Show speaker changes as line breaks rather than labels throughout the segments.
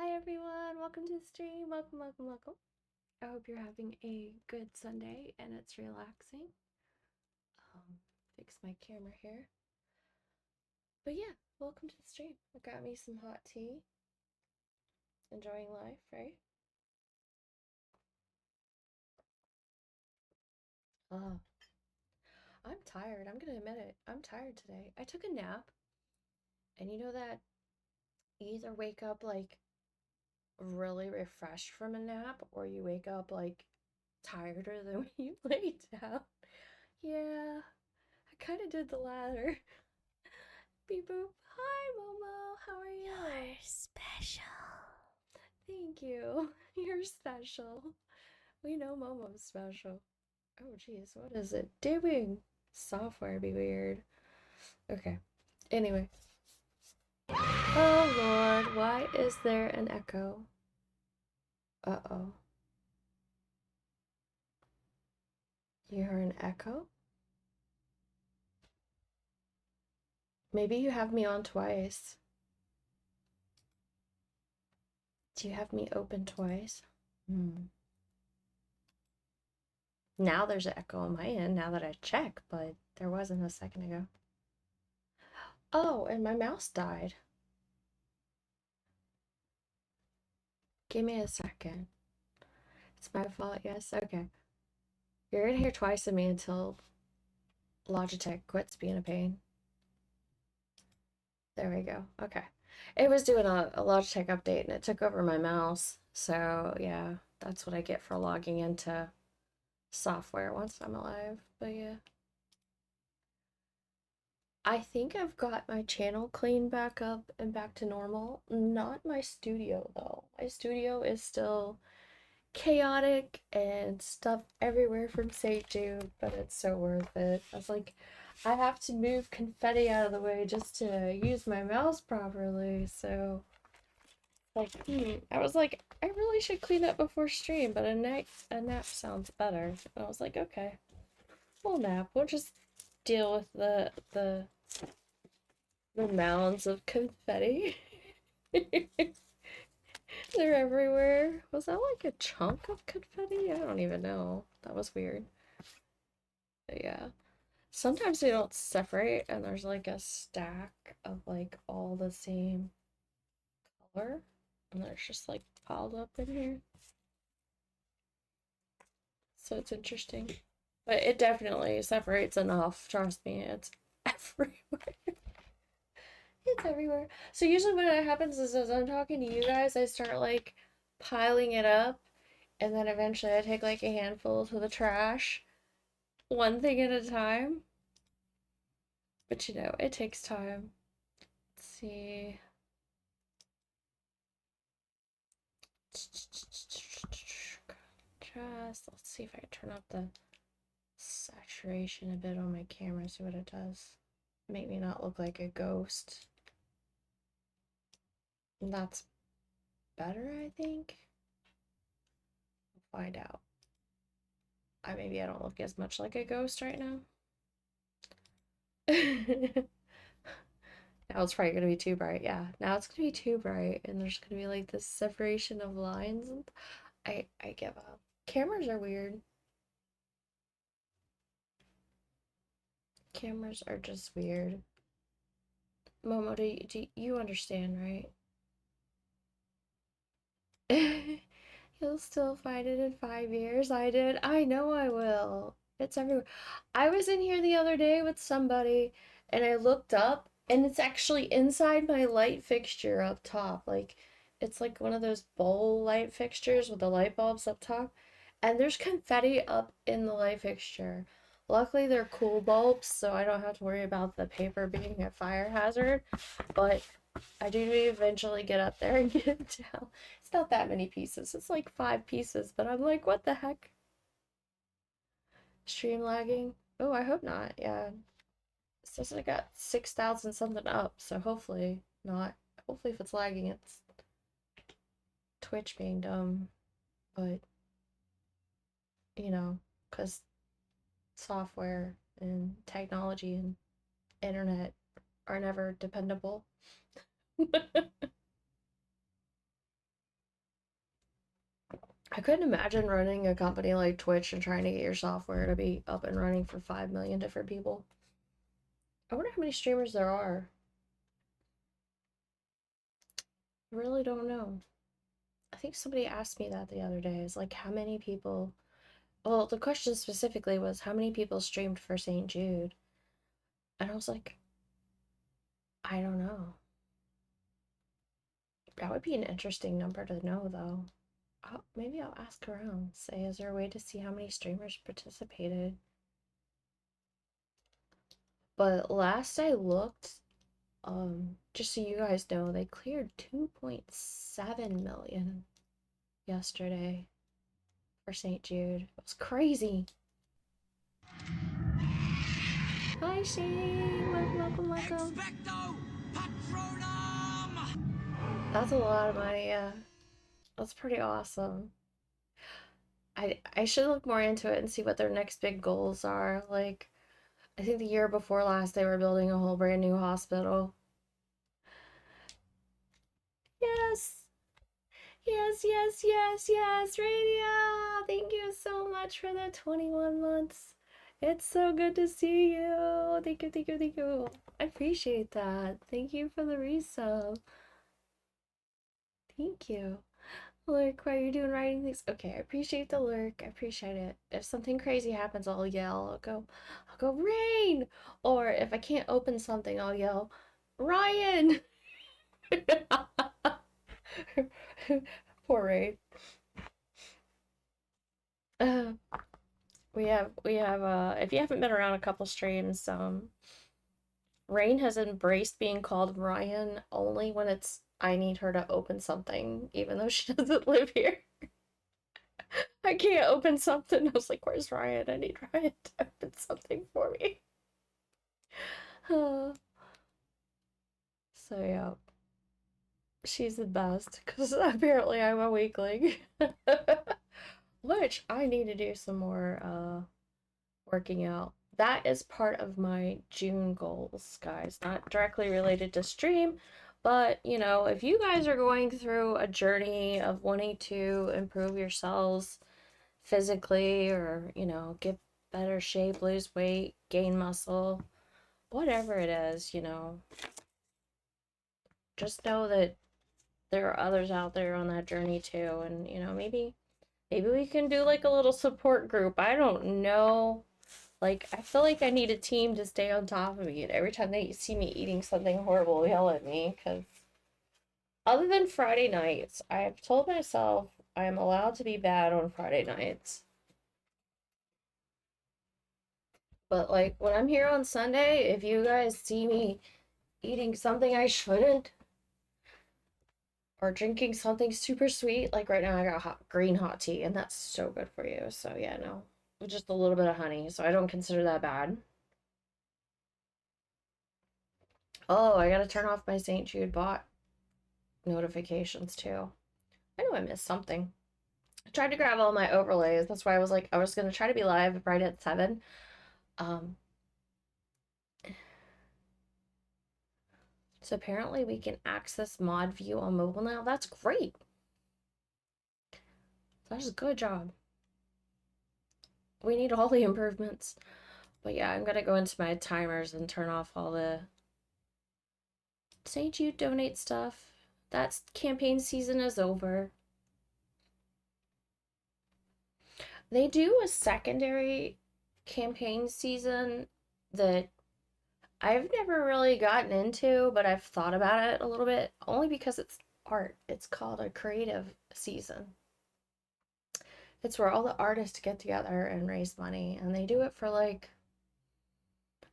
Hi everyone, welcome to the stream. Welcome. I hope you're having a good Sunday and it's relaxing. Fix my camera here. But yeah, welcome to the stream. I got me some hot tea. Enjoying life, right? Oh, I'm tired. I'm gonna admit it. I'm tired today. I took a nap, and you know that you either wake up like really refreshed from a nap or you wake up like tireder than when you lay down. Yeah, I kind of did the latter. Beep boop. Hi, Momo. How are you?
You're special.
Thank you. You're special. We know Momo's special. Oh, geez. What is it doing? Software be weird. Okay. Anyway. Oh, Lord. Why is there an echo? Uh-oh. You heard an echo? Maybe you have me on twice. Do you have me open twice? Now there's an echo on my end now that I check, but there wasn't a second ago. Oh, and my mouse died. Give me a second. It's my fault, yes? Okay. You're gonna hear twice of me until Logitech quits being a pain. There we go. Okay. It was doing a Logitech update and it took over my mouse. So, yeah, that's what I get for logging into software once I'm alive. But yeah. I think I've got my channel cleaned back up and back to normal. Not my studio, though. My studio is still chaotic and stuff everywhere from Stardew, but it's so worth it. I was like, I have to move confetti out of the way just to use my mouse properly, so like, I was like, I really should clean up before stream, but a nap sounds better. And I was like, okay, we'll nap. We'll just deal with the mounds of confetti. They're everywhere. Was that like a chunk of confetti? I don't even know. That was weird. But yeah. Sometimes they don't separate and there's like a stack of like all the same color. And they're just like piled up in here. So it's interesting. But it definitely separates enough. Trust me, it's everywhere. It's everywhere. So usually when it happens is as I'm talking to you guys, I start like piling it up. And then eventually I take like a handful to the trash. One thing at a time. But you know, it takes time. Let's see. Just let's see if I can turn up the saturation a bit on my camera, see what it does. Make me not look like a ghost. And that's better, I think. We'll find out. Maybe I don't look as much like a ghost right now. Now it's probably gonna be too bright. Yeah, now it's gonna be too bright, and there's gonna be like this separation of lines. And I give up. Cameras are weird. Cameras are just weird. Momo, do you understand, right? You'll still find it in 5 years. I did. I know I will. It's everywhere. I was in here the other day with somebody and I looked up and it's actually inside my light fixture up top. Like it's like one of those bowl light fixtures with the light bulbs up top. And there's confetti up in the light fixture. Luckily they're cool bulbs, so I don't have to worry about the paper being a fire hazard. But I do eventually get up there and get it down. It's not that many pieces. It's like 5 pieces, but I'm like, what the heck? Stream lagging? Oh, I hope not. Yeah. It says I got 6,000 something up, so hopefully not. Hopefully if it's lagging, it's Twitch being dumb. But, you know, because software and technology and internet are never dependable. I couldn't imagine running a company like Twitch and trying to get your software to be up and running for 5 million different people. I wonder how many streamers there are. I really don't know. I think somebody asked me that the other day. It's like, how many people. Well, the question specifically was, how many people streamed for St. Jude? And I was like, I don't know. That would be an interesting number to know, though. Maybe I'll ask around. Say, is there a way to see how many streamers participated? But last I looked, just so you guys know, they cleared 2.7 million yesterday for St. Jude. It was crazy. Hi, Shane. Welcome, welcome. That's a lot of money, yeah. That's pretty awesome. I should look more into it and see what their next big goals are. Like, I think the year before last, they were building a whole brand new hospital. Yes. Yes, yes, yes, yes, Radio! Thank you so much for the 21 months. It's so good to see you. Thank you, thank you, thank you. I appreciate that. Thank you for the resub. Thank you. Lurk, while you're doing writing things. Okay, I appreciate the lurk. I appreciate it. If something crazy happens, I'll yell. I'll go, Rain! Or if I can't open something, I'll yell, Ryan! Poor Rain. Uh, we have if you haven't been around a couple streams, Rain has embraced being called Ryan only when it's I need her to open something, even though she doesn't live here. I can't open something. I was like, where's Ryan? I need Ryan to open something for me. So yeah, she's the best because apparently I'm a weakling. Which I need to do some more working out. That is part of my June goals, guys. Not directly related to stream, but you know, if you guys are going through a journey of wanting to improve yourselves physically or, you know, get better shape, lose weight, gain muscle, whatever it is, you know, just know that there are others out there on that journey too. And, you know, maybe we can do like a little support group. I don't know. Like, I feel like I need a team to stay on top of me. And every time they see me eating something horrible, yell at me. Because other than Friday nights, I've told myself I am allowed to be bad on Friday nights. But, like, when I'm here on Sunday, if you guys see me eating something I shouldn't, or drinking something super sweet, like right now I got green hot tea, and that's so good for you. So, yeah, no. With just a little bit of honey, so I don't consider that bad. Oh, I gotta turn off my St. Jude bot notifications too. I know I missed something. I tried to grab all my overlays. That's why I was like, I was gonna try to be live right at 7. Um, so apparently we can access mod view on mobile now. That's great. That's a good job. We need all the improvements. But yeah, I'm gonna go into my timers and turn off all the St. Jude donate stuff. That's campaign season is over. They do a secondary campaign season that I've never really gotten into, but I've thought about it a little bit, only because it's art. It's called a creative season. It's where all the artists get together and raise money, and they do it for like,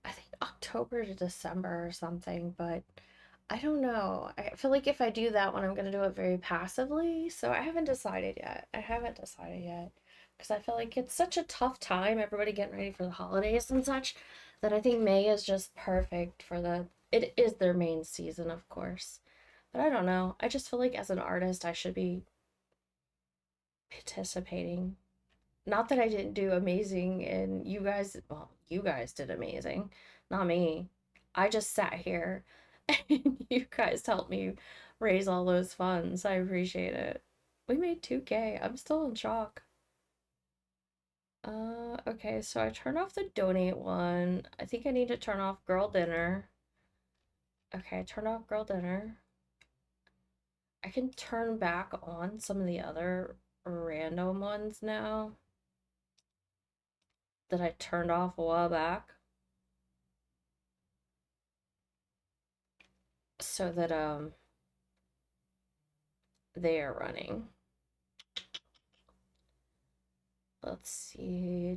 I think October to December or something, but I don't know. I feel like if I do that one, I'm going to do it very passively, so I haven't decided yet. I haven't decided yet. Because I feel like it's such a tough time, everybody getting ready for the holidays and such, that I think May is just perfect for it is their main season, of course. But I don't know. I just feel like as an artist, I should be participating. Not that I didn't do amazing and well, you guys did amazing, not me. I just sat here and you guys helped me raise all those funds. I appreciate it. We made 2K. I'm still in shock. Okay, so I turned off the donate one. I think I need to turn off girl dinner. Okay, turn off girl dinner. I can turn back on some of the other random ones now that I turned off a while back. So that they are running. Let's see.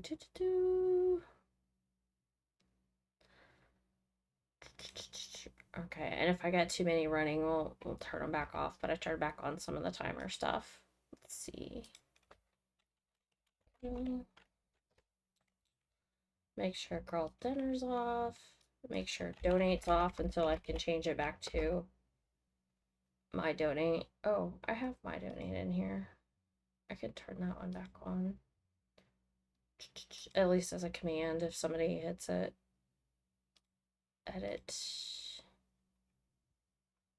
Okay, and if I get too many running, we'll turn them back off, but I turned back on some of the timer stuff. Let's see. Make sure girl dinner's off. Make sure donate's off until I can change it back to my donate. Oh, I have my donate in here. I can turn that one back on. At least as a command if somebody hits it. Edit.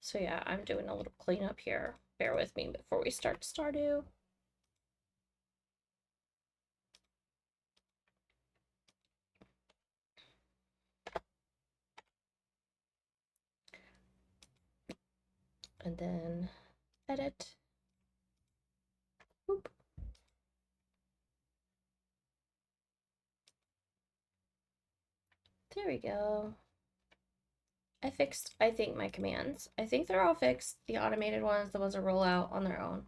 So yeah, I'm doing a little cleanup here. Bear with me before we start Stardew. And then edit. Boop. There we go. I fixed, I think, my commands. I think they're all fixed. The automated ones, the ones that roll out on their own.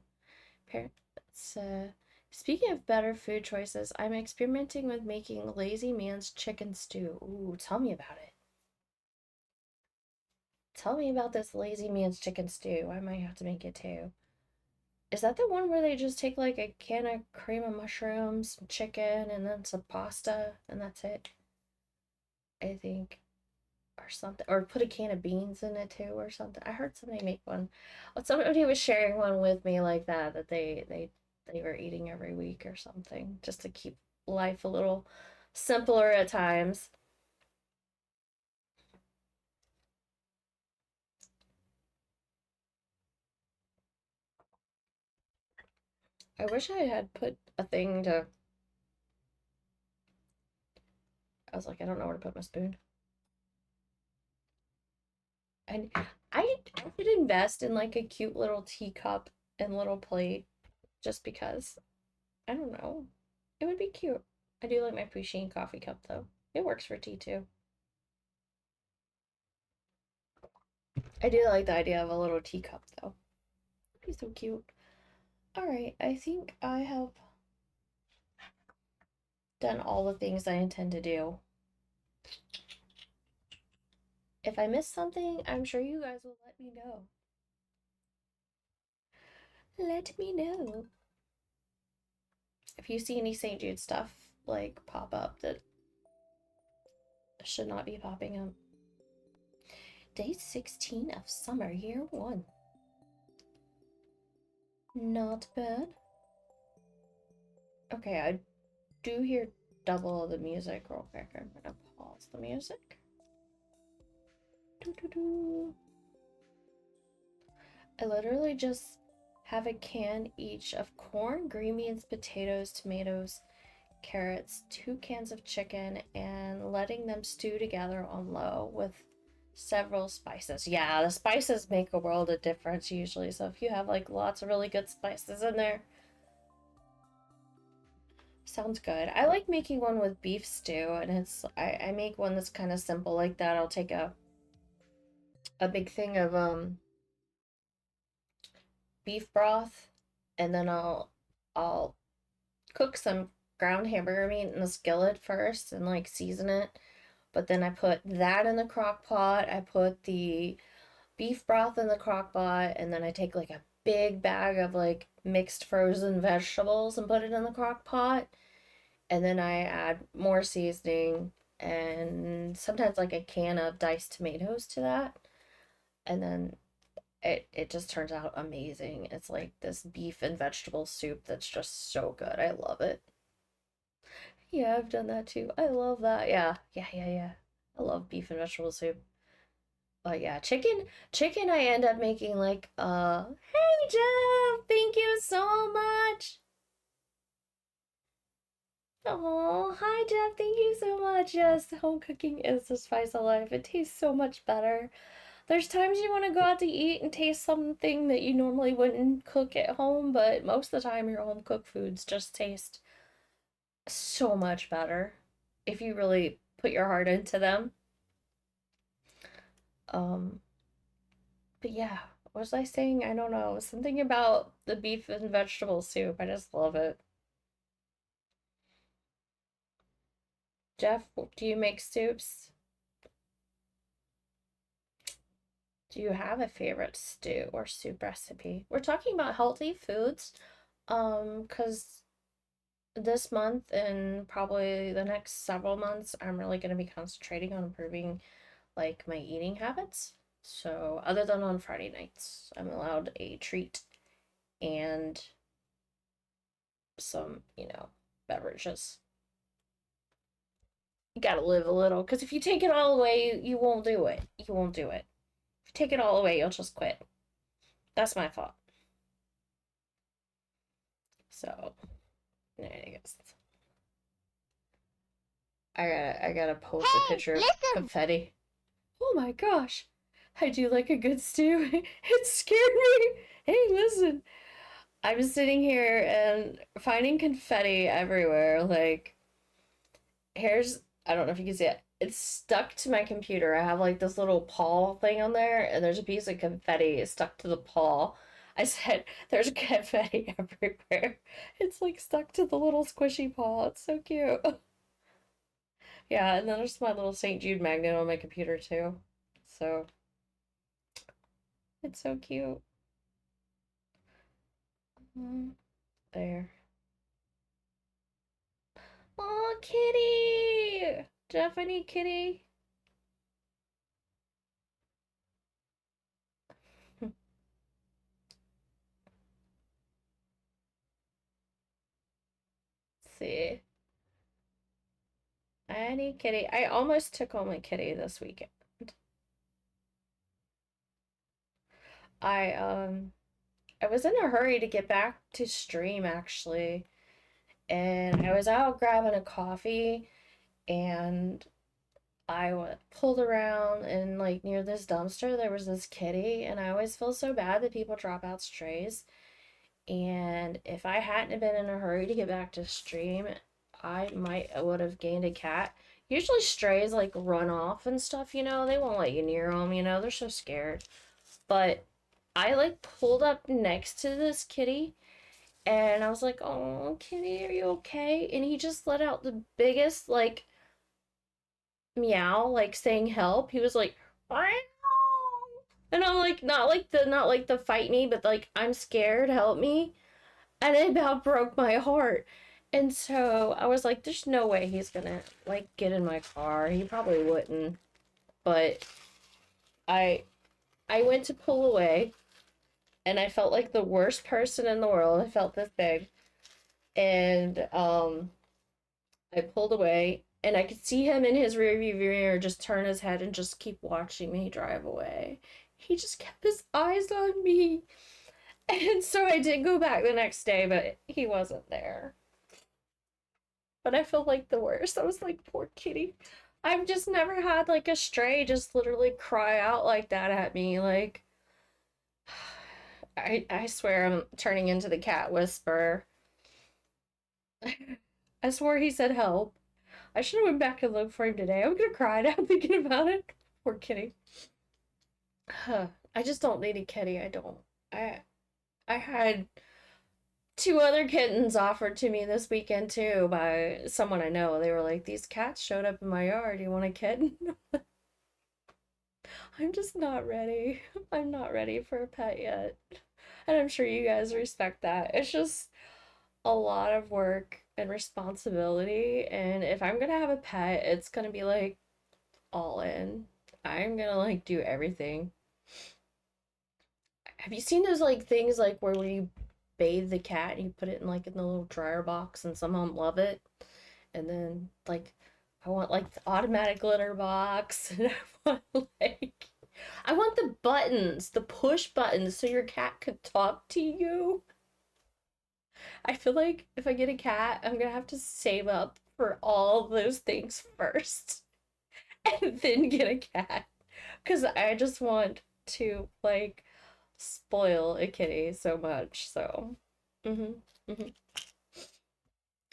Speaking of better food choices, I'm experimenting with making Lazy Man's chicken stew. Ooh, tell me about it. Tell me about this Lazy Man's chicken stew. I might have to make it too. Is that the one where they just take like a can of cream of mushrooms, some chicken, and then some pasta, and that's it? I think. Or something. Or put a can of beans in it too, or something. I heard somebody make one. Well, somebody was sharing one with me like that, that they were eating every week or something, just to keep life a little simpler at times. I wish I had put a thing to. I was like, I don't know where to put my spoon. And I could invest in like a cute little teacup and little plate just because. I don't know. It would be cute. I do like my Pusheen coffee cup though. It works for tea too. I do like the idea of a little teacup though. It'd be so cute. Alright, I think I have done all the things I intend to do. If I missed something, I'm sure you guys will let me know. Let me know. If you see any St. Jude stuff like pop up that should not be popping up. Day 16 of summer, year 1. Not bad. Okay, I do hear double the music real quick. I'm gonna pause the music. Doo-doo-doo. I literally just have a can each of corn, green beans, potatoes, tomatoes, carrots, 2 cans of chicken, and letting them stew together on low with several spices. Yeah, the spices make a world of difference usually. So if you have like lots of really good spices in there, sounds good. I like making one with beef stew, and I make one that's kind of simple like that. I'll take a big thing of beef broth, and then I'll cook some ground hamburger meat in the skillet first and like season it. But then I put that in the crock pot. I put the beef broth in the crock pot, and then I take like a big bag of like mixed frozen vegetables and put it in the crock pot. And then I add more seasoning and sometimes like a can of diced tomatoes to that. And then it just turns out amazing. It's like this beef and vegetable soup that's just so good. I love it. Yeah, I've done that too. I love that. Yeah. I love beef and vegetable soup. But yeah, chicken I end up making like hey Jeff, thank you so much. Oh, hi Jeff, thank you so much. Yes, home cooking is the spice of life. It tastes so much better. There's times you want to go out to eat and taste something that you normally wouldn't cook at home, but most of the time your home cooked foods just taste so much better if you really put your heart into them. Um, but yeah, what was I saying? I don't know. Something about the beef and vegetable soup. I just love it. Jeff, do you make soups? Do you have a favorite stew or soup recipe? We're talking about healthy foods, because this month and probably the next several months, I'm really going to be concentrating on improving like my eating habits. So, other than on Friday nights, I'm allowed a treat and some, beverages. You gotta live a little, because if you take it all away, you won't do it. You won't do it. If you take it all away, you'll just quit. That's my thought. So, I guess I gotta post a
Hey,
picture of
listen!
confetti. Oh my gosh, I do like a good stew. It scared me. Hey, listen. I'm sitting here and finding confetti everywhere. Like, here's, I don't know if you can see it. It's stuck to my computer. I have like this little paw thing on there, and there's a piece of confetti stuck to the paw. I said, there's confetti everywhere. It's like stuck to the little squishy paw. It's so cute. Yeah, and then there's my little St. Jude magnet on my computer too. So, it's so cute. There. Oh, kitty! Jeff, I need kitty. Let's see. I need kitty. I almost took home my kitty this weekend. I um I was in a hurry to get back to stream actually, and I was out grabbing a coffee, and pulled around, and like near this dumpster there was this kitty, and I always feel so bad that people drop out strays. And if I hadn't have been in a hurry to get back to stream, I might would have gained a cat. Usually strays like run off and stuff, they won't let you near them, they're so scared. But I like pulled up next to this kitty, and I was like, "Oh, kitty, are you okay?" And he just let out the biggest like meow, like saying help. He was like, "Meow." And I'm like, not like the fight me, but like I'm scared, help me. And it about broke my heart. And so I was like, there's no way he's gonna like get in my car. He probably wouldn't. But I I went to pull away, and I felt like the worst person in the world. I felt this big. And I pulled away, and I could see him in his rearview mirror just turn his head and just keep watching me drive away. He just kept his eyes on me. And so I did go back the next day, but he wasn't there. But I felt like the worst. I was like, poor kitty. I've just never had like a stray just literally cry out like that at me. Like, I swear I'm turning into the cat whisperer. I swore he said help. I should have went back and looked for him today. I'm gonna cry now thinking about it. Poor kitty. I just don't need a kitty. I don't. I I had two other kittens offered to me this weekend too by someone I know. They were like, "These cats showed up in my yard. You want a kitten?" I'm just not ready. I'm not ready for a pet yet. And I'm sure you guys respect that. It's just a lot of work and responsibility. And if I'm gonna have a pet, it's gonna be like all in. I'm gonna like do everything. Have you seen those like things like where you bathe the cat and you put it in like in the little dryer box and some of them love it? And then like I want like the automatic litter box and I want like I want the buttons, the push buttons, so your cat could talk to you. I feel like if I get a cat, I'm gonna have to save up for all those things first and then get a cat. Because I just want to, like, spoil a kitty so much. So, hmm hmm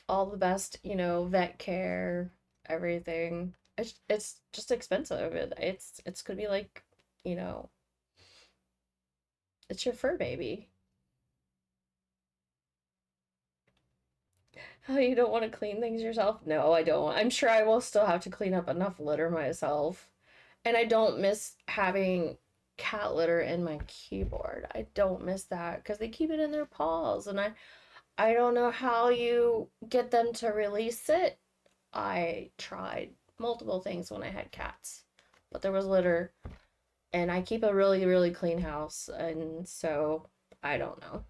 all the best, vet care, everything. It's just expensive. It's gonna be like, you know, it's your fur baby. Oh, you don't want to clean things yourself? No, I don't. I'm sure I will still have to clean up enough litter myself. And I don't miss having cat litter in my keyboard. I don't miss that because they keep it in their paws, and I don't know how you get them to release it. I tried multiple things when I had cats, but there was litter, and I keep a really, really clean house, and so I don't know.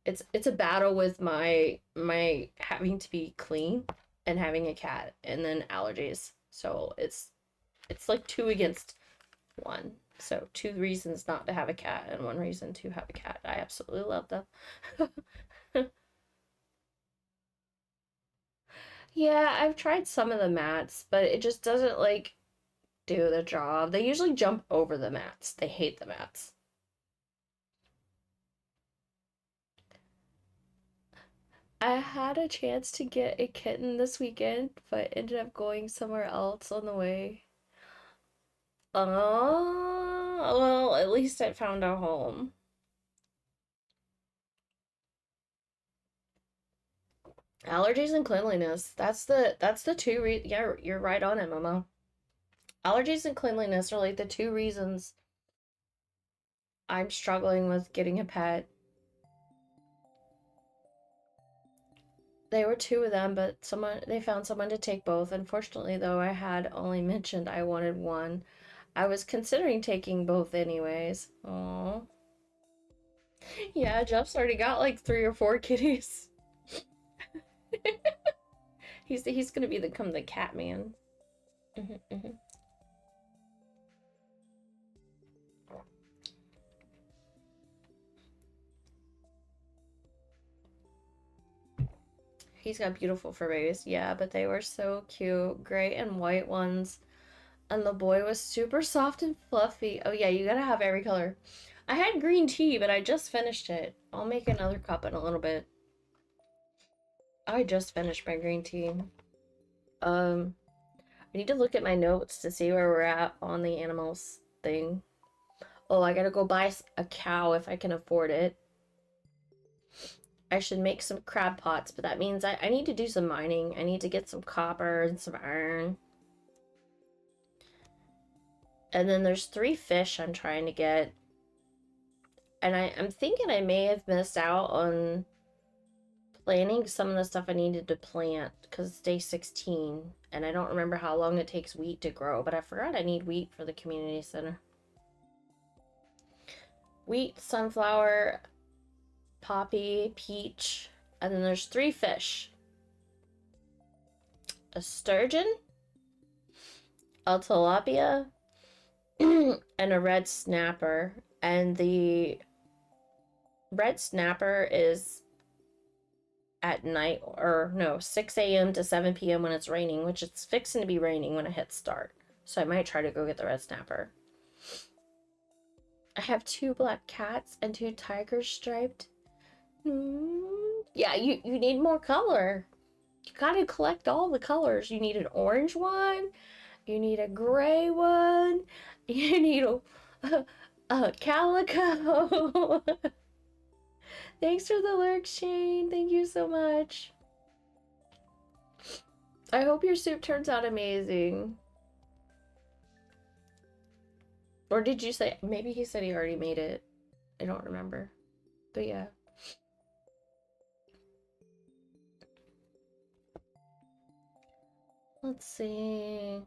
It's a battle with my having to be clean and having a cat and then allergies. So it's like two against one. So two reasons not to have a cat and one reason to have a cat. I absolutely love them. Yeah, I've tried some of the mats, but it just doesn't like do the job. They usually jump over the mats. They hate the mats. I had a chance to get a kitten this weekend, but ended up going somewhere else on the way. Well, at least I found a home. Allergies and cleanliness. That's the two yeah, you're right on it, Momo. Allergies and cleanliness are like the two reasons I'm struggling with getting a pet. They were two of them, but they found someone to take both. Unfortunately, though, I had only mentioned I wanted one. I was considering taking both anyways. Oh. Yeah, Jeff's already got like 3 or 4 kitties. He's gonna become the cat man. Hmm. He's got beautiful fur babies, yeah, but they were so cute. Gray and white ones. And the boy was super soft and fluffy. Oh yeah, you gotta have every color. I had green tea, but I just finished it. I'll make another cup in a little bit. I just finished my green tea. I need to look at my notes to see where we're at on the animals thing. Oh, I gotta go buy a cow if I can afford it. I should make some crab pots, but that means I need to do some mining. I need to get some copper and some iron. And then there's 3 fish I'm trying to get. And I'm thinking I may have missed out on planting some of the stuff I needed to plant because it's day 16 and I don't remember how long it takes wheat to grow, but I forgot I need wheat for the community center. Wheat, sunflower, poppy, peach, and then there's 3 fish. A sturgeon, a tilapia, and a red snapper. And the red snapper is at night, or no, 6 a.m. to 7 p.m. when it's raining, which it's fixing to be raining when I hit start. So I might try to go get the red snapper. I have 2 black cats and 2 tigers striped. Yeah, you need more color. You gotta collect all the colors. You need an orange one. You need a gray one. You need a calico. Thanks for the lurk, Shane. Thank you so much. I hope your soup turns out amazing. Or did you say, maybe he said he already made it. I don't remember. But yeah. Let's see.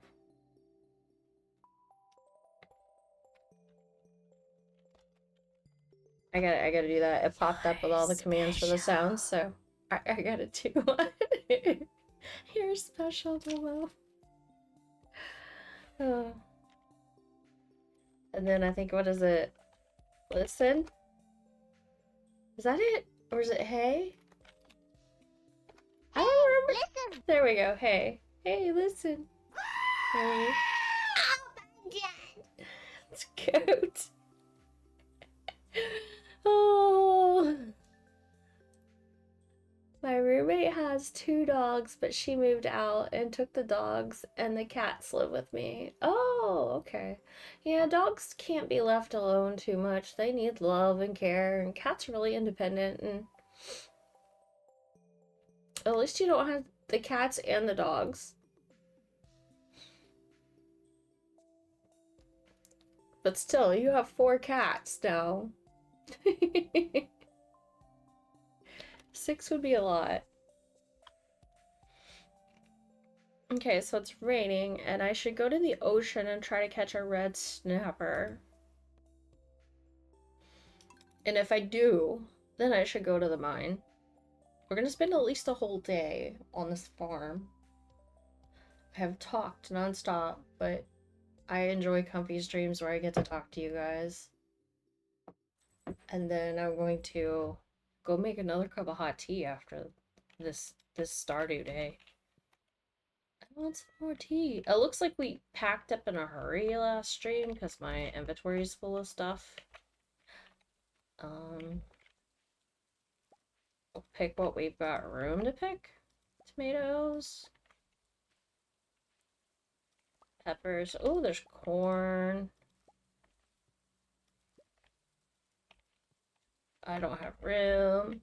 I gotta do that. It popped up with all the commands for the sounds, so I gotta do one. You're special, Momo. Oh. And then I think, what is it? Listen? Is that it? Or is it hey? I don't remember.
Listen.
There we go. Hey. Hey, listen. Hey. It's cute. Oh. My roommate has 2 dogs, but she moved out and took the dogs, and the cats live with me. Oh, okay. Yeah, dogs can't be left alone too much. They need love and care, and cats are really independent, and at least you don't have the cats and the dogs. But still, you have 4 cats now. 6 would be a lot. Okay, so it's raining, and I should go to the ocean and try to catch a red snapper. And if I do, then I should go to the mine. We're gonna spend at least a whole day on this farm. I have talked nonstop, but I enjoy comfy streams where I get to talk to you guys. And then I'm going to go make another cup of hot tea after this Stardew day. I want some more tea. It looks like we packed up in a hurry last stream because my inventory is full of stuff. We'll pick what we've got room to pick. Tomatoes. Peppers. Oh, there's corn. I don't have room.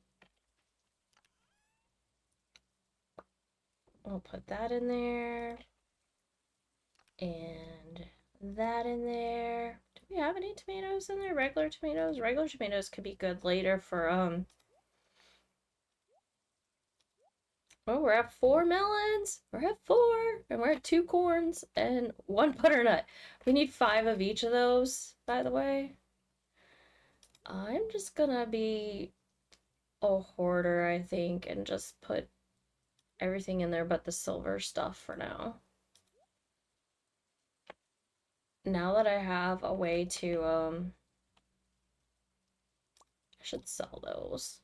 I'll put that in there. And that in there. Do we have any tomatoes in there? Regular tomatoes? Regular tomatoes could be good later for, oh, we're at 4 melons. We're at 4. And we're at 2 corns and 1 butternut. We need 5 of each of those, by the way. I'm just gonna be a hoarder, I think, and just put everything in there but the silver stuff for now. Now that I have a way to, I should sell those.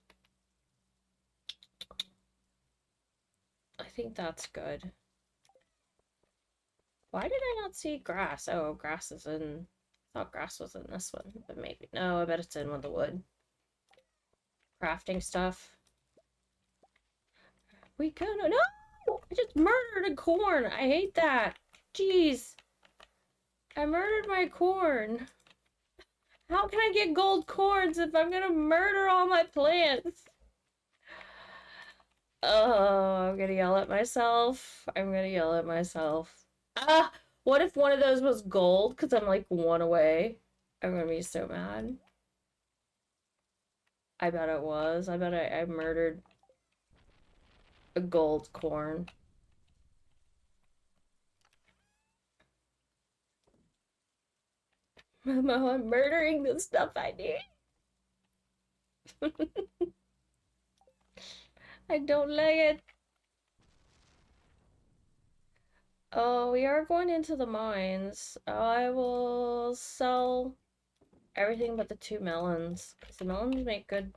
I think that's good. Why did I not see grass? Oh, grass is in, I thought grass was in this one, but maybe, no, I bet it's in with the wood. Crafting stuff. We gonna, no! I just murdered a corn! I hate that! Jeez! I murdered my corn! How can I get gold corns if I'm gonna murder all my plants? Oh, I'm gonna yell at myself. I'm gonna yell at myself. Ah! What if one of those was gold? Because I'm like 1 away. I'm gonna be so mad. I bet it was. I bet I murdered a gold corn. Mama, I'm murdering the stuff I need. I don't like it. Oh, we are going into the mines. I will sell everything but the 2 melons. Because the melons make good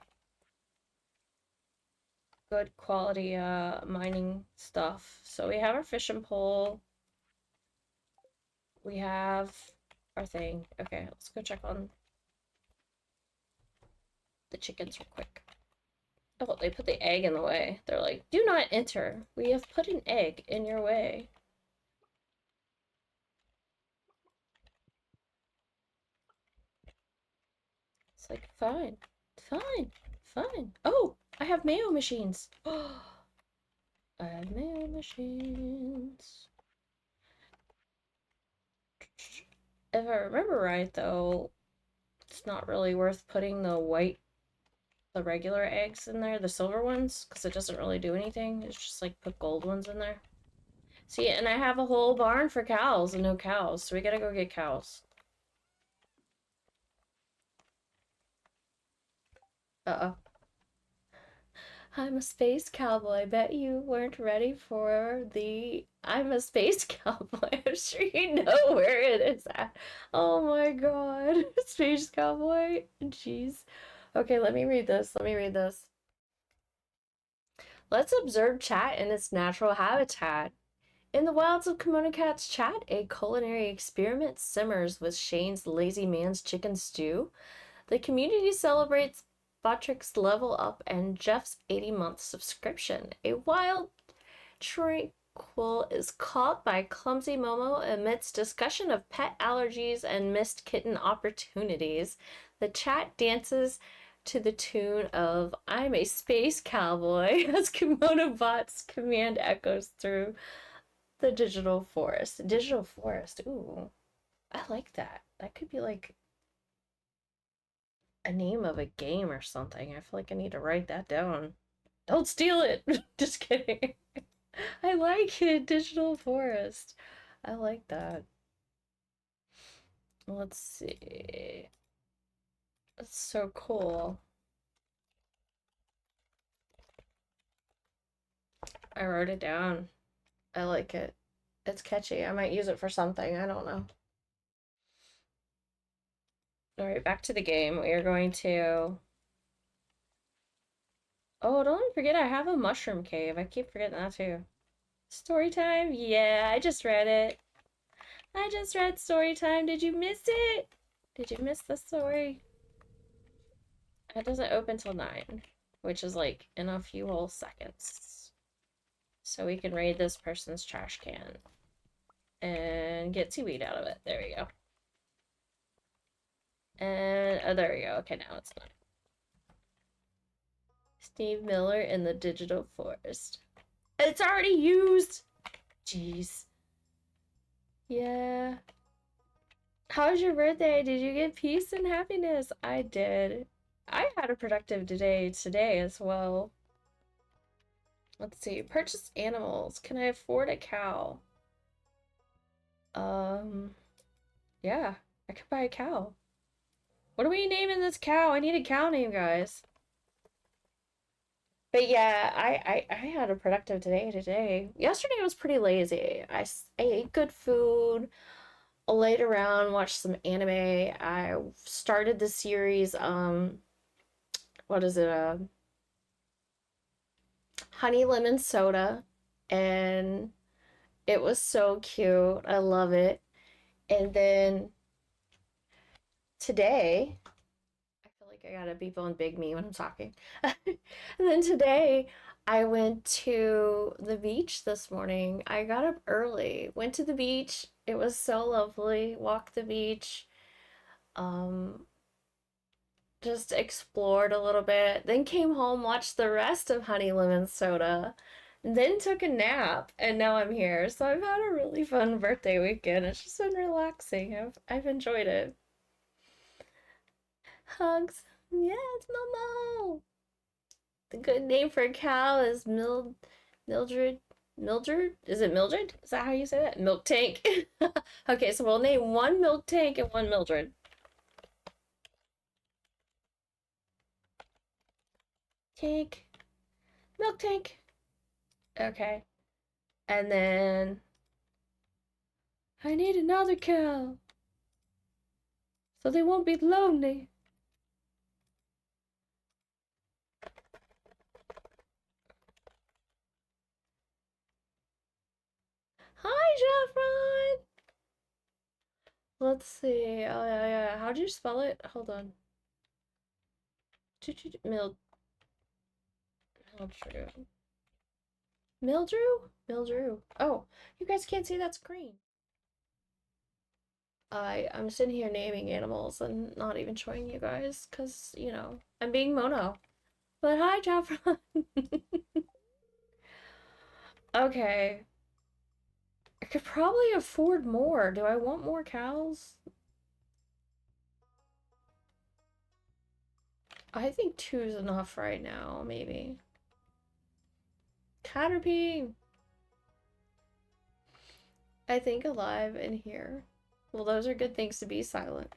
quality mining stuff. So we have our fishing pole. We have our thing. Okay, let's go check on the chickens real quick. Oh, they put the egg in the way. They're like, do not enter. We have put an egg in your way. It's like, fine, fine, fine. Oh, I have mayo machines. Oh, I have mayo machines. If I remember right, though, it's not really worth putting the regular eggs in there, the silver ones, because it doesn't really do anything. It's just like put gold ones in there. See, and I have a whole barn for cows and no cows, so we gotta go get cows. Uh-oh. I'm a space cowboy. Bet you weren't ready for the I'm a space cowboy. I'm sure you know where it is at. Oh my god. Space cowboy. Jeez. Okay, let me read this. Let me read this. Let's observe chat in its natural habitat. In the wilds of KimonoKat's chat, a culinary experiment simmers with Shane's lazy man's chicken stew. The community celebrates Botrick's level up and Jeff's 80-month subscription. A wild tranquil is caught by clumsy Momo amidst discussion of pet allergies and missed kitten opportunities. The chat dances to the tune of I'm a space cowboy as KimonoBot's command echoes through the digital forest. Digital forest. Ooh, I like that. That could be like a name of a game or something. I feel like I need to write that down. Don't steal it. Just kidding. I like it. Digital forest. I like that. Let's see. That's so cool. I wrote it down. I like it. It's catchy. I might use it for something. I don't know. All right, back to the game. We are going to. Oh, don't forget I have a mushroom cave. I keep forgetting that too. Story time? Yeah, I just read it. I just read story time. Did you miss it? Did you miss the story? It doesn't open till 9, which is like in a few whole seconds. So we can raid this person's trash can and get seaweed out of it. There we go. And oh, there we go. Okay, now it's not. Steve Miller in the digital forest. It's already used. Jeez. Yeah. How was your birthday? Did you get peace and happiness? I did. I had a productive day today as well. Let's see. Purchase animals. Can I afford a cow? Yeah, I could buy a cow. What are we naming this cow? I need a cow name, guys. But yeah, I had a productive day today. Yesterday was pretty lazy. I ate good food, laid around, watched some anime. I started the series, what is it, Honey Lemon Soda, and it was so cute. I love it. And then today, I feel like I gotta be going big me when I'm talking. And then today, I went to the beach this morning. I got up early, went to the beach. It was so lovely. Walked the beach. Um, just explored a little bit. Then came home, watched the rest of Honey Lemon Soda. Then took a nap, and now I'm here. So I've had a really fun birthday weekend. It's just been relaxing. I've enjoyed it. Hugs. Yes, Momo. The good name for a cow is Mildred. Mildred? Is it Mildred? Is that how you say that? Milk tank. Okay, so we'll name one milk tank and one Mildred. Tank. Milk tank. Okay. And then I need another cow so they won't be lonely. Hi, Jeffron. Let's see. Oh yeah. How'd you spell it? Hold on. Mildrew. Mildrew? Mildrew. Oh, you guys can't see that screen. I'm sitting here naming animals and not even showing you guys because, you know, I'm being mono. But hi, Jeffron. Okay. I could probably afford more. Do I want more cows? I think two's enough right now, maybe. Caterpie. I think alive in here. Well, those are good things to be silent.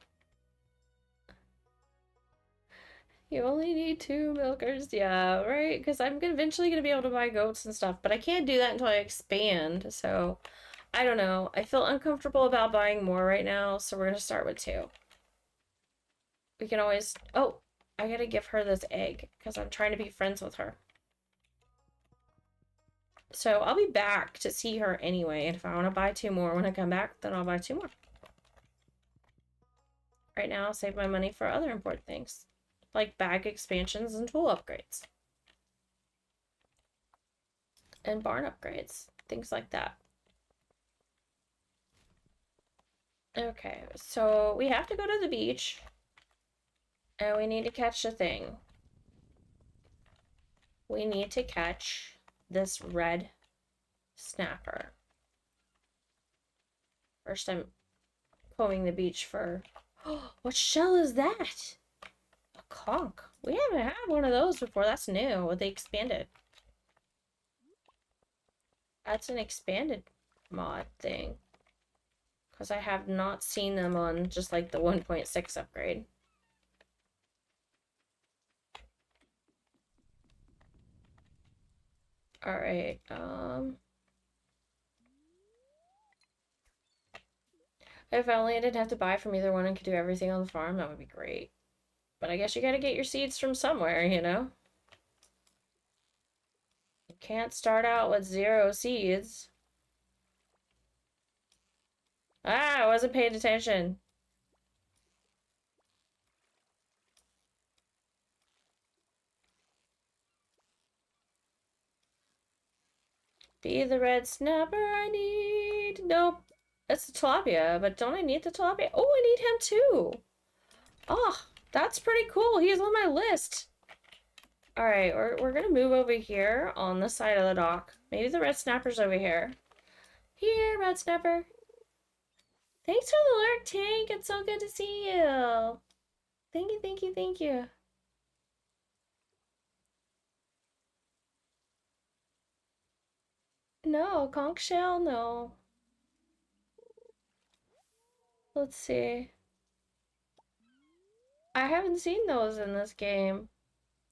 You only need 2 milkers. Yeah, right? Because I'm eventually going to be able to buy goats and stuff, but I can't do that until I expand. So, I don't know. I feel uncomfortable about buying more right now, so we're going to start with 2. We can always... Oh, I got to give her this egg because I'm trying to be friends with her. So, I'll be back to see her anyway. And if I want to buy 2 more when I come back, then I'll buy 2 more. Right now, I'll save my money for other important things, like bag expansions and tool upgrades. And barn upgrades, things like that. Okay, so we have to go to the beach, and we need to catch a thing. We need to catch this red snapper. First, I'm combing the beach for... What shell is that? A conch. We haven't had one of those before. That's new. They expanded. That's an expanded mod thing. Because I have not seen them on just like the 1.6 upgrade. Alright, if only I didn't have to buy from either one and could do everything on the farm, that would be great. But I guess you gotta get your seeds from somewhere, you know? You can't start out with 0 seeds. Ah, I wasn't paying attention. Be the red snapper I need. Nope. That's the tilapia, but don't I need the tilapia? Oh, I need him too. Oh, that's pretty cool. He's on my list. Alright, we're gonna move over here on the side of the dock. Maybe the red snapper's over here. Here, red snapper. Thanks for the lurk, Tank. It's so good to see you. Thank you, thank you, thank you. No, conch shell, no. Let's see. I haven't seen those in this game.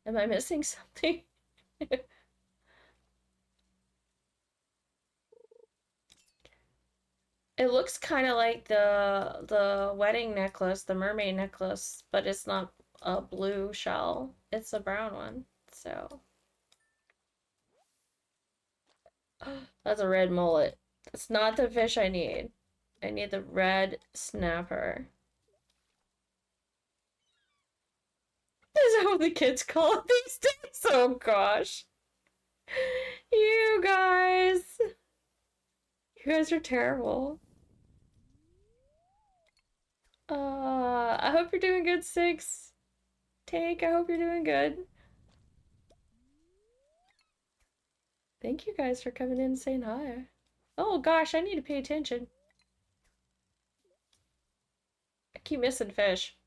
Am I missing something? It looks kind of like the wedding necklace, the mermaid necklace, but it's not a blue shell. It's a brown one. So that's a red mullet. That's not the fish I need. I need the red snapper. Is that what the kids call it these days? Oh gosh. You guys. You guys are terrible. I hope you're doing good, Six. Tank, I hope you're doing good. Thank you guys for coming in and saying hi. Oh gosh, I need to pay attention. I keep missing fish.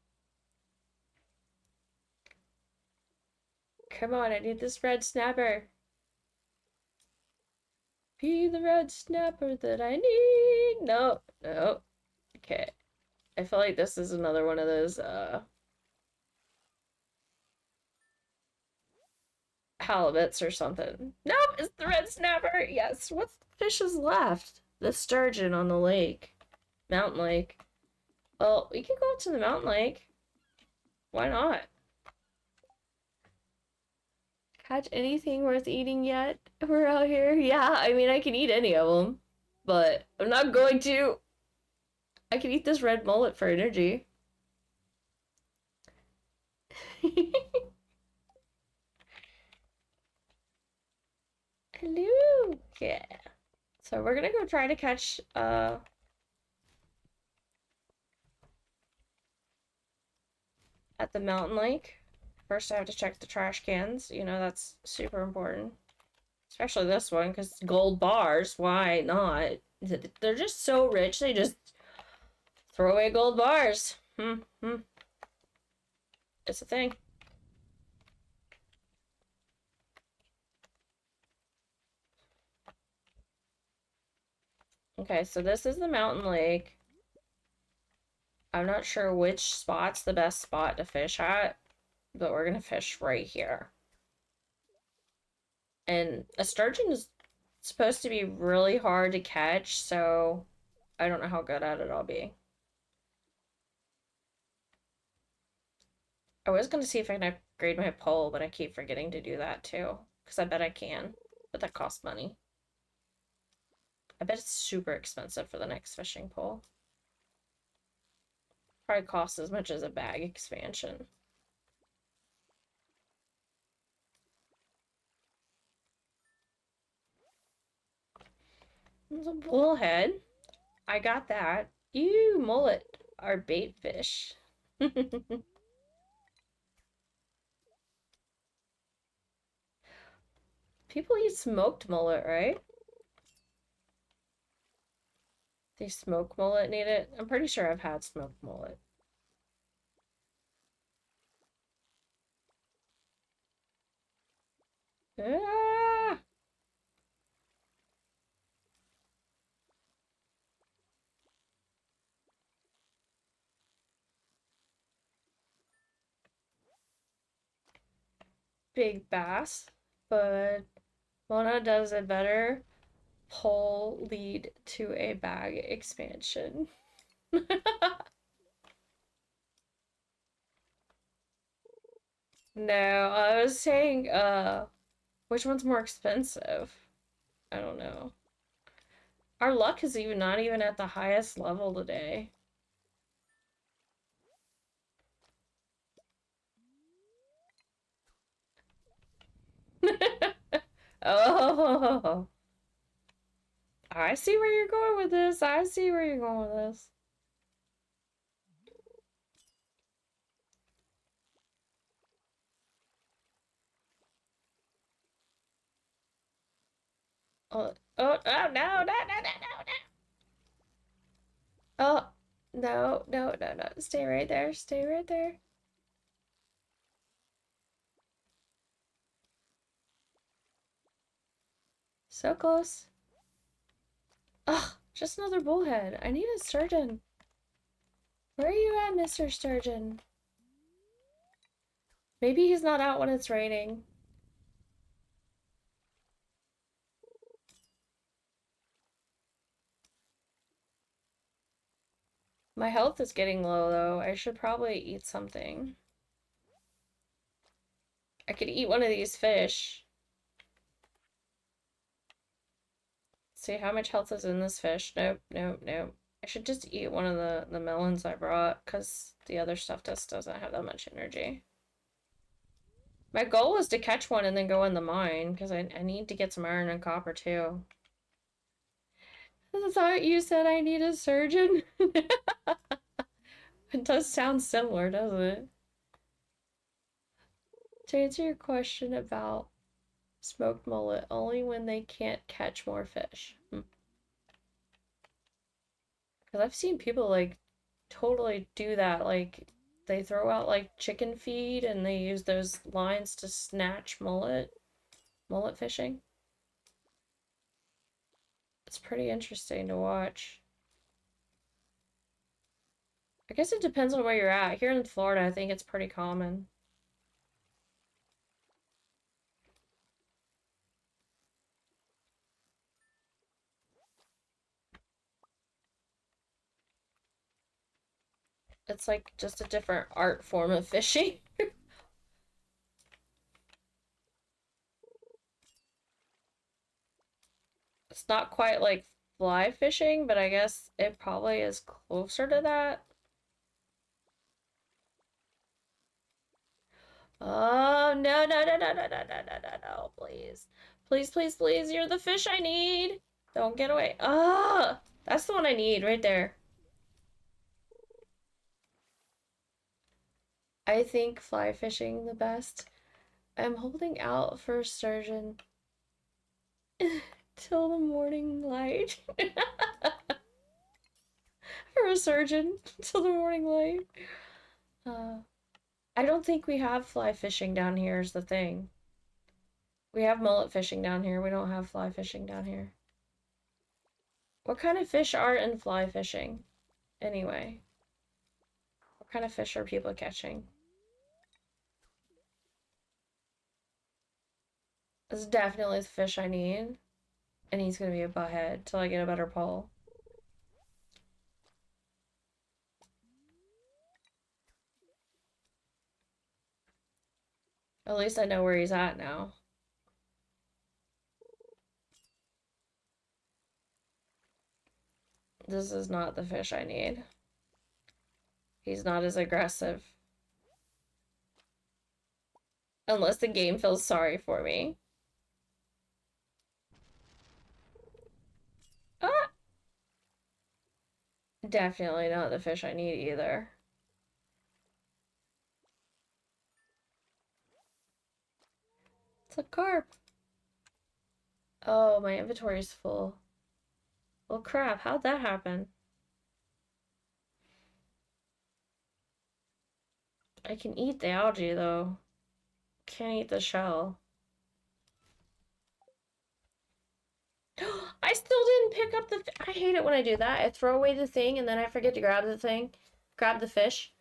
Come on, I need this red snapper. Be the red snapper that I need. No, no. Okay. I feel like this is another one of those, halibuts or something. Nope, it's the red snapper. Yes. What fish is left? The sturgeon on the lake. Mountain lake. Well, we can go up to the mountain lake. Why not? Catch anything worth eating yet? We're out here. Yeah, I mean, I can eat any of them, but I'm not going to. I can eat this red mullet for energy. Hello. Yeah. So we're gonna go try to catch at the mountain lake. First I have to check the trash cans. You know, that's super important. Especially this one, because gold bars, why not? They're just so rich, they just throw away gold bars. It's a thing. Okay, so this is the mountain lake. I'm not sure which spot's the best spot to fish at. but we're gonna fish right here. And a sturgeon is supposed to be really hard to catch, so I don't know how good at it I'll be. I was gonna see if I can upgrade my pole, but I keep forgetting to do that too. Because I bet I can, but that costs money. I bet it's super expensive for the next fishing pole. Probably costs as much as a bag expansion. There's a bullhead. I got that. You mullet are bait fish. People eat smoked mullet, right? They smoke mullet and eat it. I'm pretty sure I've had smoked mullet. Ah! Big bass, but Mona does it better. Pull lead to a bag expansion. No, I was saying, which one's more expensive? I don't know. Our luck is even not even at the highest level today. Oh, I see where you're going with this. I see where you're going with this. Oh, no, no, no, no, no, no. Oh, no, no, no, no. Stay right there. Stay right there. So close. Ugh, just another bullhead. I need a sturgeon. Where are you at, Mr. Sturgeon? Maybe he's not out when it's raining. My health is getting low, though. I should probably eat something. I could eat one of these fish. See how much health is in this fish. Nope, nope, nope. I should just eat one of the melons I brought, because the other stuff just doesn't have that much energy. My goal was to catch one and then go in the mine, because I need to get some iron and copper, too. I thought you said I need a surgeon. It does sound similar, doesn't it? To answer your question about smoked mullet, only when they can't catch more fish. Because I've seen people like totally do that. Like they throw out like chicken feed and they use those lines to snatch mullet fishing. It's pretty interesting to watch. I guess it depends on where you're at. Here in Florida, I think it's pretty common. It's like just a different art form of fishing. It's not quite like fly fishing, but I guess it probably is closer to that. Oh, no, no, no, no, no, no, no, no, no, no, please. Please, please, please, you're the fish I need. Don't get away. Ah, that's the one I need right there. I think fly fishing the best. I'm holding out for a sturgeon till the morning light. For a surgeon till the morning light. Uh, I don't think we have fly fishing down here is the thing. We have mullet fishing down here. We don't have fly fishing down here. What kind of fish are in fly fishing? Anyway. What kind of fish are people catching? This is definitely the fish I need. And he's gonna be a butthead till I get a better pole. At least I know where he's at now. This is not the fish I need. He's not as aggressive. Unless the game feels sorry for me. Ah! Definitely not the fish I need either. It's a carp. Oh, my inventory's full. Well, crap, how'd that happen? I can eat the algae, though. Can't eat the shell. I still didn't pick up the... I hate it when I do that. I throw away the thing, and then I forget to grab the thing. Grab the fish.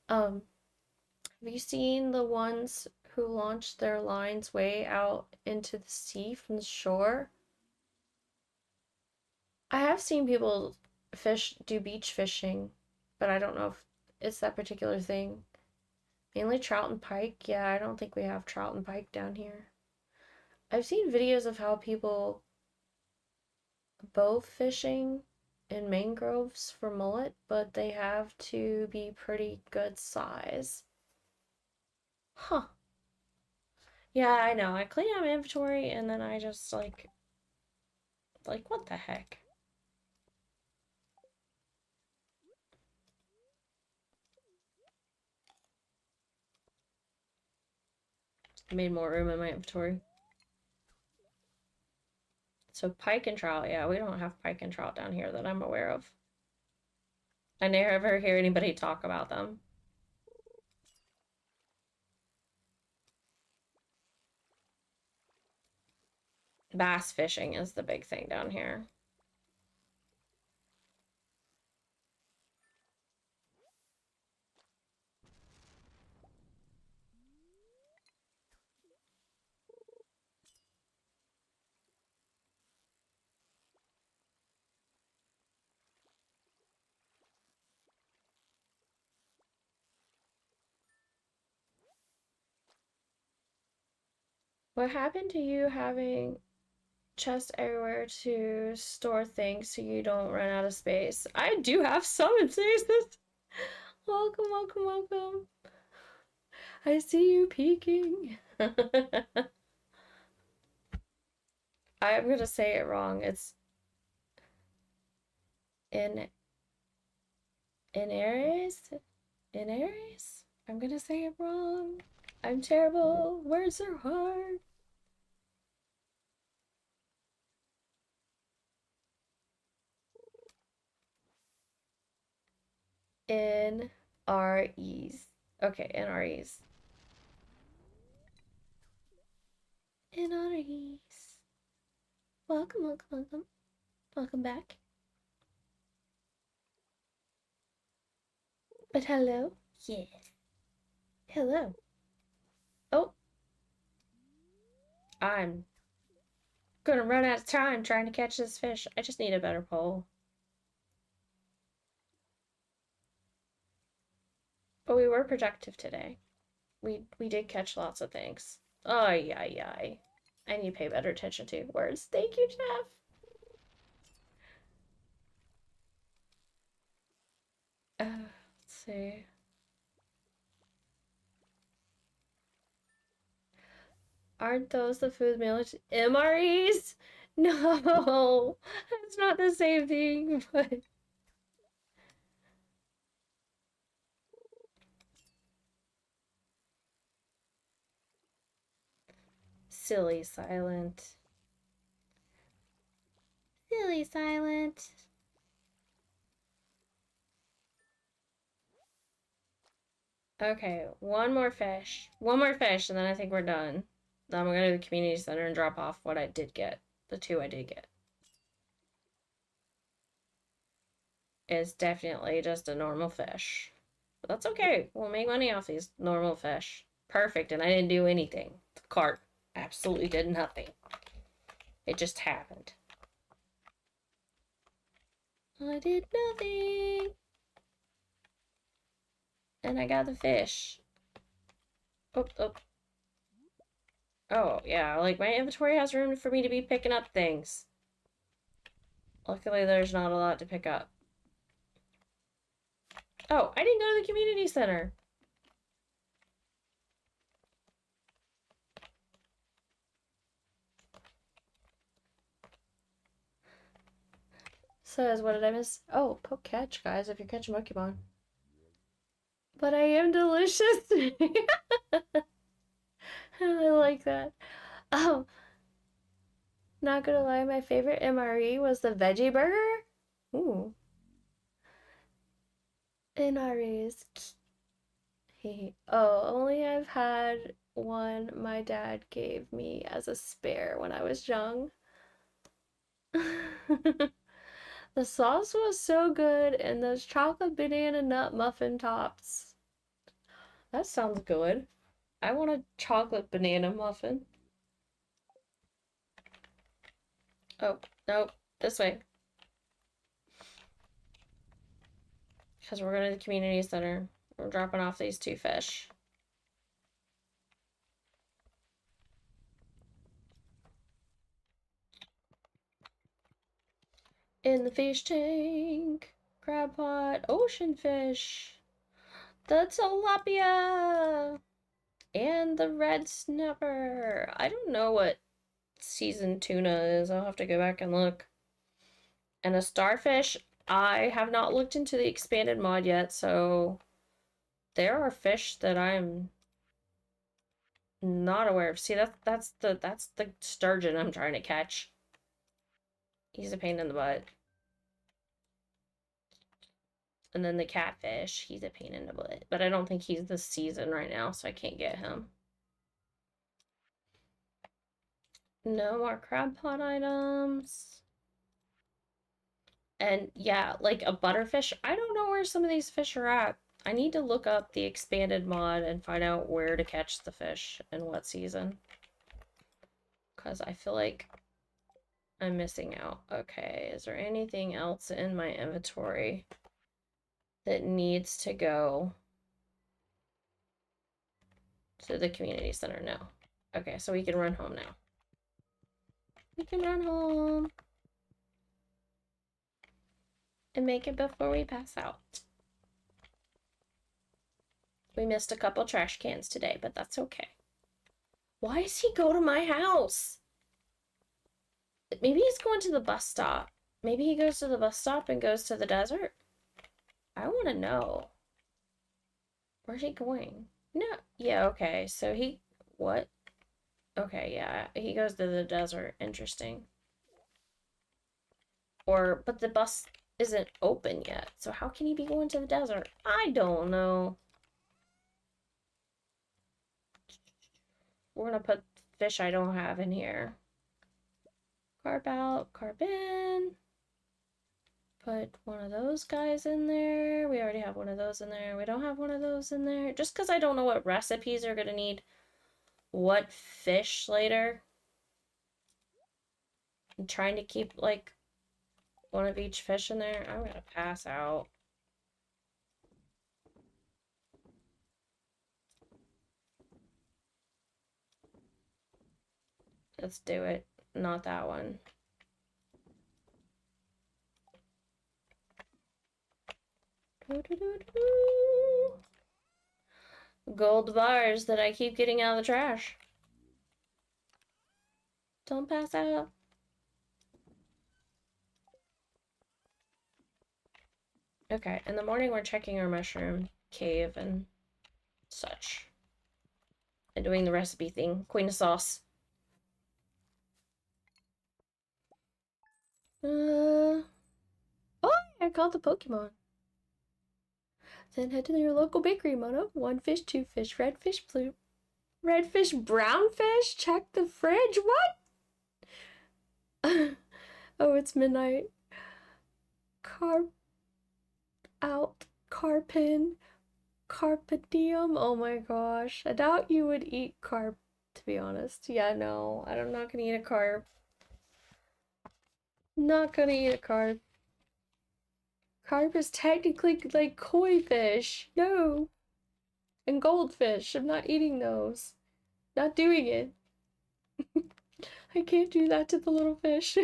Have you seen the ones who launched their lines way out into the sea from the shore? I have seen people do beach fishing, but I don't know if it's that particular thing. Mainly trout and pike. Yeah, I don't think we have trout and pike down here. I've seen videos of how people bow fishing in mangroves for mullet, but they have to be pretty good size. Huh. Yeah, I know. I clean out my inventory and then I just like what the heck? I made more room in my inventory. So pike and trout, yeah, we don't have pike and trout down here that I'm aware of. I never hear anybody talk about them. Bass fishing is the big thing down here. What happened to you having chests everywhere to store things so you don't run out of space? I do have some places. Welcome, welcome, welcome. I see you peeking. I'm gonna say it wrong. It's in Aries? In Aries? I'm gonna say it wrong. I'm terrible. Words are hard. NREs. Okay, NREs. NREs. Welcome, welcome, welcome. Welcome back. But hello? Yes. Hello. Oh, I'm gonna run out of time trying to catch this fish. I just need a better pole. But we were productive today. We did catch lots of things. Ay, ay, ay. I need to pay better attention to words. Thank you, Jeff. Let's see. Aren't those the food military MREs? No, it's not the same thing, but silly silent. Silly silent. Okay, one more fish. One more fish, and then I think we're done. Then I'm gonna go to the community center and drop off what I did get. The two I did get. Is definitely just a normal fish. But that's okay. We'll make money off these normal fish. Perfect, and I didn't do anything. Cart. Absolutely did nothing. It just happened. I did nothing. And I got the fish. Oh, oh. Oh, yeah, like my inventory has room for me to be picking up things. Luckily, there's not a lot to pick up. Oh, I didn't go to the community center. Says, what did I miss? Oh, poke catch, guys, if you're catching Pokemon. But I am delicious. I like that. Oh, not gonna lie, my favorite MRE was the veggie burger. Ooh. MREs. Oh, only I've had one my dad gave me as a spare when I was young. The sauce was so good, and those chocolate banana nut muffin tops. That sounds good. I want a chocolate banana muffin. Oh, nope. This way. Because we're going to the community center. We're dropping off these 2 fish. In the fish tank. Crab pot. Ocean fish. The tilapia. And the red snapper. I don't know what seasoned tuna is. I'll have to go back and look. And a starfish. I have not looked into the expanded mod yet, so there are fish that I'm not aware of. See, that's the sturgeon I'm trying to catch. He's a pain in the butt. And then the catfish, he's a pain in the butt. But I don't think he's this season right now, so I can't get him. No more crab pot items. And yeah, like a butterfish. I don't know where some of these fish are at. I need to look up the expanded mod and find out where to catch the fish and what season. Because I feel like I'm missing out. Okay, is there anything else in my inventory that needs to go to the community center? No. Okay, so we can run home now. We can run home and make it before we pass out. We missed a couple trash cans today, but that's okay. Why does he go to my house? Maybe he's going to the bus stop. Maybe he goes to the bus stop and goes to the desert. I want to know. Where's he going? No. Yeah, okay. So he... What? Okay, yeah. He goes to the desert. Interesting. But the bus isn't open yet. So how can he be going to the desert? I don't know. We're gonna put fish I don't have in here. Carp out, carp in. Put one of those guys in there. We already have one of those in there. We don't have one of those in there. Just because I don't know what recipes are gonna need what fish later. I'm trying to keep like one of each fish in there. I'm gonna pass out. Let's do it. Not that one. Gold bars that I keep getting out of the trash. Don't pass out. Okay, in the morning we're checking our mushroom cave and such. And doing the recipe thing. Queen of sauce. Oh, I caught the Pokemon. Then head to your local bakery, Mono. 1 fish, 2 fish, red fish, blue. Red fish, brown fish? Check the fridge? What? Oh, it's midnight. Carp out, carpin, carpe diem. Oh my gosh. I doubt you would eat carp to be honest. Yeah, no, I'm not gonna eat a carp. Not gonna eat a carp. Carp is technically like koi fish. No. And goldfish. I'm not eating those. Not doing it. I can't do that to the little fish.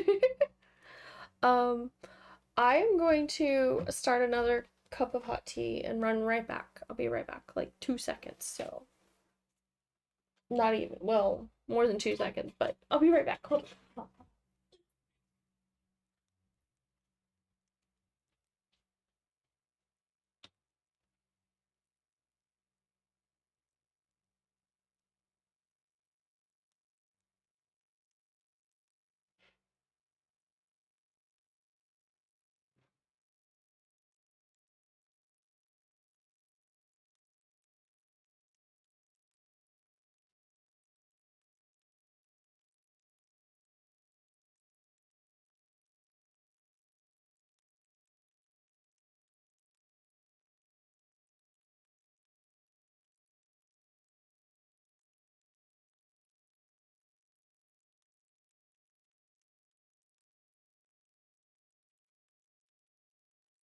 um, I'm going to start another cup of hot tea and run right back. I'll be right back, like 2 seconds, so. Not even, well, more than 2 seconds, but I'll be right back. Hold on.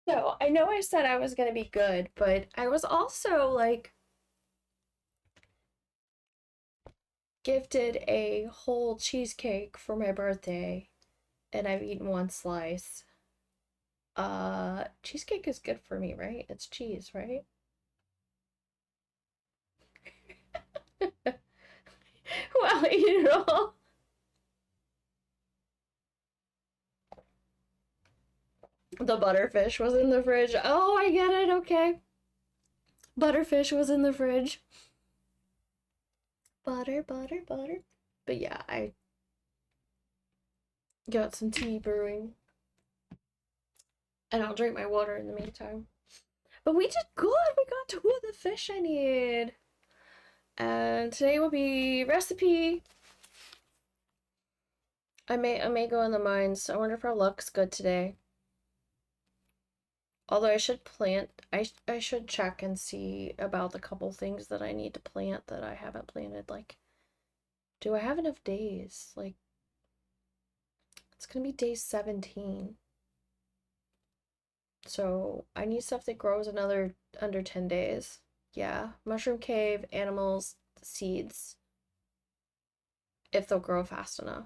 So, I know I said I was gonna be good, but I was also, like, gifted a whole cheesecake for my birthday, and I've eaten one slice. Cheesecake is good for me, right? It's cheese, right? Well, you know. The butterfish was in the fridge. Oh, I get it, okay. Butterfish was in the fridge. Butter, butter, butter. But yeah, I got some tea brewing. And I'll drink my water in the meantime. But we did good! We got two of the fish I need. And today will be recipe. I may go in the mines. I wonder if our luck's good today. Although I should plant, I should check and see about the couple things that I need to plant that I haven't planted. Like, do I have enough days? Like, it's gonna be day 17. So I need stuff that grows another under 10 days. Yeah, mushroom cave, animals, seeds. If they'll grow fast enough.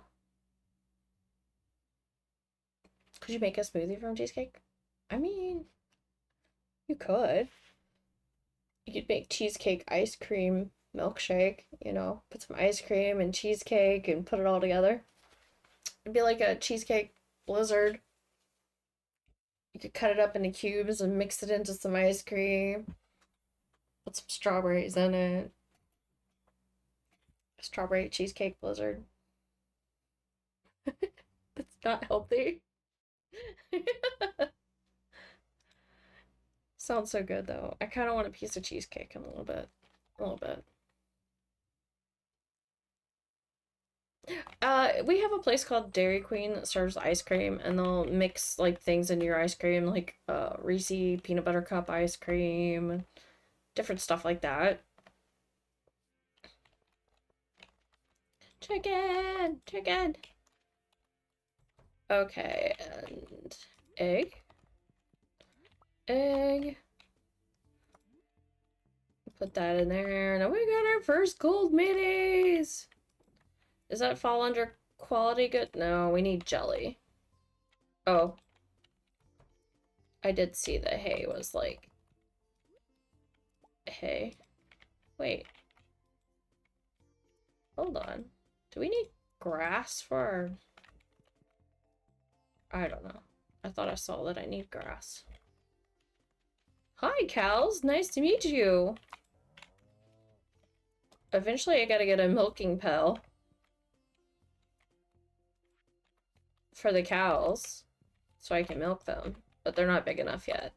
Could you make a smoothie from cheesecake? I mean, you could. You could make cheesecake ice cream milkshake, you know, put some ice cream and cheesecake and put it all together. It'd be like a cheesecake blizzard. You could cut it up into cubes and mix it into some ice cream. Put some strawberries in it. Strawberry cheesecake blizzard. That's not healthy. Sounds so good though. I kind of want a piece of cheesecake in a little bit. A little bit. We have a place called Dairy Queen that serves ice cream, and they'll mix like things into your ice cream, like Reese peanut butter cup ice cream, and different stuff like that. Chicken, chicken. Okay, and egg, egg. Put that in there. Now we got our first gold mayonnaise. Does that fall under quality good? No, we need jelly. Oh. I did see that hay was like... Hay. Wait. Hold on. Do we need grass for our... I don't know. I thought I saw that I need grass. Hi, cows. Nice to meet you. Eventually I gotta get a milking pail. For the cows. So I can milk them. But they're not big enough yet.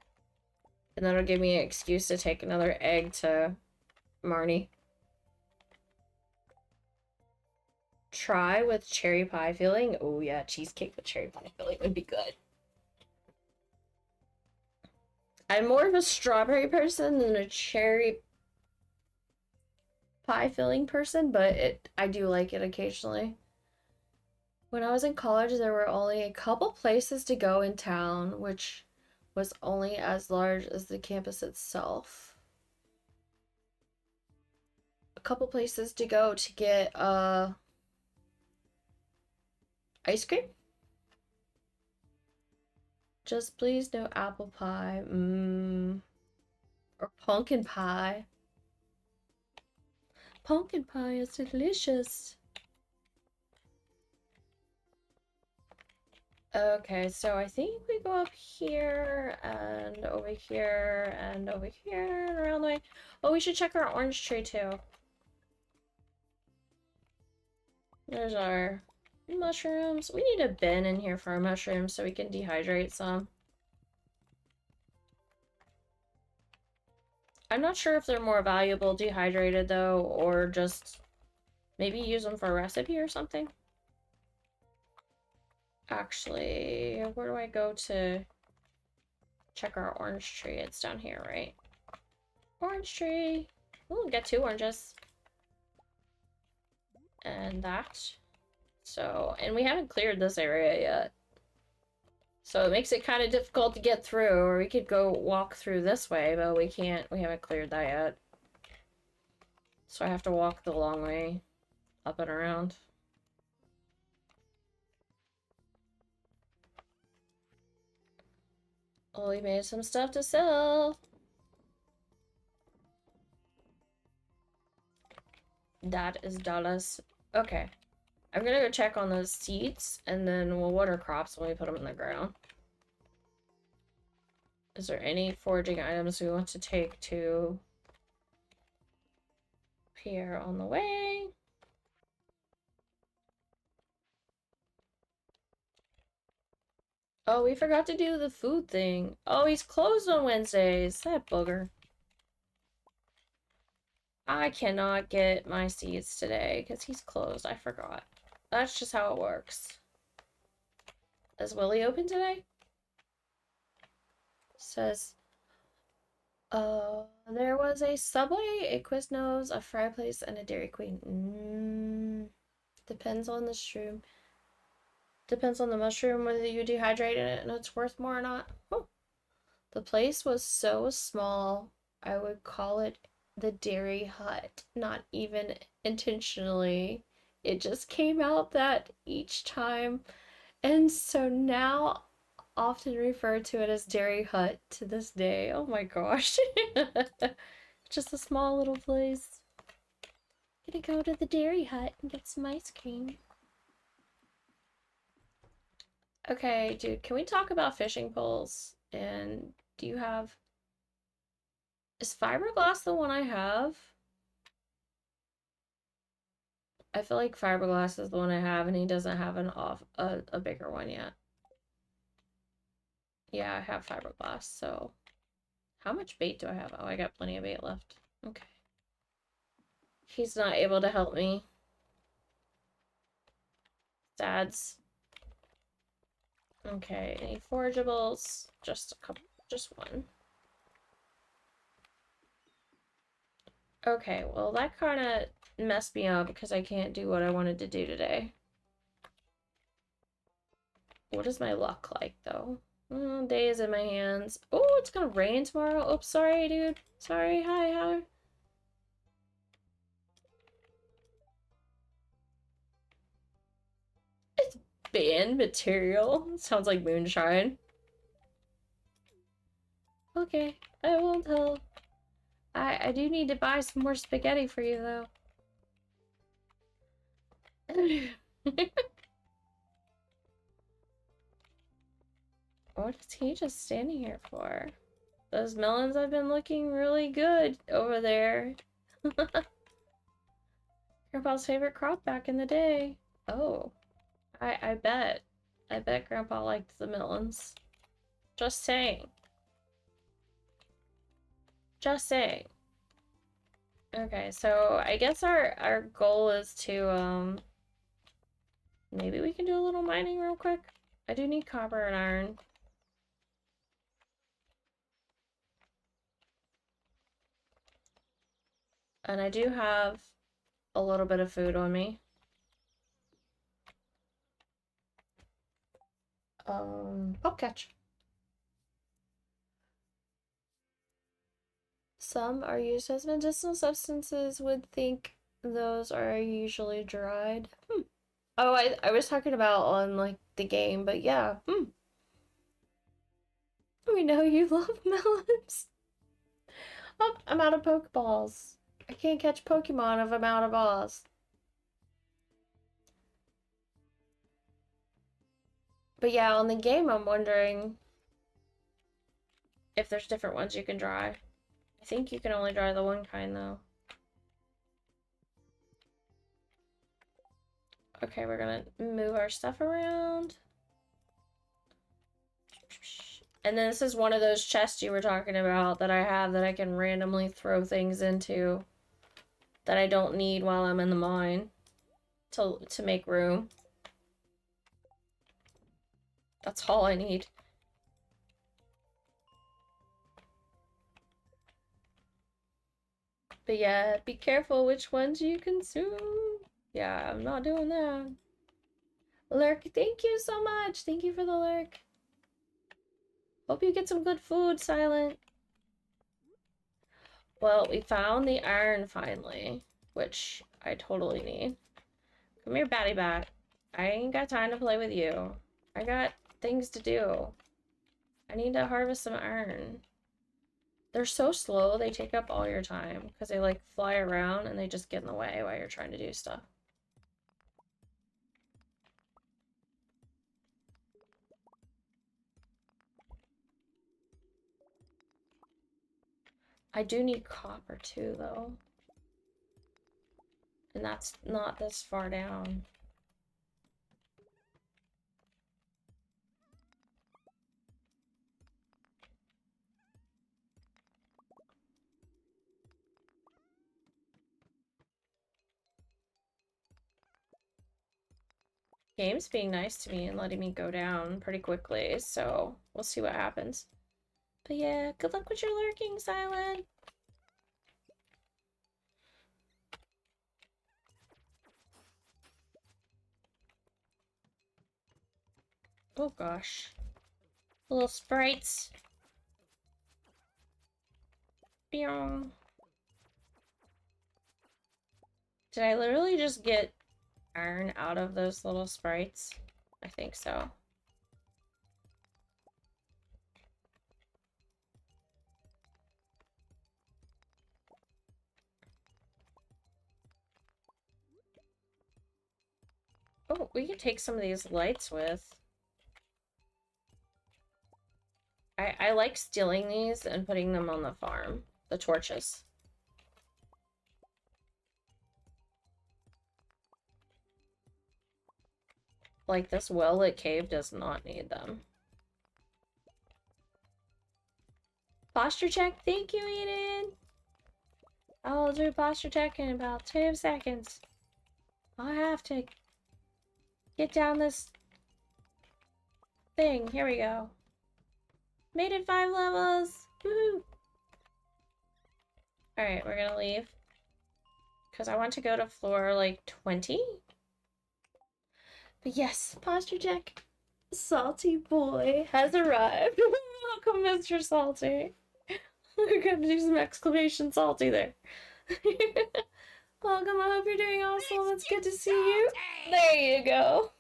And that'll give me an excuse to take another egg to Marnie. Try with cherry pie filling. Oh yeah, cheesecake with cherry pie filling would be good. I'm more of a strawberry person than a cherry pie filling person, but I do like it occasionally. When I was in college, there were only a couple places to go in town, which was only as large as the campus itself. A couple places to go to get ice cream. Just please no apple pie. Or pumpkin pie. Pumpkin pie is delicious. Okay, so I think we go up here and over here and over here and around the way. Oh, we should check our orange tree too. There's our mushrooms. We need a bin in here for our mushrooms so we can dehydrate some. I'm not sure if they're more valuable dehydrated though, or just maybe use them for a recipe or something. Actually, where do I go to check our orange tree? It's down here, right? Orange tree. We'll get 2 oranges. And that. So, and we haven't cleared this area yet. So it makes it kind of difficult to get through, or we could go walk through this way, but we can't, we haven't cleared that yet. So I have to walk the long way, up and around. Oh, we made some stuff to sell. That is dollars. Okay. I'm gonna go check on those seeds, and then we'll water crops when we put them in the ground. Is there any foraging items we want to take to here on the way? Oh, we forgot to do the food thing. Oh, he's closed on Wednesdays. That booger. I cannot get my seeds today because he's closed. I forgot. That's just how it works. Is Willie open today? Says, there was a Subway, a Quiznos, a Fry Place, and a Dairy Queen. Depends on the shroom. Depends on the mushroom whether you dehydrate it and it's worth more or not. Oh. The place was so small, I would call it the Dairy Hut. Not even intentionally. It just came out that each time. And so now often refer to it as Dairy Hut to this day. Oh my gosh. Just a small little place. Gonna go to the Dairy Hut and get some ice cream. Okay, dude, can we talk about fishing poles? And do you have... Is fiberglass the one I have? I feel like fiberglass is the one I have, and he doesn't have a bigger one yet. Yeah, I have fiberglass, so... How much bait do I have? Oh, I got plenty of bait left. Okay. He's not able to help me. Sads. Okay, any forageables? Just a couple, just one. Okay, well that kind of messed me up because I can't do what I wanted to do today. What is my luck like, though? Days in my hands. Oh, it's gonna rain tomorrow. Oops, sorry, dude. Sorry, hi, how? It's band material. Sounds like moonshine. Okay, I won't tell. I do need to buy some more spaghetti for you, though. What is he just standing here for? Those melons have been looking really good over there. Grandpa's favorite crop back in the day. Oh, I bet. I bet Grandpa liked the melons. Just saying. Just saying. Okay, so I guess our goal is to maybe we can do a little mining real quick. I do need copper and iron. And I do have a little bit of food on me. Pop catch. Some are used as medicinal substances. Would think those are usually dried. Oh, I was talking about on like the game, but yeah. We know you love melons. Oh, I'm out of Pokeballs. I can't catch Pokemon if I'm out of balls. But yeah, on the game, I'm wondering if there's different ones you can dry. I think you can only dry the one kind, though. Okay, we're gonna move our stuff around. And then this is one of those chests you were talking about that I have that I can randomly throw things into that I don't need while I'm in the mine to make room. That's all I need. But yeah, be careful which ones you consume. Yeah, I'm not doing that. Lurk, thank you so much. Thank you for the lurk. Hope you get some good food, Silent. Well, we found the iron finally, which I totally need. Come here, Batty Bat. I ain't got time to play with you. I got things to do. I need to harvest some iron. They're so slow, they take up all your time because they like fly around and they just get in the way while you're trying to do stuff. I do need copper too, though. And that's not this far down. Game's being nice to me and letting me go down pretty quickly, so we'll see what happens. But yeah, good luck with your lurking, Silent. Oh gosh. Little sprites. Did I literally just get iron out of those little sprites? I think so. Oh, we could take some of these lights with. I like stealing these and putting them on the farm. The torches. Like, this well-lit cave does not need them. Posture check, thank you, Eden! I'll do posture check in about 2 seconds. I'll have to get down this thing. Here we go. Made it 5 levels! Woohoo! Alright, we're gonna leave. Because I want to go to floor, like, 20? But yes, posture check. Salty boy has arrived. Welcome, Mr. Salty. We're gonna do some exclamation salty there. Welcome, I hope you're doing awesome. It's good to see you. There you go.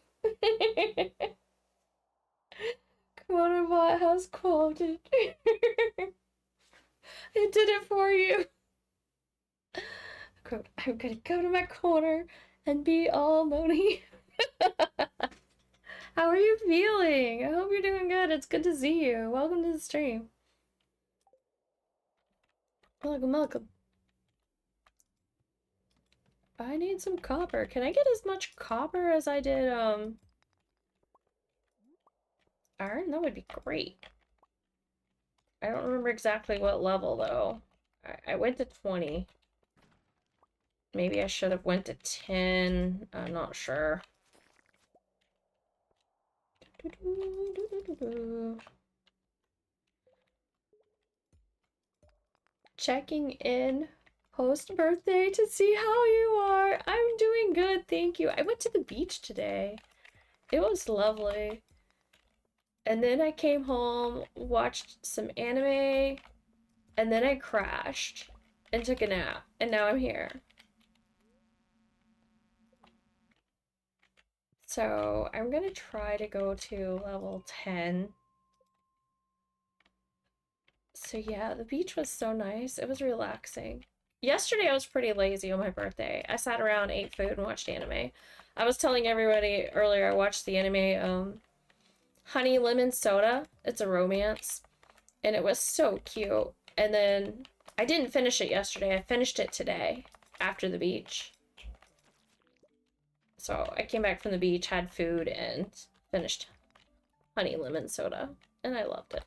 KimonoKat has quoted. It did it for you. Quote, I'm gonna go to my corner and be all moany. How are you feeling? I hope you're doing good. It's good to see you. Welcome to the stream. Welcome, welcome. I need some copper. Can I get as much copper as I did, iron? That would be great. I don't remember exactly what level, though. I went to 20. Maybe I should have went to 10. I'm not sure. Checking in Post birthday to see how you are. I'm doing good, thank you. I went to the beach today. It was lovely. And then I came home, watched some anime, and then I crashed and took a nap, and now I'm here. So I'm gonna try to go to level 10. So yeah, the beach was so nice. It was relaxing. Yesterday I was pretty lazy on my birthday. I sat around, ate food, and watched anime. I was telling everybody earlier I watched the anime Honey Lemon Soda. It's a romance, and it was so cute. And then I didn't finish it yesterday. I finished it today after the beach. So I came back from the beach, had food, and finished Honey Lemon Soda, and I loved it.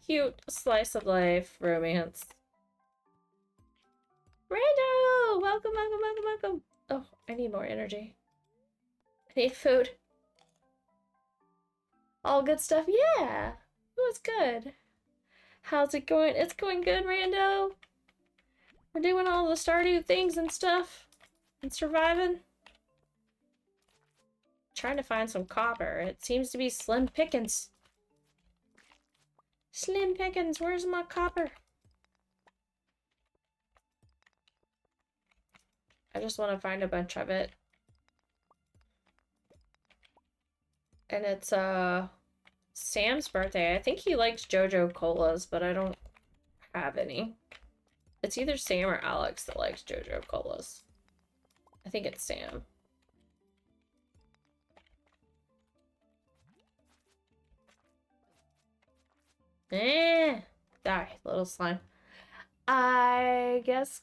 Cute slice of life romance. Rando! Welcome, welcome, welcome, welcome. Oh, I need more energy. I need food. All good stuff? Yeah. It was good. How's it going? It's going good, Rando. We're doing all the Stardew things and stuff. And surviving. Trying to find some copper. It seems to be slim pickings. Slim pickings, where's my copper? I just want to find a bunch of it. And it's Sam's birthday. I think he likes JoJo Colas, but I don't have any. It's either Sam or Alex that likes JoJo Colas. I think it's Sam. Die, little slime. I guess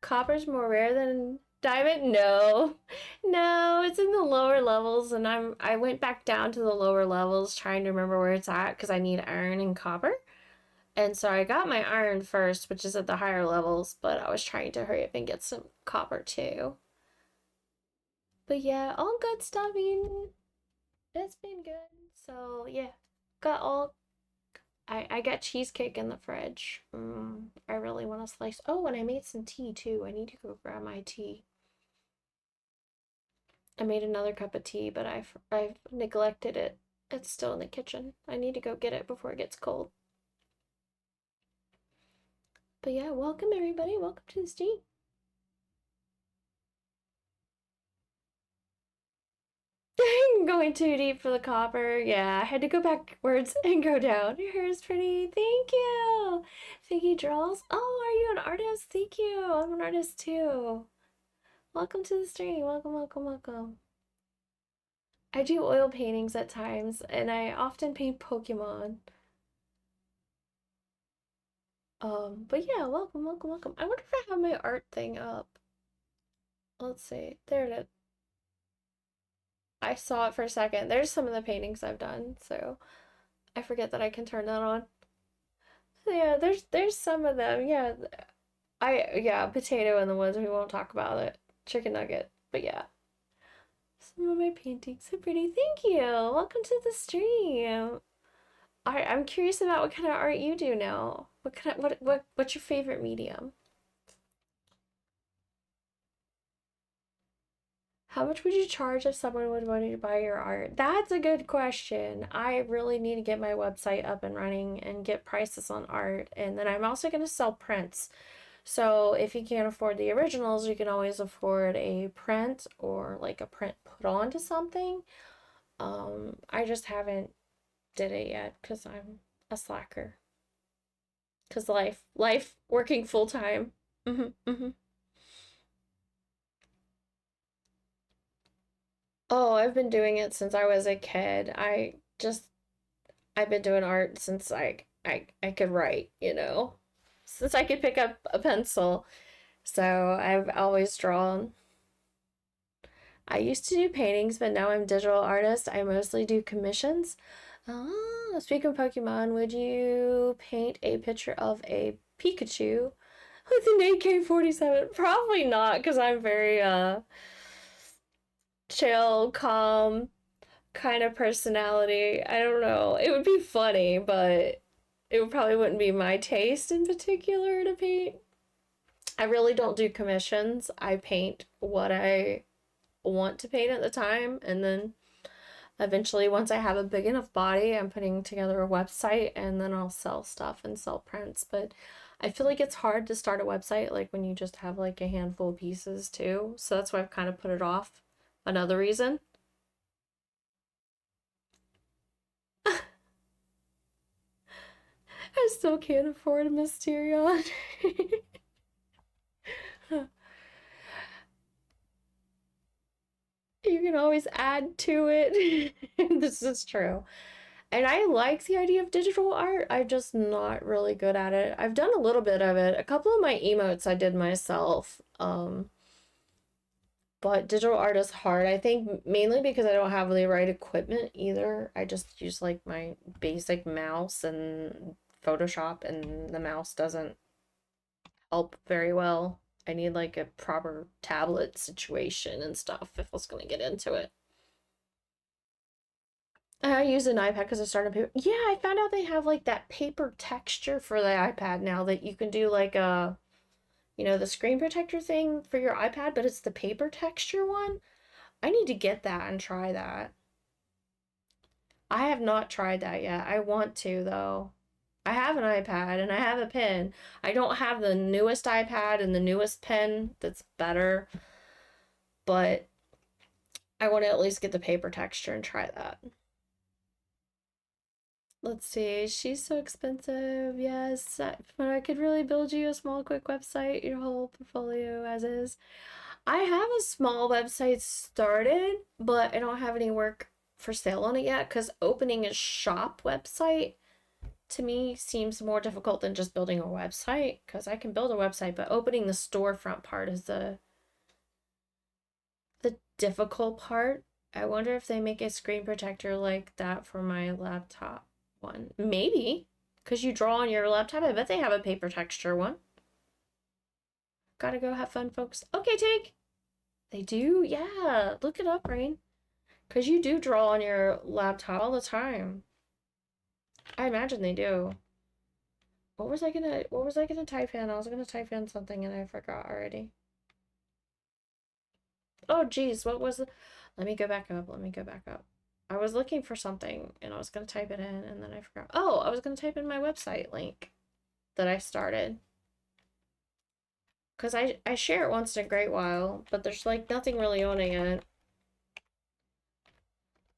copper's more rare than diamond? No. No, it's in the lower levels, and I went back down to the lower levels trying to remember where it's at because I need iron and copper. And so I got my iron first, which is at the higher levels, but I was trying to hurry up and get some copper too. But yeah, all good stuff. I mean, it's been good. So yeah, got all. I got cheesecake in the fridge. I really want to slice. Oh, and I made some tea too. I need to go grab my tea. I made another cup of tea, but I've neglected it. It's still in the kitchen. I need to go get it before it gets cold. But yeah, welcome everybody. Welcome to the stream. Going too deep for the copper. Yeah, I had to go backwards and go down. Your hair is pretty. Thank you. Figgy Draws. Oh, are you an artist? Thank you. I'm an artist too. Welcome to the stream. Welcome, welcome, welcome. I do oil paintings at times, and I often paint Pokemon. But yeah, welcome, welcome, welcome. I wonder if I have my art thing up. Let's see. There it is. I saw it for a second. There's some of the paintings I've done, so I forget that I can turn that on. Yeah, there's some of them. Yeah. Yeah, potato in the woods. We won't talk about it. Chicken nugget. But yeah. Some of my paintings are pretty. Thank you. Welcome to the stream. I'm curious about what kind of art you do now. What's your favorite medium? How much would you charge if someone would want to buy your art? That's a good question. I really need to get my website up and running and get prices on art. And then I'm also going to sell prints. So if you can't afford the originals, you can always afford a print or like a print put onto something. I just haven't did it yet because I'm a slacker. Because life, working full time. Oh, I've been doing it since I was a kid. I've been doing art since I could write, since I could pick up a pencil. So I've always drawn. I used to do paintings, but now I'm digital artist. I mostly do commissions. Speaking of Pokemon, would you paint a picture of a Pikachu with an AK-47? Probably not, because I'm very chill, calm kind of personality. I don't know. It would be funny, but it probably wouldn't be my taste in particular to paint. I really don't do commissions. I paint what I want to paint at the time, and then eventually, once I have a big enough body, I'm putting together a website and then I'll sell stuff and sell prints. But I feel like it's hard to start a website like when you just have like a handful of pieces too. So that's why I've kind of put it off. Another reason. I still can't afford a Mysterion. You can always add to it. This is true. And I like the idea of digital art. I'm just not really good at it. I've done a little bit of it. A couple of my emotes I did myself. But digital art is hard. I think mainly because I don't have the right equipment either. I just use like my basic mouse and Photoshop, and the mouse doesn't help very well. I need like a proper tablet situation and stuff if I was gonna get into it. I use an iPad because I started paper. Yeah, I found out they have like that paper texture for the iPad now that you can do like a, the screen protector thing for your iPad, but it's the paper texture one. I need to get that and try that. I have not tried that yet. I want to though. I have an iPad and I have a pen. I don't have the newest iPad and the newest pen that's better, but I want to at least get the paper texture and try that. Let's see. She's so expensive. Yes, but I could really build you a small, quick website, your whole portfolio as is. I have a small website started, but I don't have any work for sale on it yet because opening a shop website to me seems more difficult than just building a website because I can build a website, but opening the storefront part is the difficult part. I wonder if they make a screen protector like that for my laptop one. Maybe, because you draw on your laptop. I bet they have a paper texture one. Gotta go have fun, folks. Okay, take. They do? Yeah. Look it up, Rain. Because you do draw on your laptop all the time. I imagine they do. What was I gonna type in? I was gonna type in something and I forgot already. Oh geez, what was it? Let me go back up. Let me go back up. I was looking for something and I was gonna type it in and then I forgot. Oh, I was gonna type in my website link that I started. Because I share it once in a great while, but there's like nothing really on it yet.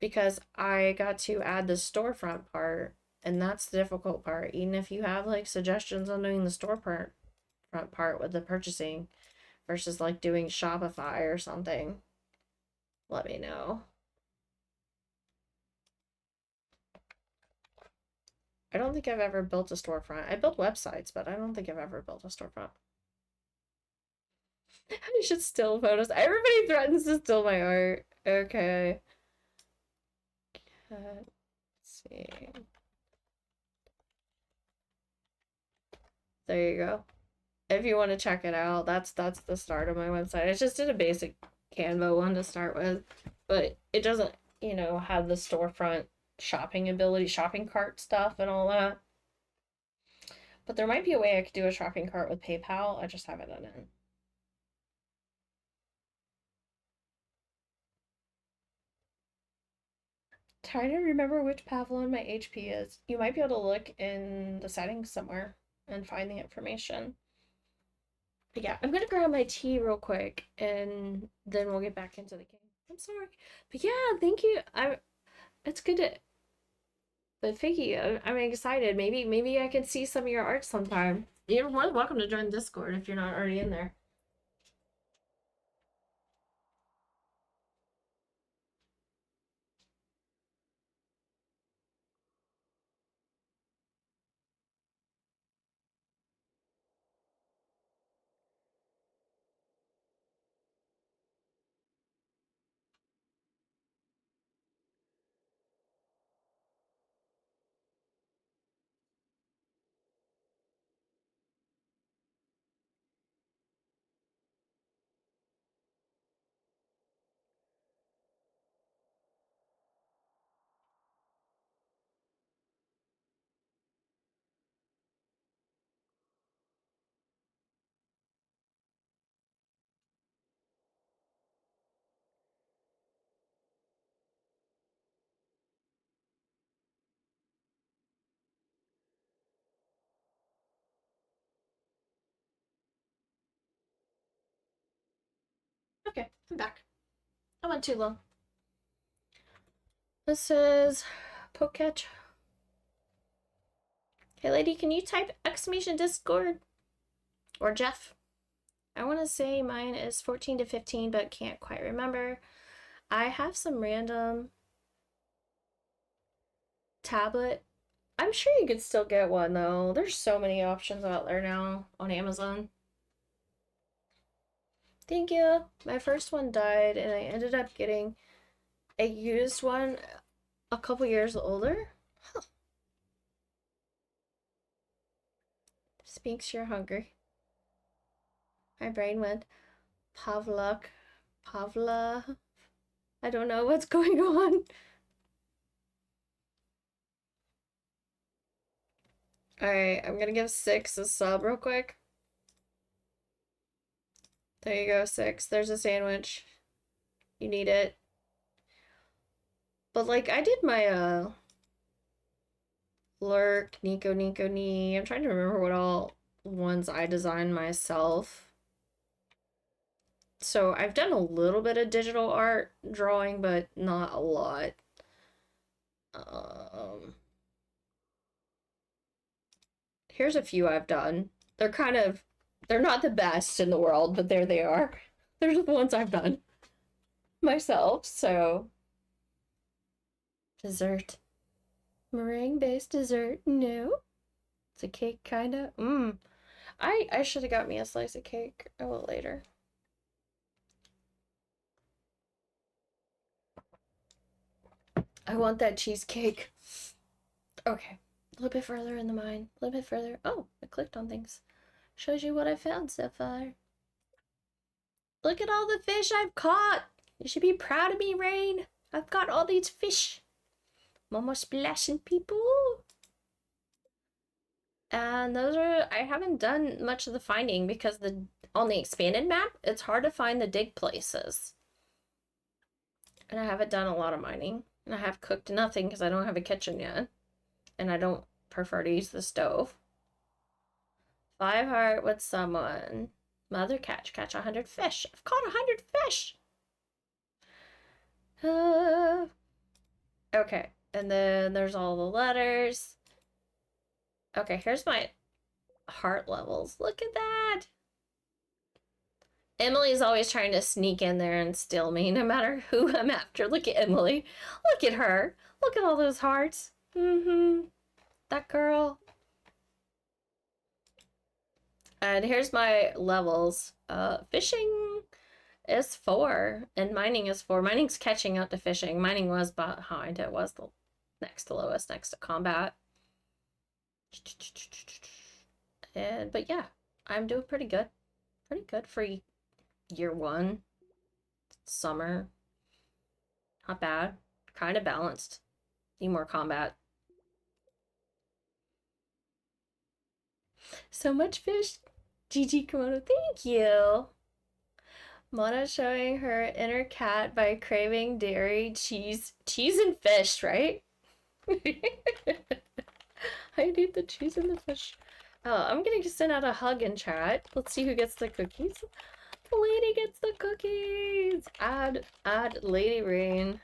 Because I got to add the storefront part, and that's the difficult part. Even if you have like suggestions on doing the storefront part with the purchasing versus like doing Shopify or something, let me know. I don't think I've ever built a storefront. I built websites, but I don't think I've ever built a storefront. I should steal photos. Everybody threatens to steal my art. Okay. Let's see. There you go. If you want to check it out, that's the start of my website. I just did a basic Canva one to start with, but it doesn't, have the storefront shopping ability, shopping cart stuff and all that. But there might be a way I could do a shopping cart with PayPal. I just haven't done it. Trying to remember which Pavlon my HP is. You might be able to look in the settings somewhere and find the information. But yeah, I'm gonna grab my tea real quick and then we'll get back into the game. I'm sorry. But yeah, thank you. It's good to, but Figgy, I'm excited. Maybe I can see some of your art sometime. You're more than welcome to join Discord if you're not already in there. Okay, I'm back. I went too long. This is Poketch. Hey lady, can you type exclamation Discord? Or Jeff? I want to say mine is 14 to 15, but can't quite remember. I have some random tablet. I'm sure you could still get one though. There's so many options out there now on Amazon. Thank you. My first one died and I ended up getting a used one a couple years older. Huh. Speaks you're hungry. My brain went Pavla. I don't know what's going on. Alright, I'm gonna give 6 a sub real quick. There you go, 6. There's a sandwich. You need it. But like I did my Lurk, Nico Nee. I'm trying to remember what all ones I designed myself. So I've done a little bit of digital art drawing, but not a lot. Here's a few I've done. They're not the best in the world, but there they are. There's the ones I've done myself, so. Dessert. Meringue-based dessert? No. It's a cake, kinda. I should have got me a slice of cake a little later. I want that cheesecake. Okay. A little bit further in the mine. A little bit further. Oh, I clicked on things. Shows you what I found so far. Look at all the fish I've caught. You should be proud of me, Rain. I've got all these fish. Mama splashing people. And those are, I haven't done much of the finding because on the expanded map, it's hard to find the dig places. And I haven't done a lot of mining. And I have cooked nothing because I don't have a kitchen yet. And I don't prefer to use the stove. 5 heart with someone. Mother catch 100 fish. I've caught 100 fish. Okay, and then there's all the letters. Okay, here's my heart levels. Look at that. Emily's always trying to sneak in there and steal me, no matter who I'm after. Look at Emily. Look at her. Look at all those hearts. That girl. And here's my levels. Fishing is 4, and mining is 4. Mining's catching up to fishing. Mining was behind. It was the next to lowest, next to combat. But yeah, I'm doing pretty good. Pretty good for year 1. Summer. Not bad. Kind of balanced. Need more combat. So much fish. GG Kimono, thank you. Mona showing her inner cat by craving dairy, cheese and fish, right? I need the cheese and the fish. I'm gonna send out a hug in chat. Let's see who gets the cookies. Lady gets the cookies. Add Lady Rain.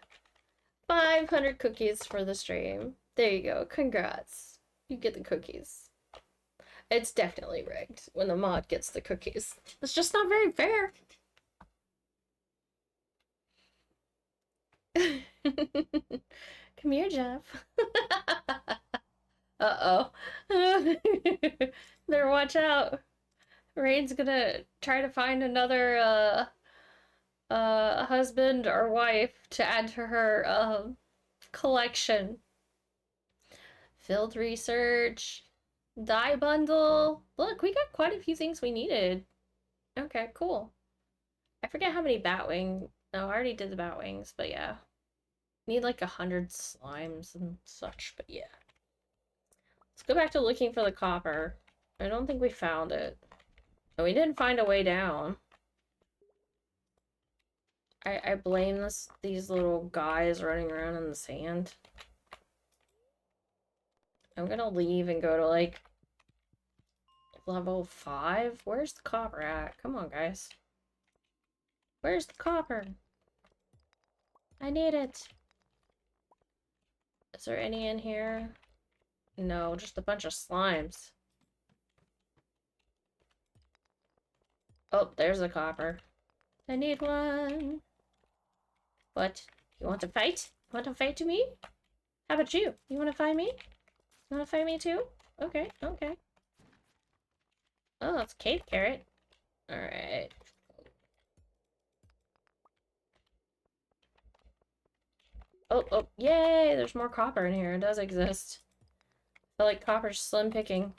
500 cookies for the stream. There you go. Congrats. You get the cookies. It's definitely rigged when the mod gets the cookies. It's just not very fair. Come here, Jeff. Uh-oh. There, watch out. Rain's gonna try to find another husband or wife to add to her collection. Field research. Dye bundle. Look, we got quite a few things we needed. Okay, cool. I forget how many batwing. No, I already did the batwings, but yeah. Need like 100 slimes and such, but yeah. Let's go back to looking for the copper. I don't think we found it. Oh, we didn't find a way down. I blame these little guys running around in the sand. I'm gonna leave and go to like level 5. Where's the copper at? Come on, guys. Where's the copper? I need it. Is there any in here? No, just a bunch of slimes. Oh, there's the copper. I need one. What? You want to fight? You want to fight to me? How about you? You want to fight me? You want to fight me too? Okay, okay. Oh, it's cave carrot. Alright. Oh, oh, yay! There's more copper in here. It does exist. I feel like copper's slim picking.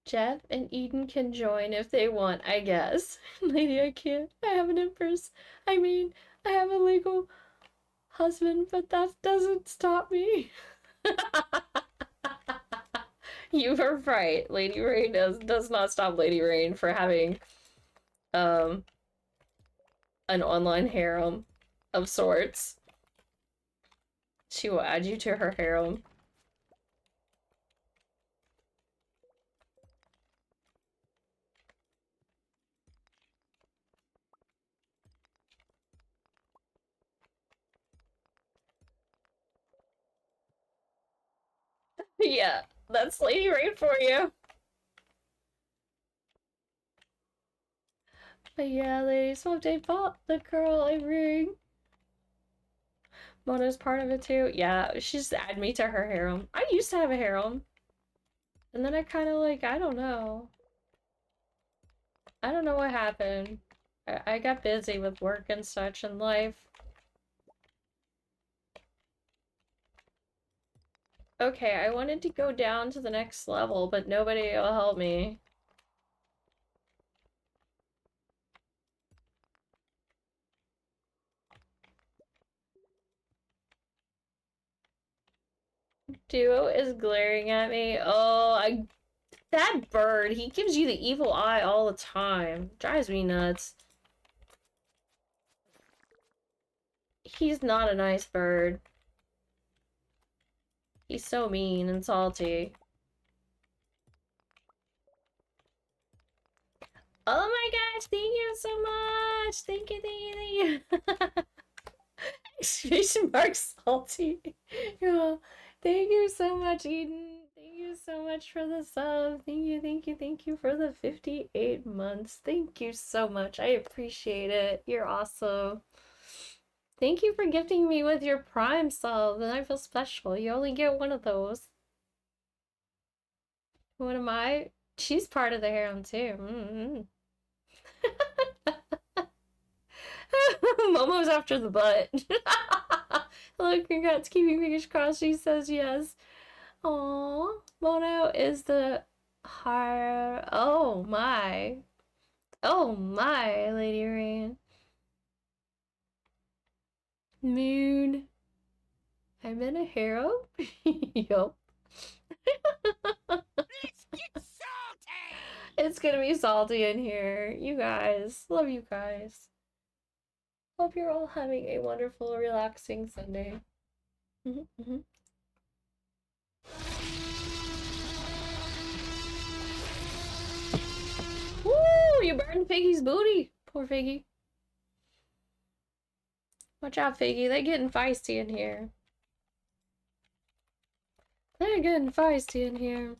Jeff and Eden can join if they want, I guess. Lady, I can't. I have an empress. I mean, I have a legal husband, but that doesn't stop me. You were right. Lady Rain does not stop Lady Rain for having an online harem of sorts. She will add you to her harem. Yeah, that's Lady Rain for you. But yeah, Lady Swamp Day bought the girl a ring. Mona's part of it too. Yeah, she's add me to her harem. I used to have a harem. And then I kind of like, I don't know. I don't know what happened. I got busy with work and such and life. Okay, I wanted to go down to the next level, but nobody will help me. Duo is glaring at me. Oh, that bird, he gives you the evil eye all the time. Drives me nuts. He's not a nice bird. He's so mean and salty. Oh my gosh, thank you so much! Thank you, thank you. Exclamation mark salty. Yeah. Thank you so much, Eden. Thank you so much for the sub. Thank you, thank you, thank you for the 58 months. Thank you so much. I appreciate it. You're awesome. Thank you for gifting me with your Prime sub, and I feel special. You only get one of those. What am I? She's part of the harem too. Momo's after the butt. Look, congrats, keeping fingers crossed. She says yes. Aww. Mono is the har. Oh my. Oh my, Lady Rain. Moon. I'm in a harem? Yup. It's gonna be salty in here. You guys. Love you guys. Hope you're all having a wonderful, relaxing Sunday. Woo! You burned Figgy's booty. Poor Figgy. Watch out, Figgy. They're getting feisty in here. They're getting feisty in here.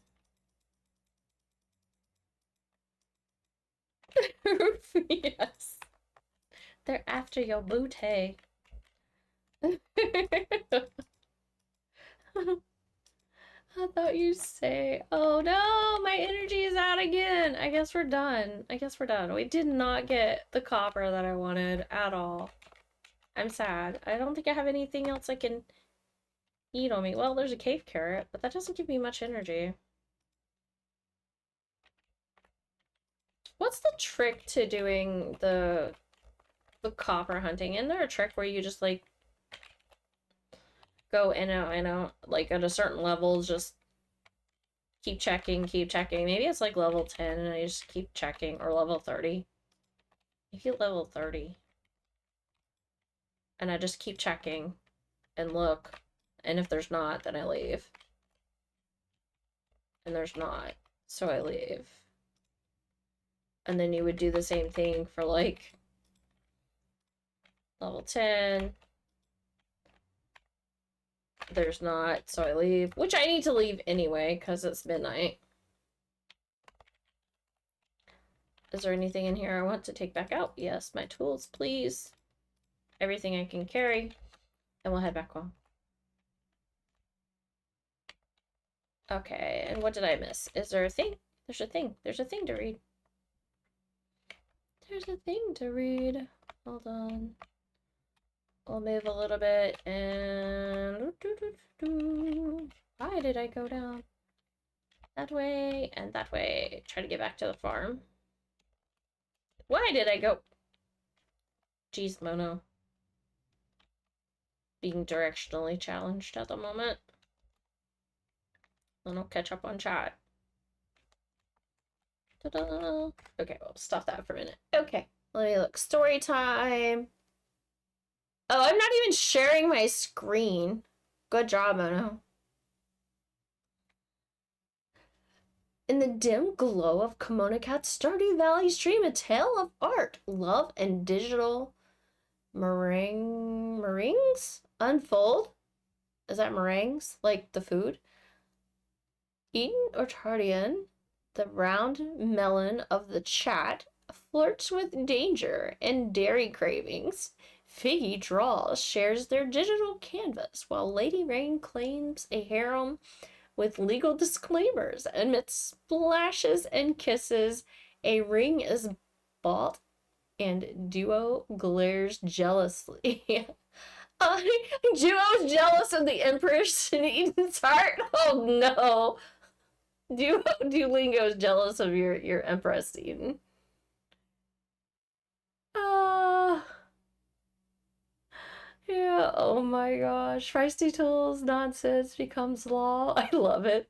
Yes. They're after your booty. I thought you'd say, oh no, my energy is out again. I guess we're done. I guess we're done. We did not get the copper that I wanted at all. I'm sad. I don't think I have anything else I can eat on me. Well, there's a cave carrot, but that doesn't give me much energy. What's the trick to doing the copper hunting? Isn't there a trick where you just like go in and out, like at a certain level, just keep checking, keep checking. Maybe it's like level 10 and I just keep checking, or level 30. Maybe level 30. And I just keep checking and look. And if there's not, then I leave. And there's not, so I leave. And then you would do the same thing for like level 10. There's not, so I leave, which I need to leave anyway because it's midnight. Is there anything in here I want to take back out? Yes, my tools, please. Everything I can carry. And we'll head back home. Okay, and what did I miss? Is there a thing? There's a thing. There's a thing to read. There's a thing to read. Hold on. We'll move a little bit and... Why did I go down? That way and that way. Try to get back to the farm. Why did I go? Jeez, Mono. Being directionally challenged at the moment. Then I'll catch up on chat. Ta-da! Okay, we'll stop that for a minute. Okay, let me look. Story time. Oh, I'm not even sharing my screen. Good job, Mono. In the dim glow of KimonoKat's Stardew Valley stream, a tale of art, love, and digital meringues unfold. Is that meringues? Like the food? Eaten or Tardian, the round melon of the chat, flirts with danger and dairy cravings. Figgy Draws shares their digital canvas, while Lady Rain claims a harem with legal disclaimers. Amidst splashes and kisses, a ring is bought and Duo glares jealously. Duo's jealous of the Empress in Eden's heart? Oh no. Duolingo's jealous of your Empress, Eden. Yeah, oh my gosh. Feisty Tools nonsense becomes law. I love it.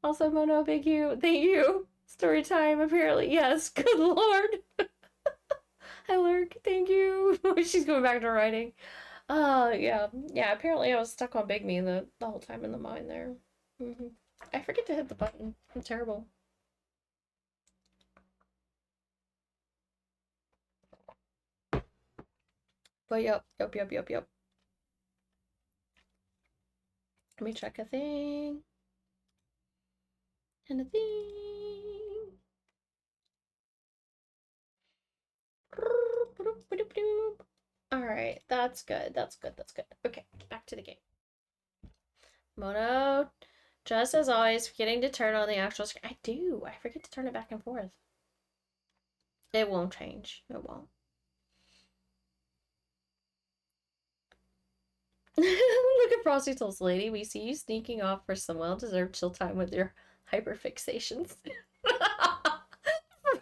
Also, Mono, thank you. Thank you. Story time, apparently. Yes, good lord. Hi, Lurk. Thank you. She's going back to writing. Yeah. Yeah, apparently I was stuck on Big Me the whole time in the mine there. I forget to hit the button. I'm terrible. But yep. Let me check a thing. And a thing. Alright, that's good. That's good. Okay, back to the game. Mono, just as always, forgetting to turn on the actual screen. I do. I forget to turn it back and forth. It won't change. It won't. Look at Frosty Tools, lady. We see you sneaking off for some well-deserved chill time with your hyperfixations.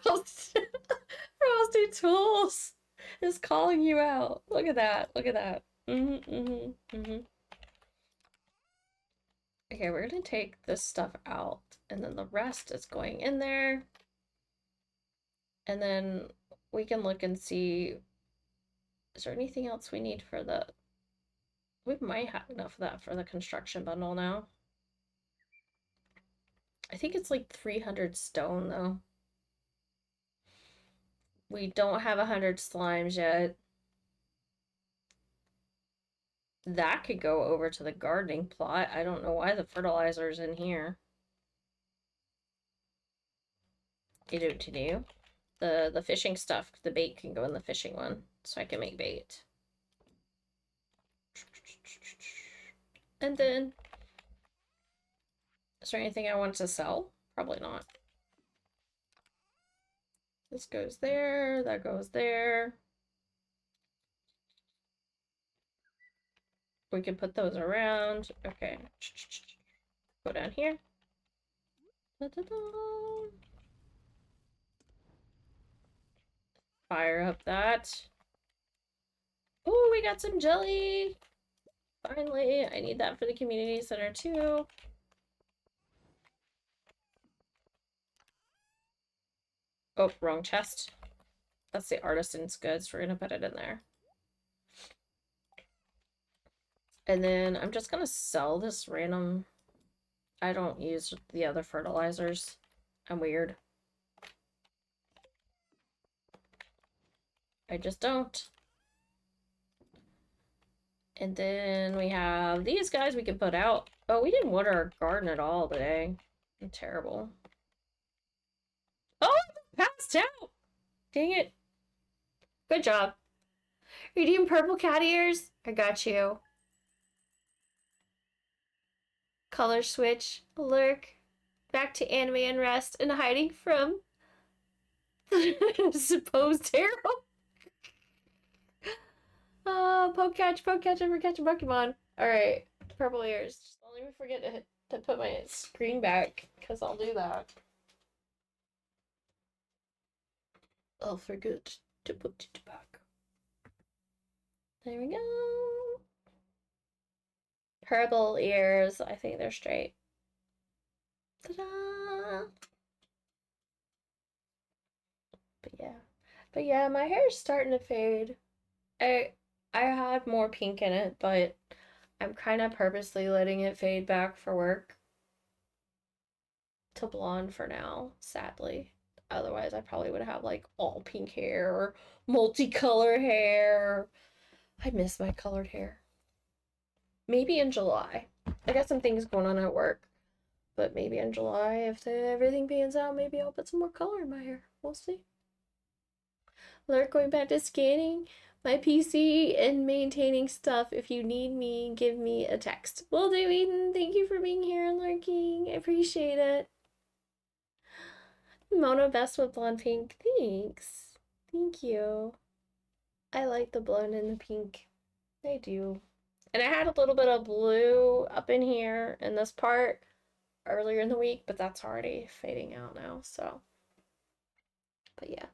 Frosty Tools is calling you out. Look at that. Look at that. Okay, we're gonna take this stuff out, and then the rest is going in there. And then we can look and see, is there anything else we need for the... We might have enough of that for the construction bundle now. I think it's like 300 stone, though. We don't have 100 slimes yet. That could go over to the gardening plot. I don't know why the fertilizer's in here. To do. The fishing stuff, the bait can go in the fishing one, so I can make bait. And then, is there anything I want to sell? Probably not. This goes there, that goes there. We can put those around. Okay. Go down here. Fire up that. Oh, we got some jelly. Finally, I need that for the community center too. Oh, wrong chest. That's the artisan's goods. We're gonna put it in there. And then I'm just gonna sell this random... I don't use the other fertilizers. I'm weird. I just don't. And then we have these guys we can put out. Oh, we didn't water our garden at all today. I'm terrible. Oh, I passed out! Dang it. Good job. Are you doing purple cat ears? I got you. Color switch. Lurk. Back to anime unrest and hiding from supposed hero. Poke catch, ever catch a Pokemon. Alright, purple ears. Just don't let me forget to put my screen back, because I'll do that. I'll forget to put it back. There we go. Purple ears. I think they're straight. Ta-da! But yeah, my hair's starting to fade. I had more pink in it, but I'm kind of purposely letting it fade back for work to blonde for now, sadly. Otherwise, I probably would have like all pink hair or multicolor hair. I miss my colored hair. Maybe in July. I got some things going on at work, but maybe in July, if everything pans out, maybe I'll put some more color in my hair. We'll see. Lurk, going back to scanning my PC and maintaining stuff. If you need me, give me a text. Will do, Eden. Thank you for being here and lurking. I appreciate it. Mono best with blonde pink. Thanks. Thank you. I like the blonde and the pink. I do. And I had a little bit of blue up in here in this part earlier in the week, but that's already fading out now, so. But yeah.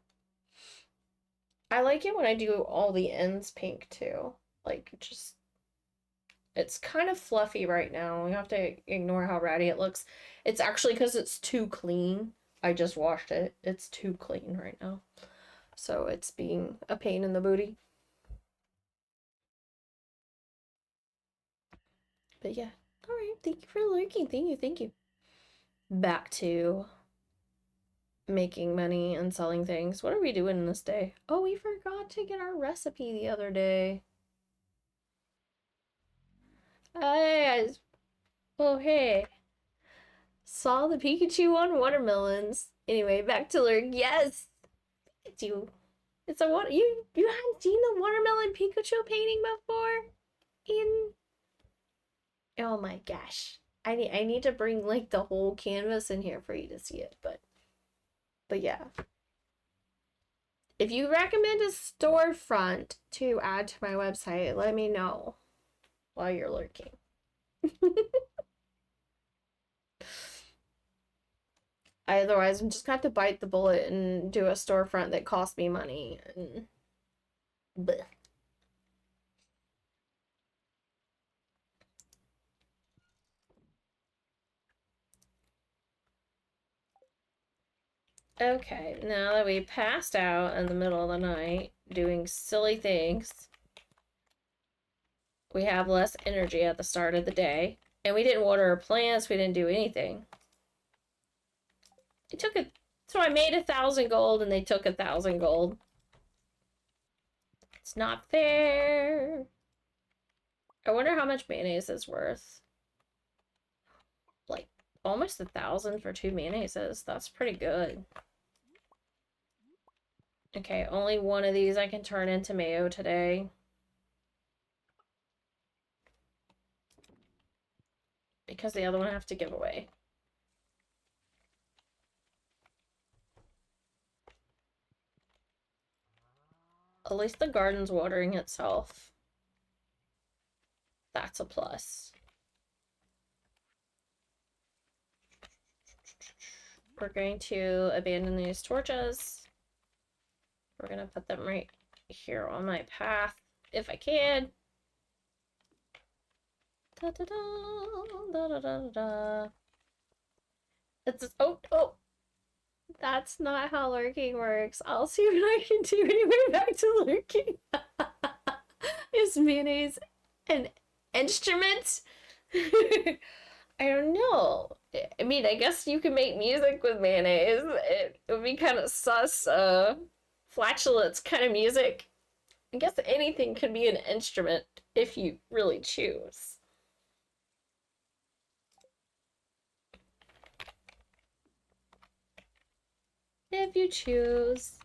I like it when I do all the ends pink too. Like, just, it's kind of fluffy right now. We have to ignore how ratty it looks. It's actually because it's too clean. I just washed it. It's too clean right now. So it's being a pain in the booty. But yeah. Alright, thank you for lurking. Thank you. Back to making money and selling things. What are we doing this day? Oh, we forgot to get our recipe the other day. Oh, hey. Saw the Pikachu on watermelons. Anyway, back to Lurk. Yes! Pikachu. It's a water. You hadn't seen the watermelon Pikachu painting before? Oh my gosh. I need to bring like the whole canvas in here for you to see it, but yeah. If you recommend a storefront to add to my website, let me know while you're lurking. Otherwise, I'm just gonna have to bite the bullet and do a storefront that costs me money. And bleh. Okay, now that we passed out in the middle of the night doing silly things, we have less energy at the start of the day. And we didn't water our plants, we didn't do anything. It took so I made 1,000 gold and they took 1,000 gold. It's not fair. I wonder how much mayonnaise is worth. Like, almost 1,000 for 2 mayonnaises. That's pretty good. Okay, only one of these I can turn into mayo today. Because the other one I have to give away. At least the garden's watering itself. That's a plus. We're going to abandon these torches. We're going to put them right here on my path, if I can. Da da da da da da da. It's oh. That's not how lurking works. I'll see what I can do anyway. Back to lurking. Is mayonnaise an instrument? I don't know. I mean, I guess you can make music with mayonnaise. It would be kind of sus flatulence kind of music. I guess anything can be an instrument if you really choose. If you choose.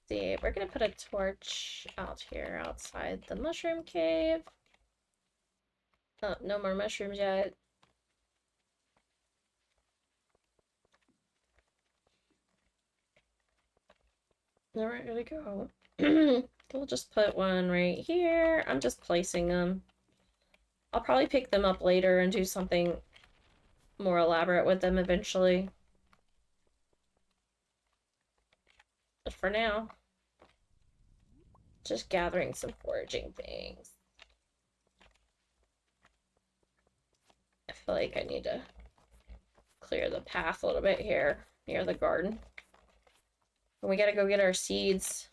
See, we're gonna put a torch out here outside the mushroom cave. Oh, no more mushrooms yet. Then we're gonna go. We'll just put one right here. I'm just placing them. I'll probably pick them up later and do something more elaborate with them eventually. But for now, just gathering some foraging things. I feel like I need to clear the path a little bit here near the garden. And we gotta go get our seeds.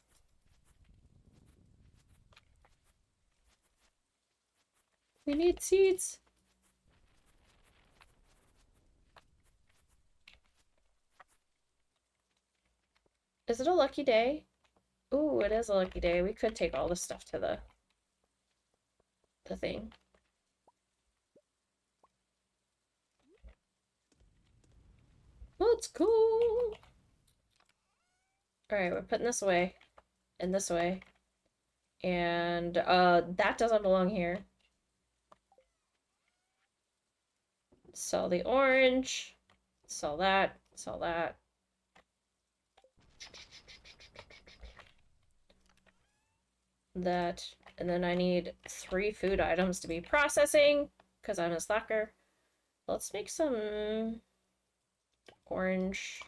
We need seeds. Is it a lucky day? Ooh, it is a lucky day. We could take all this stuff to the thing. Let's go. Alright, we're putting this away. And this way. And that doesn't belong here. Sell the orange. Sell that. Sell that. That. And then I need 3 food items to be processing because I'm a slacker. Let's make some orange.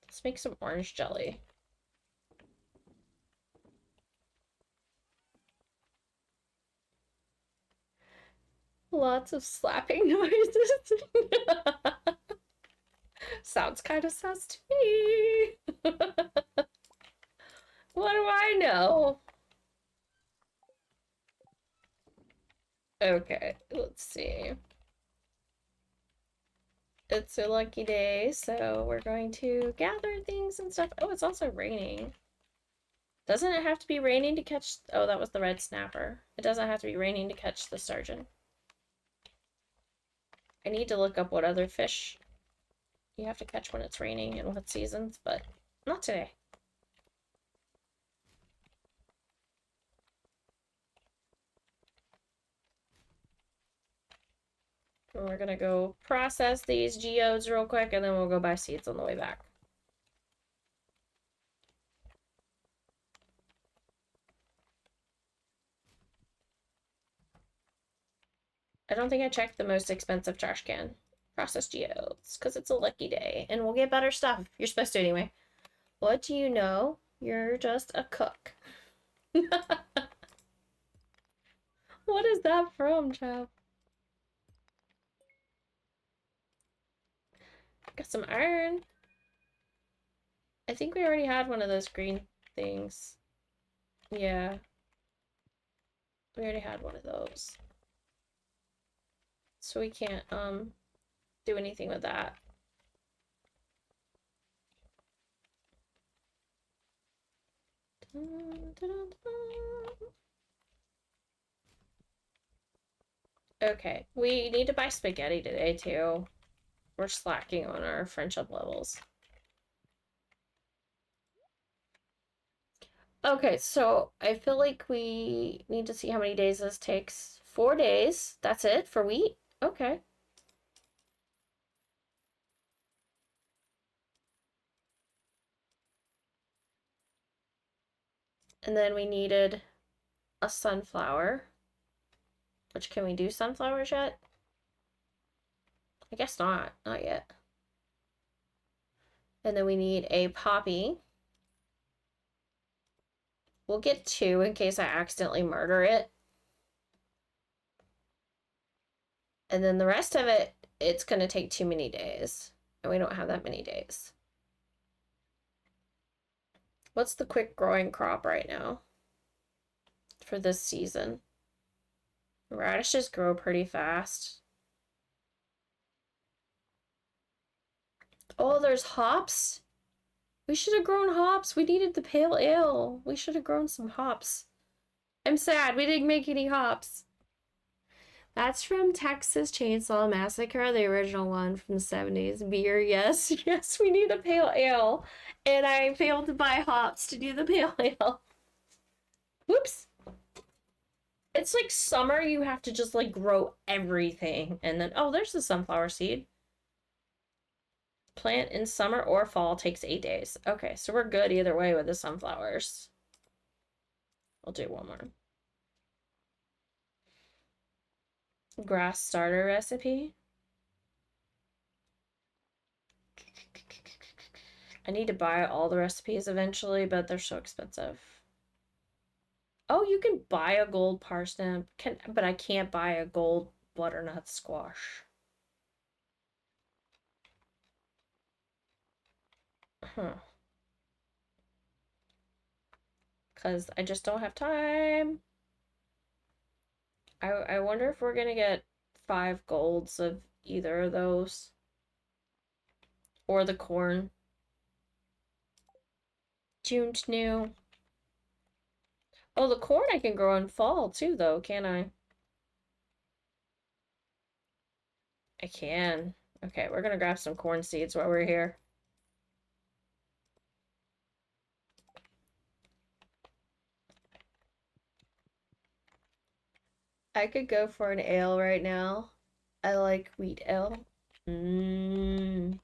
Let's make some orange jelly. Lots of slapping noises. Sounds kind of sus to me. What do I know? Okay, let's see. It's a lucky day, so we're going to gather things and stuff. Oh, it's also raining. Doesn't it have to be raining to catch... Oh, that was the red snapper. It doesn't have to be raining to catch the sturgeon. I need to look up what other fish you have to catch when it's raining and what seasons, but not today. And we're gonna go process these geodes real quick, and then we'll go buy seeds on the way back. I don't think I checked the most expensive trash can. Processed geodes, because it's a lucky day, and we'll get better stuff. You're supposed to anyway. What do you know? You're just a cook. What is that from, child? Got some iron. I think we already had one of those green things. Yeah. We already had one of those. So we can't, do anything with that. Okay, we need to buy spaghetti today, too. We're slacking on our friendship levels. Okay, so I feel like we need to see how many days this takes. 4 days. That's it for wheat? Okay. And then we needed a sunflower. Which, can we do sunflowers yet? I guess not. Not yet. And then we need a poppy. We'll get 2 in case I accidentally murder it. And then the rest of it, it's going to take too many days. And we don't have that many days. What's the quick growing crop right now for this season? Radishes grow pretty fast. Oh, there's hops? We should have grown hops. We needed the pale ale. We should have grown some hops. I'm sad we didn't make any hops. That's from Texas Chainsaw Massacre, the original one from the 70s. Beer, yes. Yes, we need a pale ale. And I failed to buy hops to do the pale ale. Whoops. It's like summer, you have to just like grow everything. And then, oh, there's the sunflower seed. Plant in summer or fall takes 8 days. Okay, so we're good either way with the sunflowers. I'll do one more. Grass starter recipe. I need to buy all the recipes eventually, but they're so expensive. Oh, you can buy a gold parsnip, but I can't buy a gold butternut squash. Huh. Because I just don't have time. I wonder if we're gonna get 5 golds of either of those. Or the corn. June new. Oh, the corn I can grow in fall too, though, can I? I can. Okay, we're gonna grab some corn seeds while we're here. I could go for an ale right now. I like wheat ale. An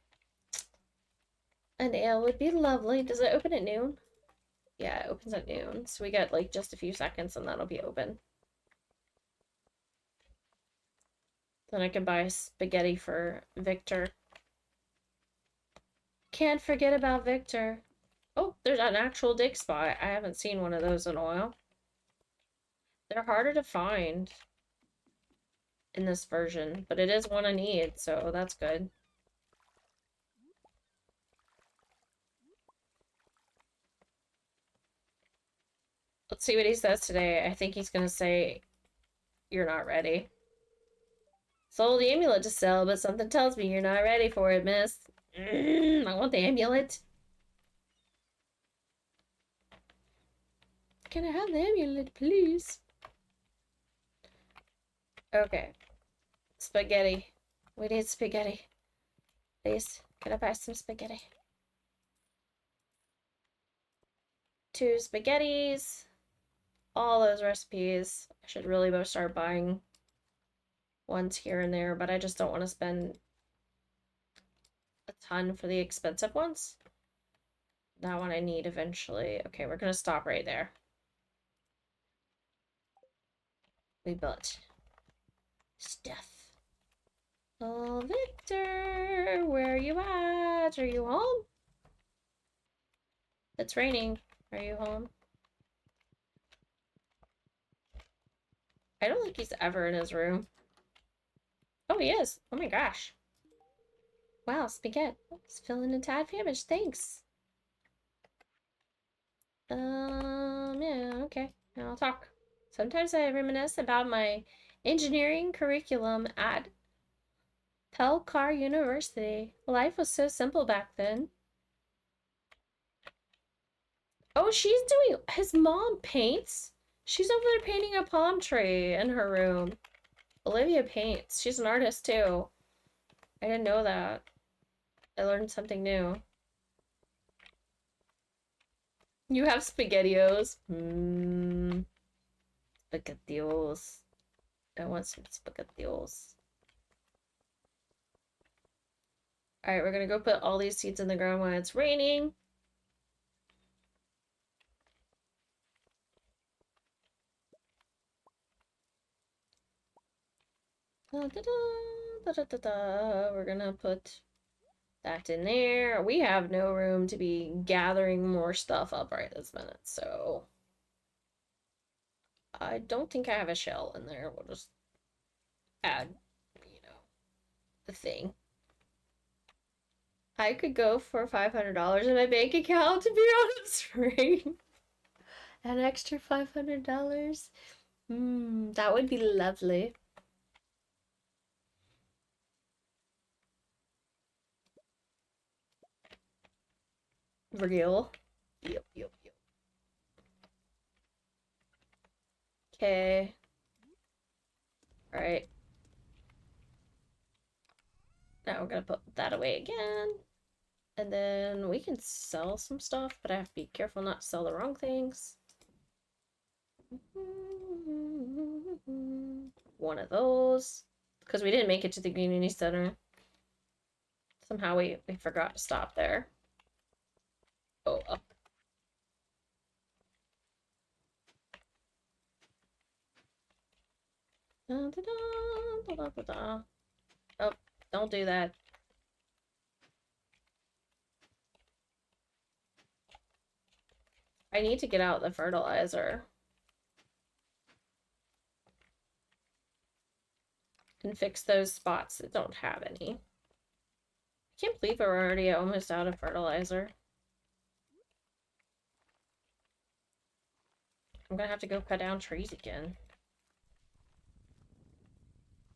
ale would be lovely. Does it open at noon? Yeah, it opens at noon. So we got like just a few seconds and that'll be open. Then I can buy spaghetti for Victor. Can't forget about Victor. Oh, there's an actual dig spot. I haven't seen one of those in a while. They're harder to find in this version, but it is one I need, so that's good. Let's see what he says today. I think he's gonna say, you're not ready. Sold the amulet to sell, but something tells me you're not ready for it, miss. I want the amulet. Can I have the amulet, please? Okay. Spaghetti. We need spaghetti. Please, can I buy some spaghetti? 2 spaghettis. All those recipes. I should really both start buying ones here and there, but I just don't want to spend a ton for the expensive ones. That one I need eventually. Okay, we're gonna stop right there. We built stuff. Oh, Victor, where are you at? Are you home? It's raining. Are you home? I don't think he's ever in his room. Oh, he is. Oh my gosh. Wow, spaghetti. It's feeling a tad famished. Thanks. Yeah, okay. Now I'll talk. Sometimes I reminisce about my engineering curriculum at Pelcar University. Life was so simple back then. Oh, she's doing... His mom paints? She's over there painting a palm tree in her room. Olivia paints. She's an artist, too. I didn't know that. I learned something new. You have SpaghettiOs. SpaghettiOs. I want some SpaghettiOs. Alright, we're gonna go put all these seeds in the ground while it's raining. Da, da, da, da, da, da. We're gonna put that in there. We have no room to be gathering more stuff up right this minute, so I don't think I have a shell in there. We'll just add, you know, the thing. I could go for $500 in my bank account to be on a stream. An extra $500. That would be lovely. Real. Yep, yep, yep. Okay. Alright. Now we're gonna put that away again. And then we can sell some stuff, but I have to be careful not to sell the wrong things. One of those. Because we didn't make it to the community center. Somehow we forgot to stop there. Oh, up. Da, da, da, da, da, da. Oh, don't do that. I need to get out the fertilizer. And fix those spots that don't have any. I can't believe we're already almost out of fertilizer. I'm gonna have to go cut down trees again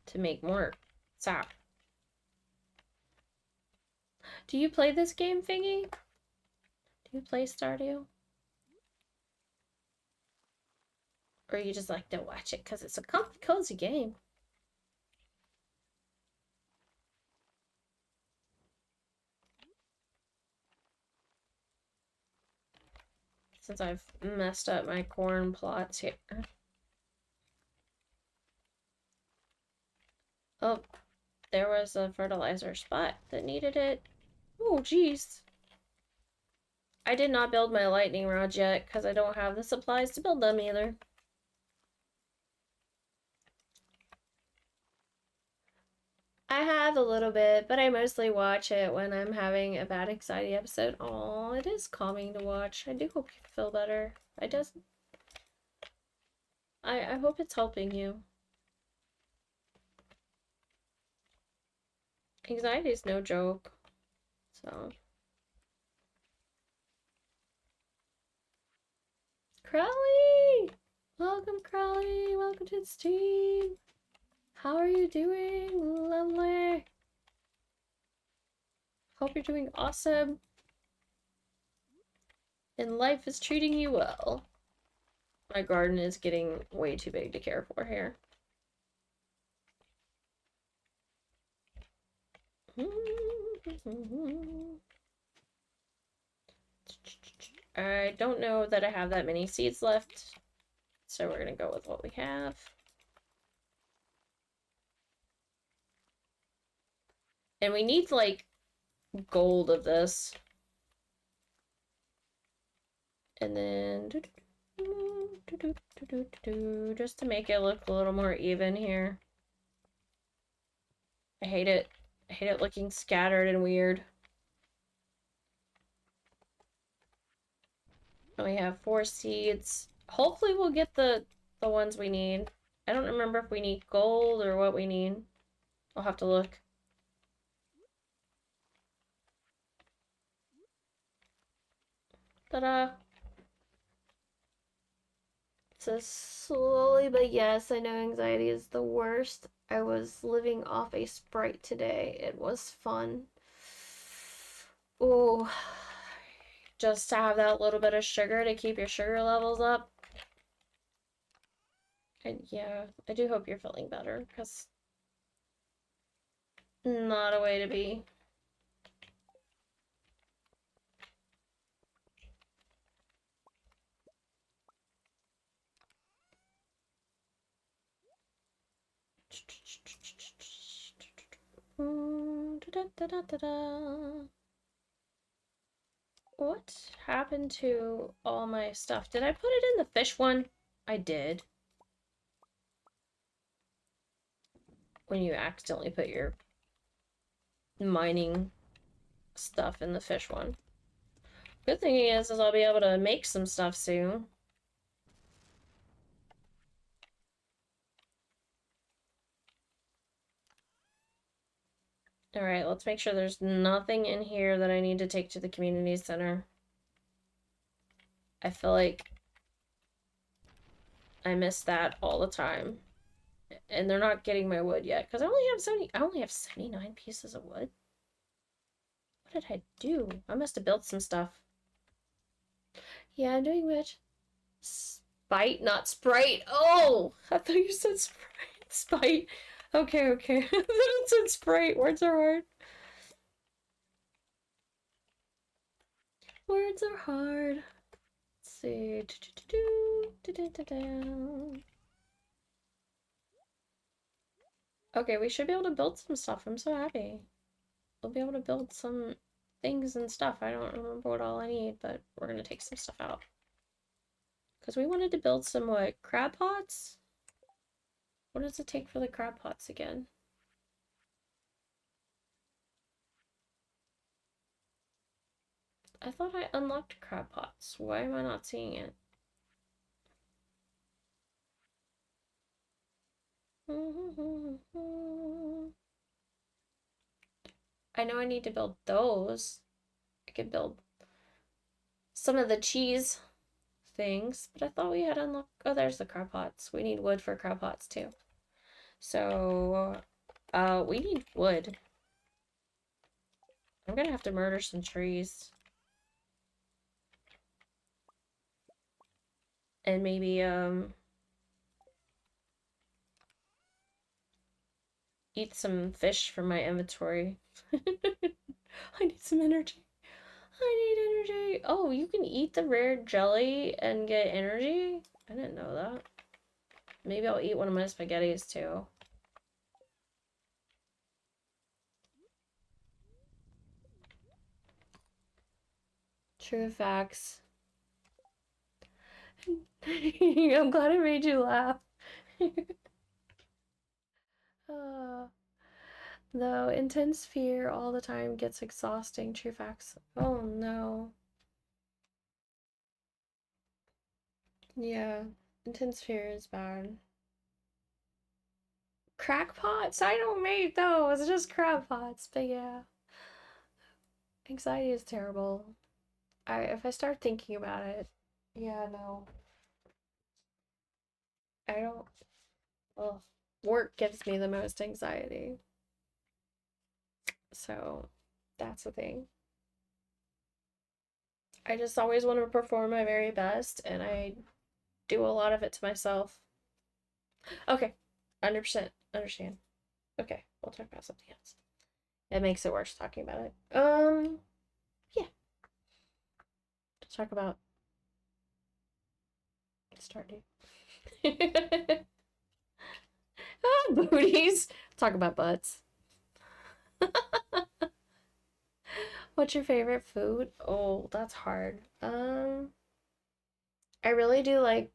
to make more sap. Do you play this game, Fingy? Do you play Stardew? Or you just like to watch it because it's a comfy, cozy game? Since I've messed up my corn plots here. Oh, there was a fertilizer spot that needed it. Oh, jeez. I did not build my lightning rods yet because I don't have the supplies to build them either. I have a little bit, but I mostly watch it when I'm having a bad anxiety episode. Aw, it is calming to watch. I do hope you feel better. I hope it's helping you. Anxiety is no joke. So. Crowley! Welcome, Crowley! Welcome to the stream! How are you doing? Lovely! Hope you're doing awesome. And life is treating you well. My garden is getting way too big to care for here. I don't know that I have that many seeds left, so we're gonna go with what we have. And we need, like, gold of this. And then just to make it look a little more even here. I hate it. I hate it looking scattered and weird. And we have 4 seeds. Hopefully we'll get the ones we need. I don't remember if we need gold or what we need. I'll have to look. Ta-da! So slowly but yes, I know anxiety is the worst. I was living off a Sprite today. It was fun. Ooh. Just to have that little bit of sugar to keep your sugar levels up. And yeah, I do hope you're feeling better, because not a way to be. What happened to all my stuff? Did I put it in the fish one? I did. When you accidentally put your mining stuff in the fish one. Good thing is I'll be able to make some stuff soon. Alright, let's make sure there's nothing in here that I need to take to the community center. I feel like I miss that all the time. And they're not getting my wood yet, because I only have 79 pieces of wood. What did I do? I must have built some stuff. Yeah, I'm doing which? Spite, not Sprite. Oh, I thought you said Sprite. Spite. Okay, okay. I thought it said Sprite. Words are hard. Words are hard. Let's see. Okay, we should be able to build some stuff. I'm so happy. We'll be able to build some things and stuff. I don't remember what all I need, but we're gonna take some stuff out. Because we wanted to build some, what, crab pots? What does it take for the crab pots again? I thought I unlocked crab pots. Why am I not seeing it? I know I need to build those. I could build some of the cheese things, but I thought we had unlocked. Oh, there's the crab pots. We need wood for crab pots too. So, we need wood. I'm gonna have to murder some trees. And maybe, eat some fish from my inventory. I need some energy. I need energy. Oh, you can eat the rare jelly and get energy? I didn't know that. Maybe I'll eat one of my spaghettis too. True facts. I'm glad I made you laugh. Though intense fear all the time gets exhausting. True facts. Oh no. Yeah, intense fear is bad. Crackpots? I don't make those. Just crab pots. But yeah, anxiety is terrible. If I start thinking about it, yeah, no, I don't. Well, work gives me the most anxiety. So that's the thing. I just always want to perform my very best, and I do a lot of it to myself. Okay, 100% understand. Okay, we'll talk about something else. It makes it worse talking about it. Yeah. Let's talk about Stardew. Ah, booties. Talk about butts. What's your favorite food? Oh, that's hard. I really do like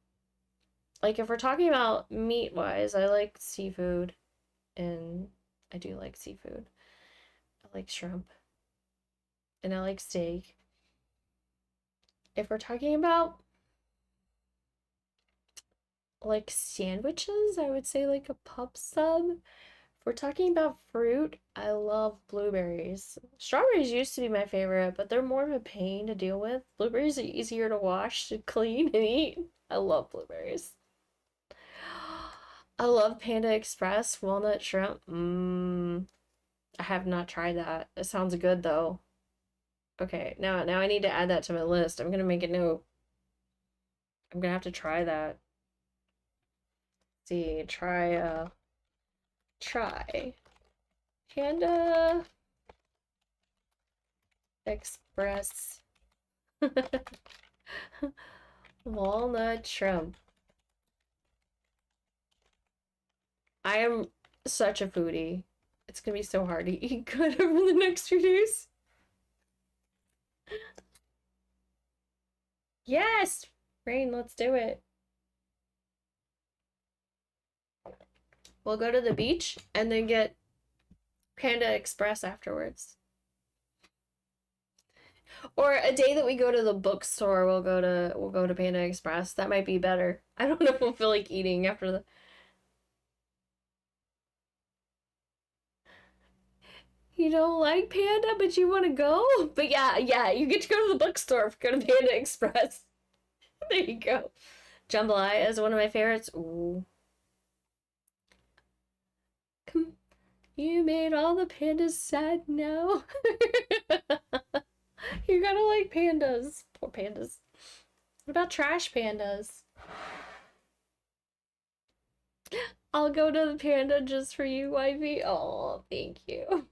if we're talking about meat wise, I like seafood and I do like seafood. I like shrimp and I like steak. If we're talking about like sandwiches, I would say like a pub sub. If we're talking about fruit, I love blueberries. Strawberries used to be my favorite, but they're more of a pain to deal with. Blueberries are easier to wash, to clean, and eat. I love blueberries. I love Panda Express walnut shrimp. Mmm. I have not tried that. It sounds good though. Okay, now I need to add that to my list. I'm gonna make a note. I'm gonna have to try that. See, try Panda Express walnut shrimp. I am such a foodie. It's gonna be so hard to eat good over the next few days. Yes! Rain, let's do it. We'll go to the beach and then get Panda Express afterwards. Or a day that we go to the bookstore, we'll go to Panda Express. That might be better. I don't know if we'll feel like eating after the. You don't like Panda, but you want to go? But yeah, you get to go to the bookstore if you go to Panda Express. There you go. Jambalaya is one of my favorites. Ooh. Come, you made all the pandas sad now. You gotta like pandas. Poor pandas. What about trash pandas? I'll go to the panda just for you, wifey. Oh, thank you.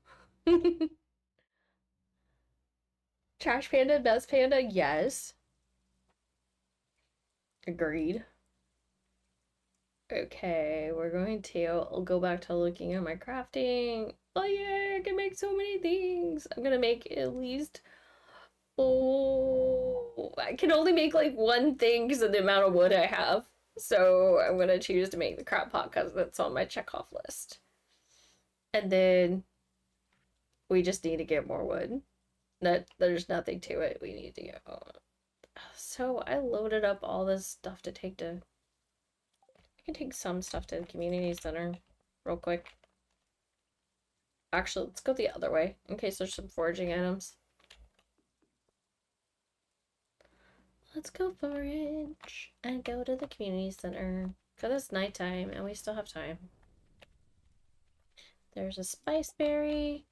Trash panda, best panda, yes. Agreed. Okay, we're going to. I'll go back to looking at my crafting. Oh yeah, I can make so many things. I'm gonna make at least. Oh, I can only make like one thing because of the amount of wood I have. So I'm gonna choose to make the crab pot because that's on my checkoff list. And then we just need to get more wood. There's nothing to it. We need to go. So I loaded up all this stuff to take to. I can take some stuff to the community center real quick. Actually, let's go the other way in case there's some foraging items. Let's go forage and go to the community center because it's nighttime and we still have time. There's a spice berry.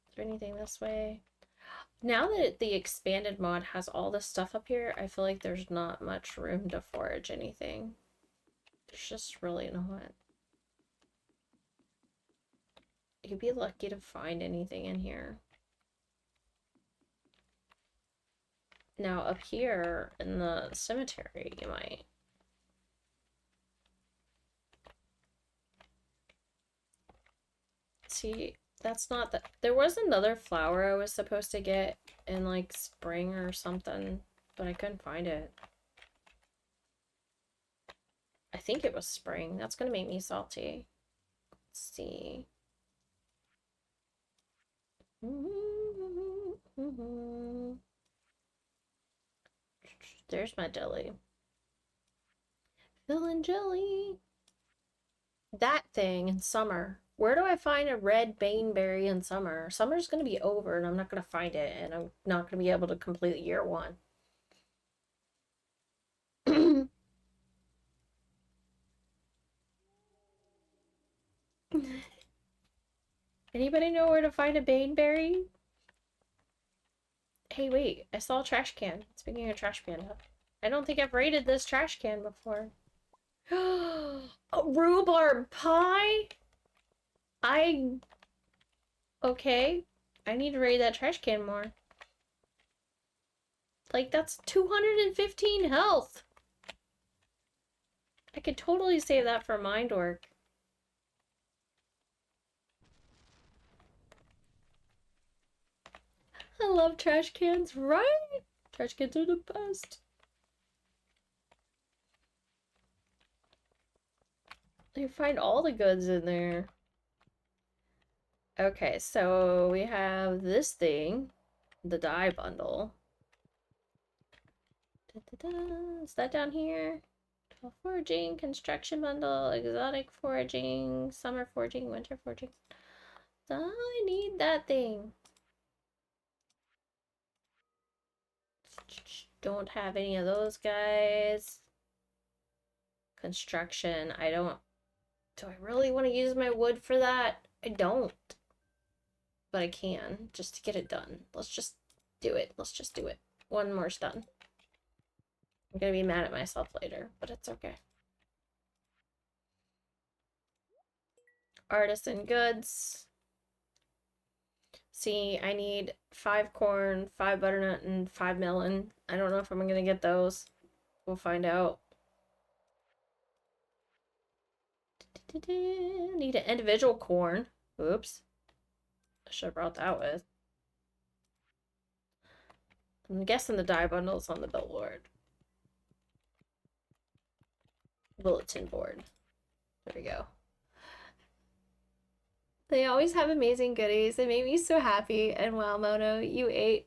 Is there anything this way? Now that the expanded mod has all this stuff up here, I feel like there's not much room to forage anything. There's just really not. You'd be lucky to find anything in here. Now up here in the cemetery, you might. See, that's not that. There was another flower I was supposed to get in like spring or something, but I couldn't find it. I think it was spring. That's gonna make me salty. Let's see. There's my jelly. Villain jelly. That thing in summer. Where do I find a red baneberry in summer? Summer's gonna be over and I'm not gonna find it and I'm not gonna be able to complete year one. Anybody know where to find a baneberry? Hey, wait, I saw a trash can. Speaking of trash panda, I don't think I've raided this trash can before. A rhubarb pie? Okay. I need to raid that trash can more. Like, that's 215 health. I could totally save that for mind work. I love trash cans, right? Trash cans are the best. You find all the goods in there. Okay, so we have this thing, the dye bundle. Is that down here? Foraging, construction bundle, exotic foraging, summer foraging, winter foraging. I need that thing. Don't have any of those guys. Construction, I don't. Do I really want to use my wood for that? I don't. But I can, just to get it done. Let's just do it. Let's just do it. One more's done. I'm gonna be mad at myself later, but it's okay. Artisan goods. See, I need 5 corn, 5 butternut, and 5 melon. I don't know if I'm gonna get those. We'll find out. Need an individual corn. Oops. I should have brought that with. I'm guessing the dye bundle's on the billboard. Bulletin board. There we go. They always have amazing goodies. They make me so happy. And wow, Mono, you ate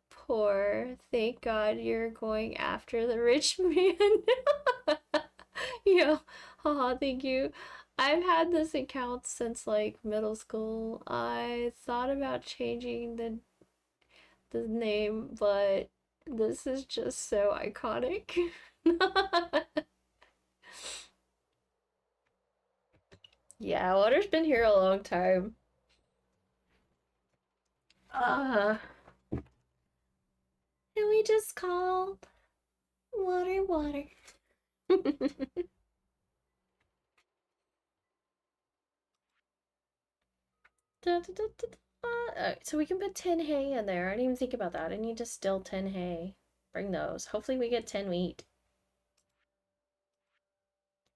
poor. Thank God you're going after the rich man. Yeah, haha, thank you. I've had this account since like middle school. I thought about changing the name, but this is just so iconic. Yeah, water's been here a long time. And we just called. Water, water. Da, da, da, da, da. So we can put 10 hay in there. I didn't even think about that. I need to still 10 hay. Bring those. Hopefully we get 10 wheat.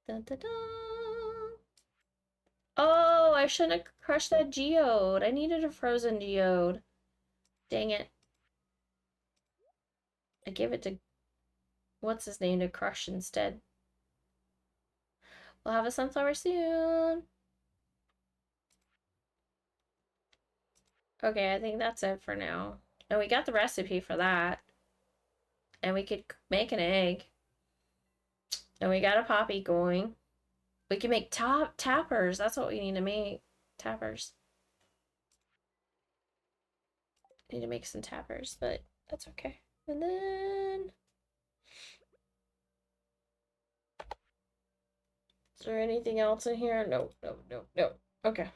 Da, da, da. Oh, I shouldn't have crushed that geode. I needed a frozen geode. Dang it. I gave it to what's his name to crush instead. We'll have a sunflower soon. Okay, I think that's it for now. And we got the recipe for that. And we could make an egg. And we got a poppy going. We can make tappers. That's what we need to make. Tappers. Need to make some tappers, but that's okay. And then... Is there anything else in here? No, no, no, no. Okay.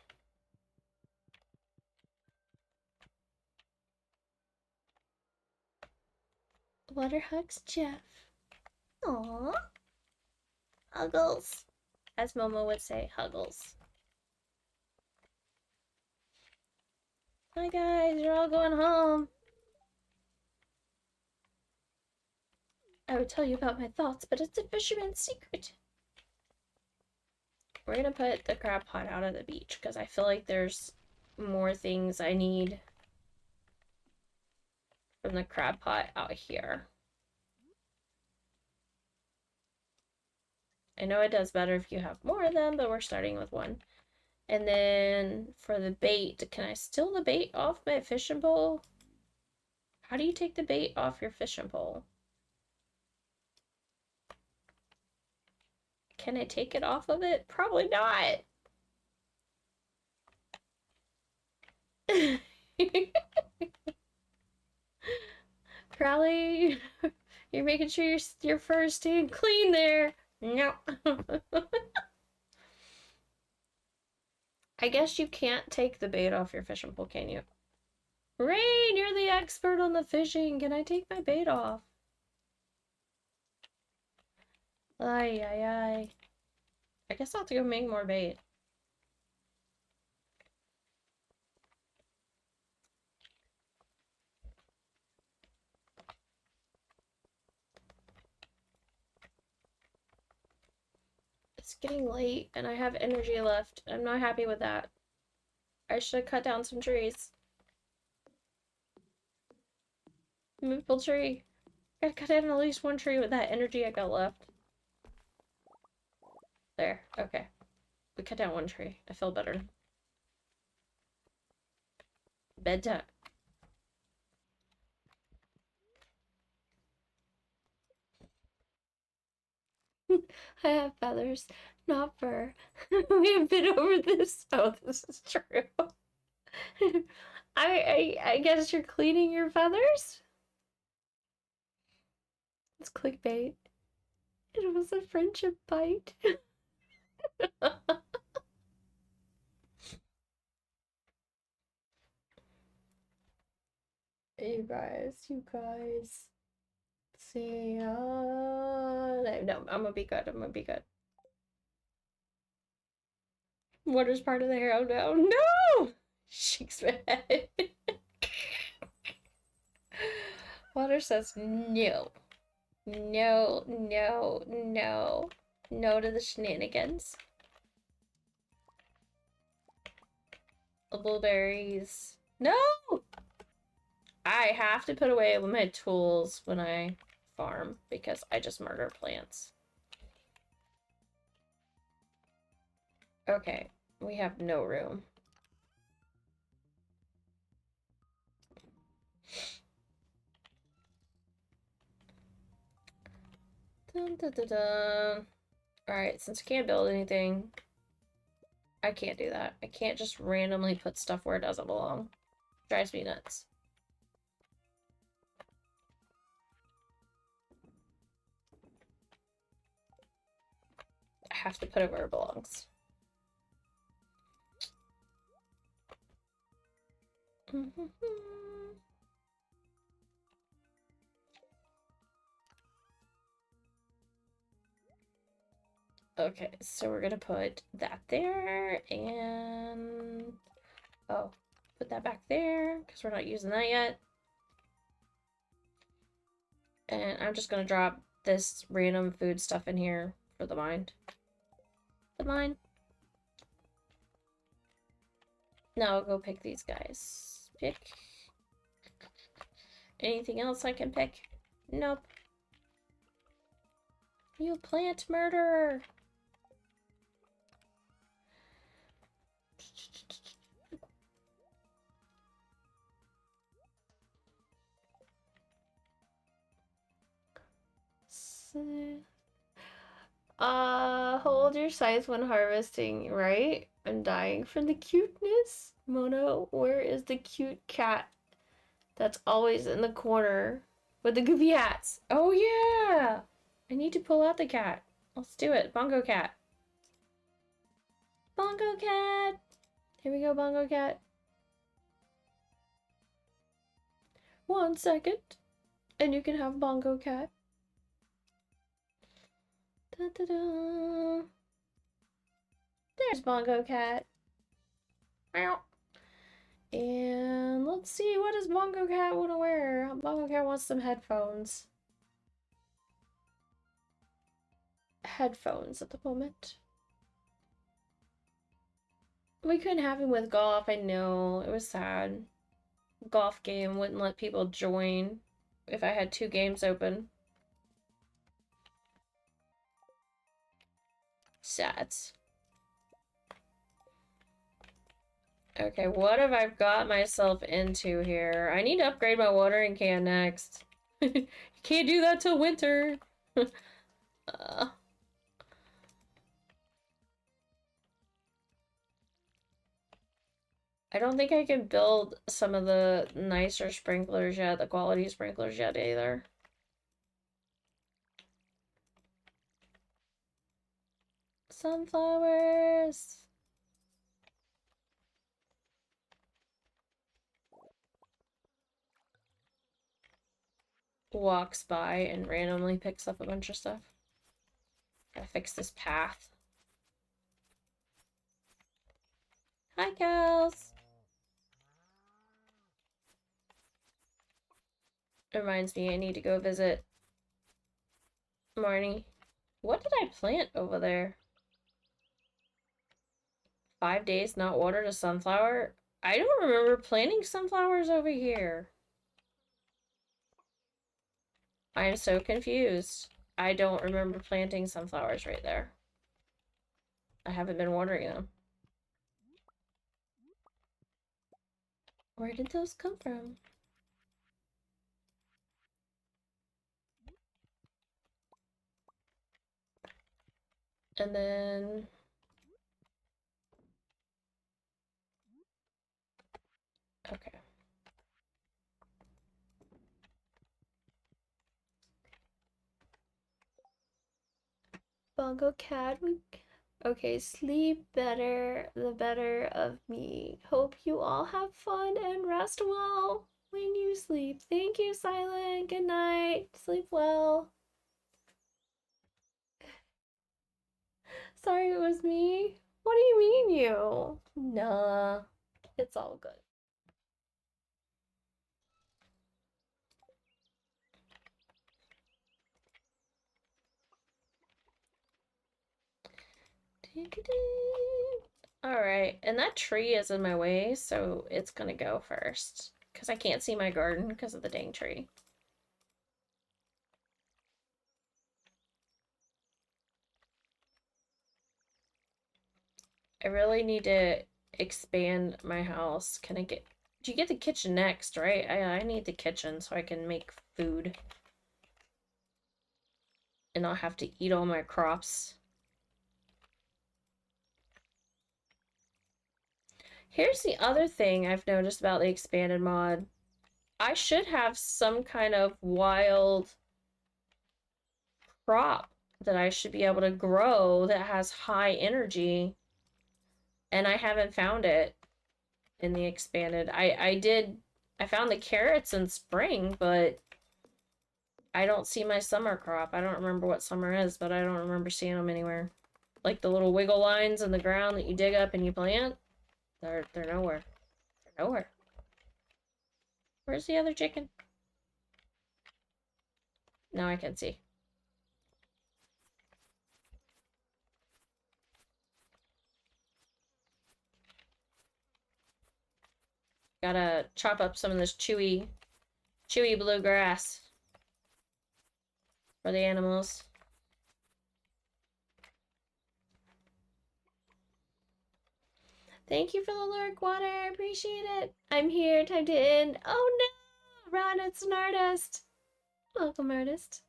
Water hugs Jeff. Aww. Huggles. As Momo would say, huggles. Hi guys, you're all going home. I would tell you about my thoughts, but it's a fisherman's secret. We're gonna put the crab pot out at the beach because I feel like there's more things I need from the crab pot out here. I know it does better if you have more of them, but we're starting with one. And then for the bait, can I steal the bait off my fishing pole? How do you take the bait off your fishing pole? Can I take it off of it? Probably not. Crowley, you're making sure your fur's staying clean there. No. I guess you can't take the bait off your fishing pole, can you? Rain, you're the expert on the fishing. Can I take my bait off? Ay, ay, ay. I guess I'll have to go make more bait. It's getting late and I have energy left. I'm not happy with that. I should cut down some trees. Maple tree. Gotta cut down at least one tree with that energy I got left. There. Okay. We cut down one tree. I feel better. Bedtime. I have feathers, not fur. We have been over this. Oh, this is true. I guess you're cleaning your feathers? It's clickbait. It was a friendship bite. You guys. See, no, I'm gonna be good. I'm gonna be good. Water's part of the hero now. No! Shakes my head. Water says no. No, no, no. No to the shenanigans. The blueberries. No! I have to put away my tools when I farm because I just murder plants. Okay, we have no room. Dun, dun, dun, dun. Alright, since I can't build anything, I can't do that. I can't just randomly put stuff where it doesn't belong. Drives me nuts. I have to put it where it belongs. Okay, so we're gonna put that there and oh, put that back there because we're not using that yet. And I'm just gonna drop this random food stuff in here for the mine. The mine. Now I'll go pick these guys. Pick. Anything else I can pick? Nope. You plant murderer! Hold your size when harvesting, right? I'm dying from the cuteness. Mono, where is the cute cat that's always in the corner with the goofy hats? Oh yeah! I need to pull out the cat. Let's do it. Bongo cat. Bongo cat! Here we go, Bongo cat. 1 second. And you can have Bongo cat. Da, da, da. There's Bongo cat. Meow. And let's see, what does Bongo cat want to wear? Bongo cat wants some headphones. Headphones at the moment. We couldn't have him with golf, I know. It was sad. Golf game wouldn't let people join if I had 2 games open. Sad. Okay, what have I got myself into here? I need to upgrade my watering can next. You can't do that till winter. I don't think I can build some of the nicer sprinklers yet, the quality sprinklers yet either. Sunflowers! Walks by and randomly picks up a bunch of stuff. Gotta fix this path. Hi, cows! It reminds me I need to go visit Marnie. What did I plant over there? 5 days not watered a sunflower? I don't remember planting sunflowers over here. I am so confused. I don't remember planting sunflowers right there. I haven't been watering them. Where did those come from? And then... Okay. Bongo cat, okay, sleep better, the better of me. Hope you all have fun and rest well when you sleep. Thank you, Silent. Good night. Sleep well. Sorry it was me. What do you mean you? Nah, it's all good. Alright, and that tree is in my way, so it's gonna go first. Because I can't see my garden because of the dang tree. I really need to expand my house. Can I get... Do you get the kitchen next, right? I need the kitchen so I can make food. And not have to eat all my crops. Here's the other thing I've noticed about the expanded mod. I should have some kind of wild crop that I should be able to grow that has high energy. And I haven't found it in the expanded. I found the carrots in spring, but I don't see my summer crop. I don't remember what summer is, but I don't remember seeing them anywhere. Like the little wiggle lines in the ground that you dig up and you plant. They're nowhere. They're nowhere. Where's the other chicken? Now I can see. Gotta chop up some of this chewy blue grass for the animals. Thank you for the lurk, Water. I appreciate it. I'm here. Time to end. Oh no! Ron, it's an artist. Welcome, artist.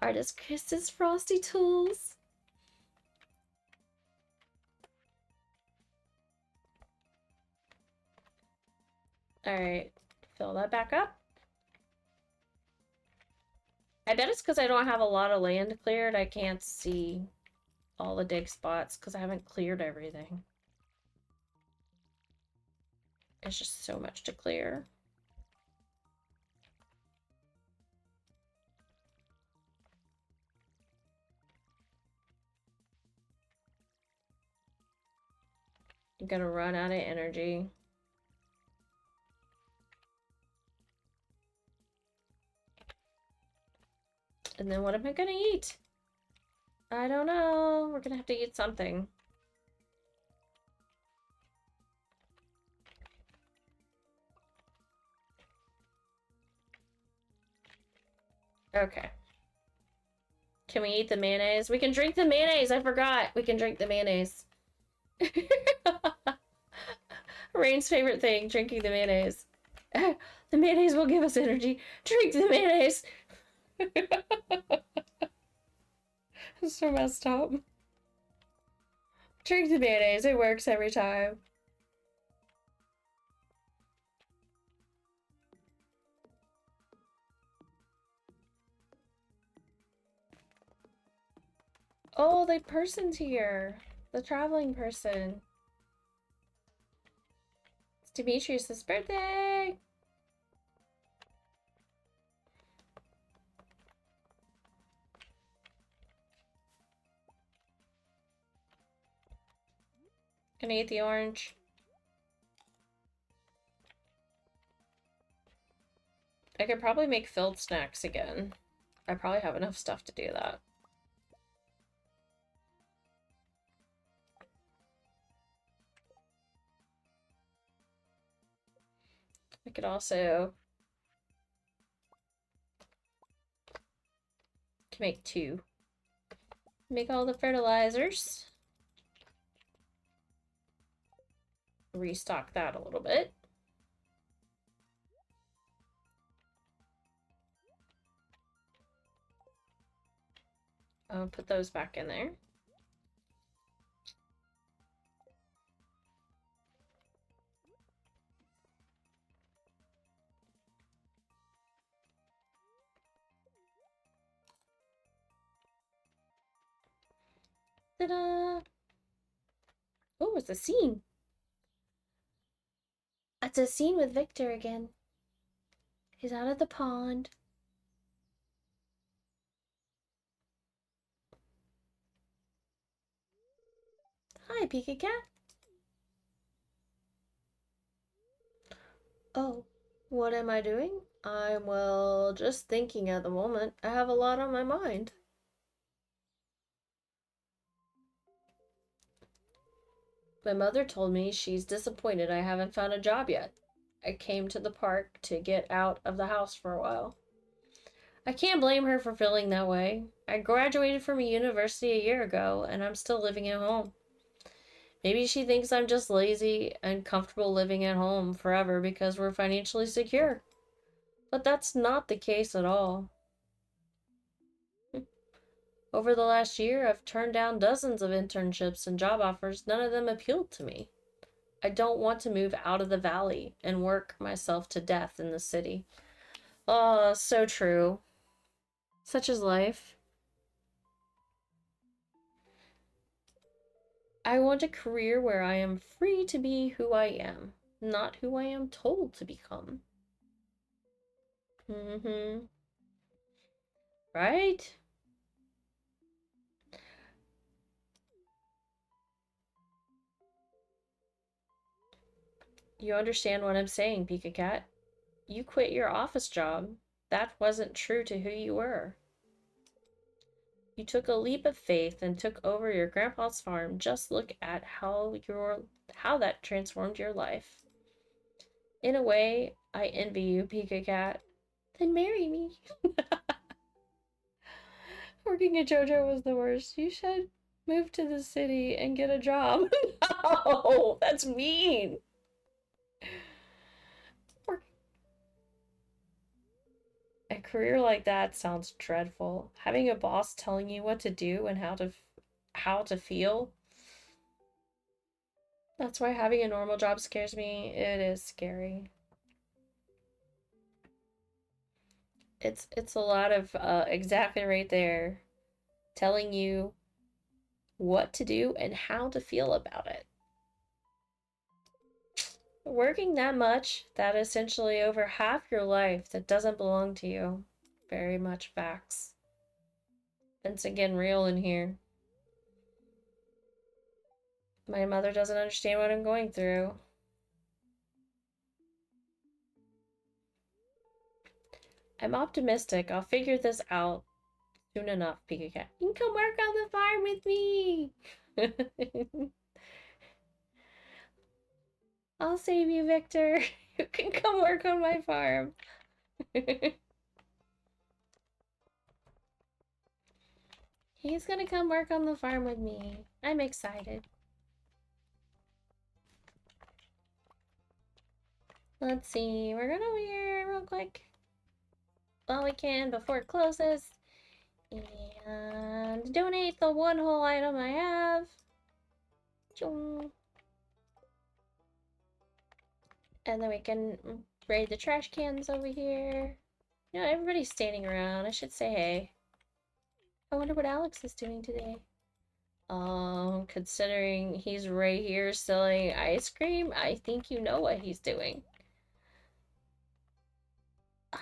Artist Chris's Frosty Tools. Alright. Fill that back up. I bet it's because I don't have a lot of land cleared. I can't see all the dig spots because I haven't cleared everything. It's just so much to clear. I'm gonna run out of energy. And then what am I gonna eat? I don't know. We're gonna have to eat something. Okay. Can we eat the mayonnaise? We can drink the mayonnaise. I forgot. We can drink the mayonnaise. Rain's favorite thing, drinking the mayonnaise. The mayonnaise will give us energy. Drink the mayonnaise. It's so messed up. Drink the mayonnaise. It works every time. Oh, the person's here. The traveling person. It's Demetrius' birthday. Gonna eat the orange. I could probably make filled snacks again. I probably have enough stuff to do that. I could also make 2. Make all the fertilizers. Restock that a little bit. I'll put those back in there. Ta-da! Oh, it's a scene. It's a scene with Victor again. He's out at the pond. Hi, Pika Cat. Oh, what am I doing? I'm, well, just thinking at the moment. I have a lot on my mind. My mother told me she's disappointed I haven't found a job yet. I came to the park to get out of the house for a while. I can't blame her for feeling that way. I graduated from a university a year ago, and I'm still living at home. Maybe she thinks I'm just lazy and comfortable living at home forever because we're financially secure. But that's not the case at all. Over the last year, I've turned down dozens of internships and job offers. None of them appealed to me. I don't want to move out of the valley and work myself to death in the city. Oh, so true. Such is life. I want a career where I am free to be who I am, not who I am told to become. Right? You understand what I'm saying, KimonoKat? You quit your office job. That wasn't true to who you were. You took a leap of faith and took over your grandpa's farm. Just look at how that transformed your life. In a way, I envy you, KimonoKat. Then marry me. Working at JoJo was the worst. You should move to the city and get a job. No, that's mean. A career like that sounds dreadful. Having a boss telling you what to do and how to feel. That's why having a normal job scares me. It is scary. It's a lot of exactly right there, telling you what to do and how to feel about it. Working that much, that essentially over half your life that doesn't belong to you. Very much facts. It's again real in here. My mother doesn't understand what I'm going through. I'm optimistic. I'll figure this out soon enough, KimonoKat. You can come work on the farm with me. I'll save you, Victor. You can come work on my farm. He's gonna come work on the farm with me. I'm excited. Let's see. We're gonna over here real quick while we can before it closes. And donate the one whole item I have. And then we can raid the trash cans over here. You know, everybody's standing around. I should say hey. I wonder what Alex is doing today. Considering he's right here selling ice cream, I think you know what he's doing.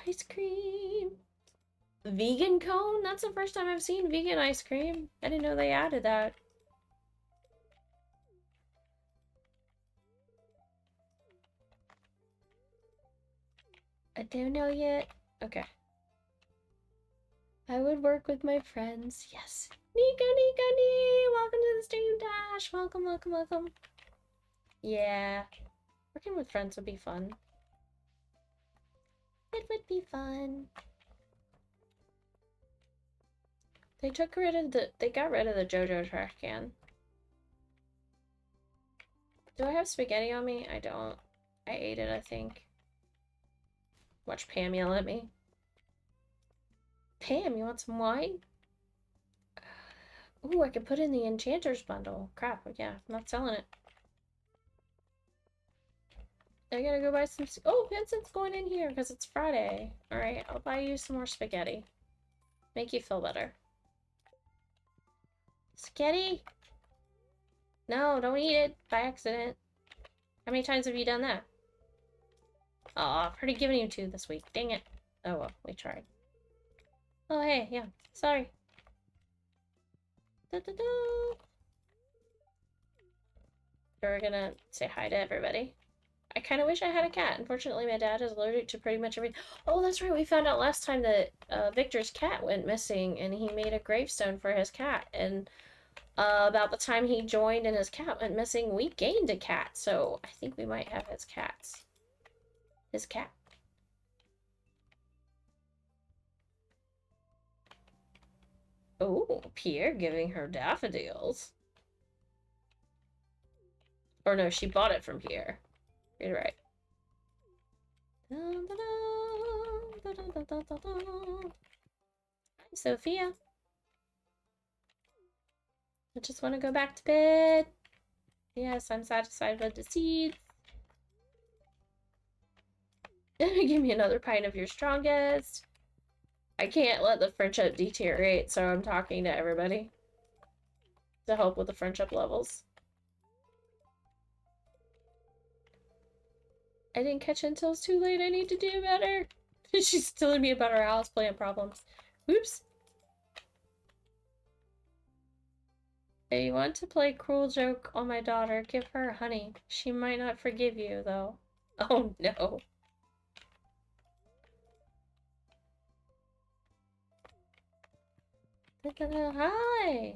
Ice cream. Vegan cone? That's the first time I've seen vegan ice cream. I didn't know they added that. I don't know yet. Okay. I would work with my friends. Yes. Nico, welcome to the stream, Dash. Welcome, welcome, welcome. Yeah. Working with friends would be fun. It would be fun. They got rid of the JoJo trash can. Do I have spaghetti on me? I don't. I ate it, I think. Watch Pam yell at me. Pam, you want some wine? Ooh, I could put in the Enchanter's bundle. Crap, yeah, I'm not selling it. I gotta go buy some... Oh, Vincent's going in here because it's Friday. Alright, I'll buy you some more spaghetti. Make you feel better. Spaghetti? No, don't eat it by accident. How many times have you done that? Aw, I've already given you 2 this week. Dang it. Oh well, we tried. Oh hey, yeah, sorry. Da, da, da. We're gonna say hi to everybody. I kind of wish I had a cat. Unfortunately, my dad is allergic to pretty much everything. Oh, that's right. We found out last time that Victor's cat went missing, and he made a gravestone for his cat. And about the time he joined and his cat went missing, we gained a cat. So I think we might have his cats. His cat. Oh, Pierre giving her daffodils. Or no, she bought it from Pierre. You're right. Hi, Sophia. I just want to go back to bed. Yes, I'm satisfied with the seeds. Give me another pint of your strongest. I can't let the friendship deteriorate, so I'm talking to everybody to help with the friendship levels. I didn't catch it until it's too late. I need to do better. She's telling me about her houseplant problems. Oops. If you want to play cruel joke on my daughter, give her honey. She might not forgive you, though. Oh no. Hi!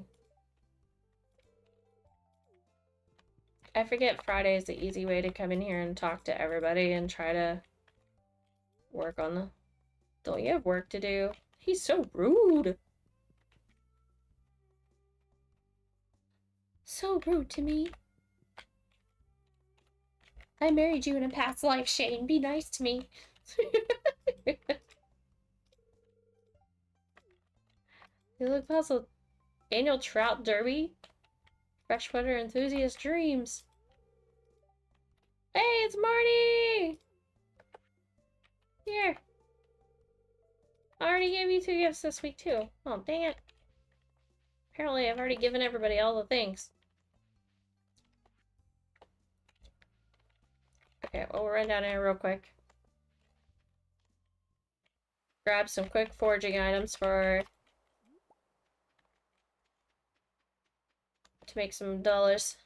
I forget Friday is the easy way to come in here and talk to everybody and try to work on the... Don't you have work to do? He's so rude! So rude to me. I married you in a past life, Shane. Be nice to me. You look puzzled. Annual Trout Derby? Freshwater Enthusiast Dreams. Hey, it's Marty! Here. I already gave you 2 gifts this week, too. Oh, dang it. Apparently, I've already given everybody all the things. Okay, well, we'll run down here real quick. Grab some quick foraging items to make some dollars.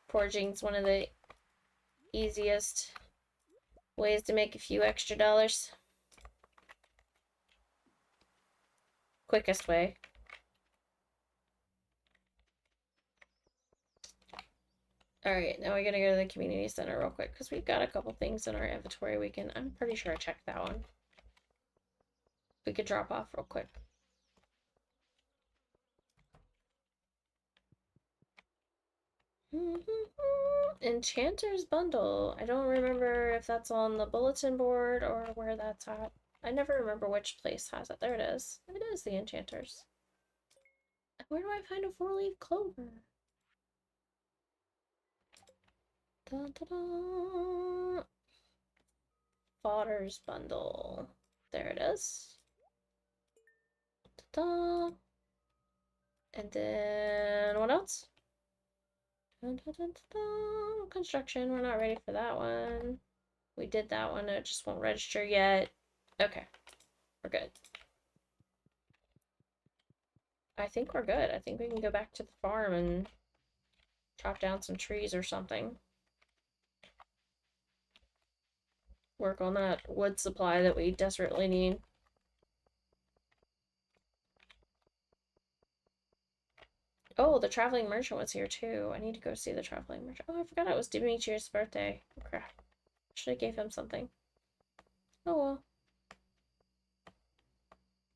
Foraging's one of the easiest ways to make a few extra dollars. Quickest way. Alright, now we gotta go to the community center real quick, because we've got a couple things in our inventory we can... I'm pretty sure I checked that one. We could drop off real quick. Enchanter's Bundle. I don't remember if that's on the bulletin board or where that's at. I never remember which place has it. There it is. It is the Enchanters. Where do I find a 4-leaf clover? Dun, dun, dun. Fodder's Bundle. There it is. Ta-da. And then what else? Dun, dun, dun, dun, dun. Construction. We're not ready for that one. We did that one. It just won't register yet. Okay. We're good. I think we're good. I think we can go back to the farm and chop down some trees or something. Work on that wood supply that we desperately need. Oh, the traveling merchant was here too. I need to go see the traveling merchant. Oh, I forgot it was Dimitri's birthday. Oh, crap. Should have gave him something. Oh well.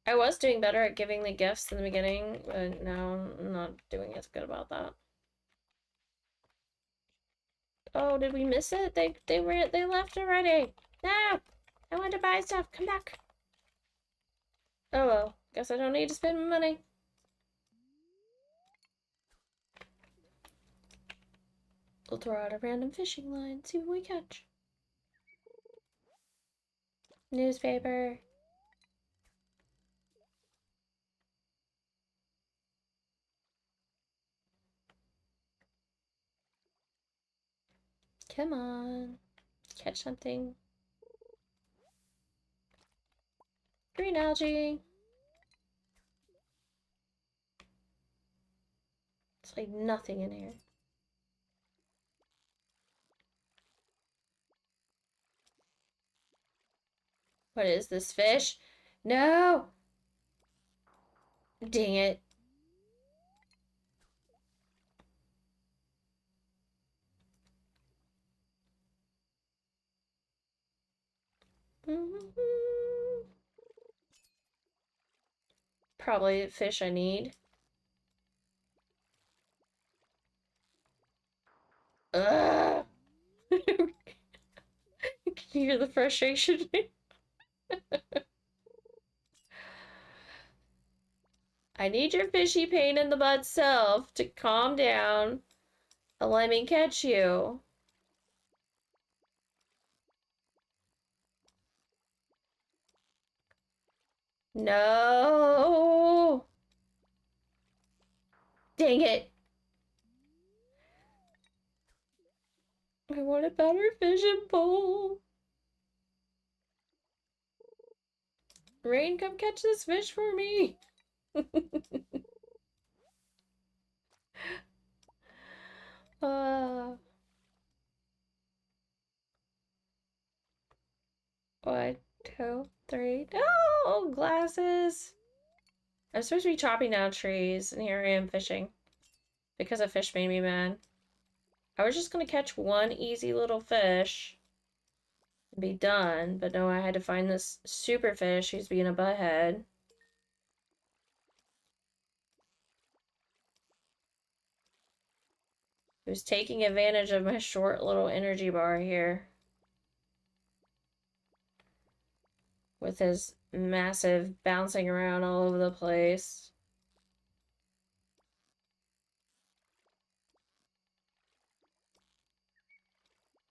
I was doing better at giving the gifts in the beginning, but now I'm not doing as good about that. Oh, did we miss it? They left already. No! I wanted to buy stuff. Come back. Oh well. Guess I don't need to spend my money. We'll throw out a random fishing line, see what we catch. Newspaper. Come on. Catch something. Green algae. It's like nothing in here. What is this fish? No! Dang it. Probably the fish I need. Ugh! You can hear the frustration. I need your fishy pain in the butt self to calm down and let me catch you. No! Dang it! I want a better fishing pole. Rain, come catch this fish for me. Uh, 1, 2, 3. No! Glasses! I'm supposed to be chopping down trees, and here I am fishing. Because a fish made me mad. I was just gonna catch one easy little fish and be done, but no, I had to find this super fish who's being a butthead. Who's taking advantage of my short little energy bar here. With his massive bouncing around all over the place.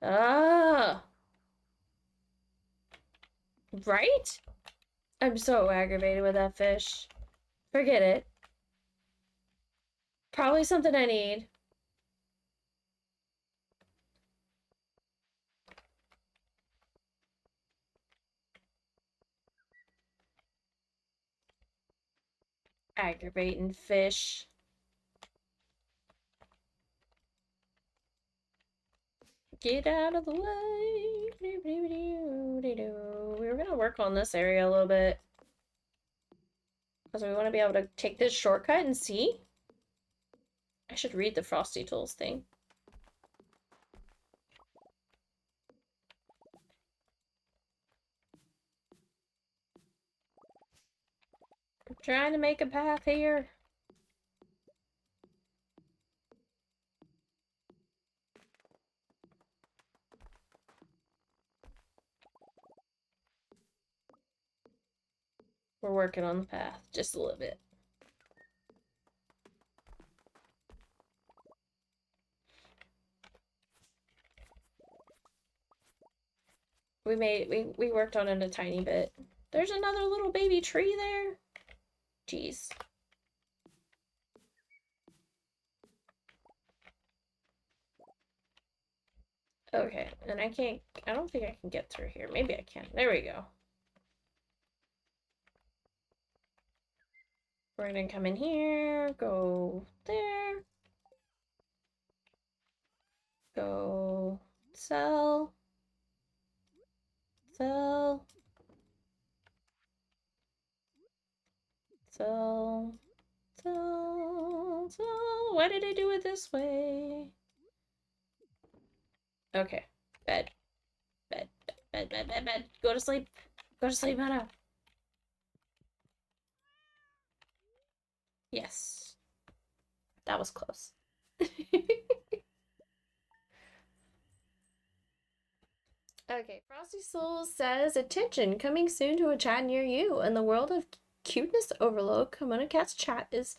Ah! Right? I'm so aggravated with that fish. Forget it. Probably something I need. Aggravating fish. Get out of the way. We were gonna work on this area a little bit. Because we want to be able to take this shortcut and see. I should read the Frosty Tools thing. I'm trying to make a path here. We're working on the path just a little bit. We worked on it a tiny bit. There's another little baby tree there. Jeez. Okay, and I don't think I can get through here. Maybe I can. There we go. We're gonna come in here, go there. Go sell. Sell. Sell. Sell. Sell. Why did I do it this way? Okay. Bed. Bed. Bed. Bed. Bed. Bed. Go to sleep. Go to sleep, Anna. Yes. That was close. Okay, Frosty Souls says, attention, coming soon to a chat near you. In the world of cuteness overload, KimonoKat's chat is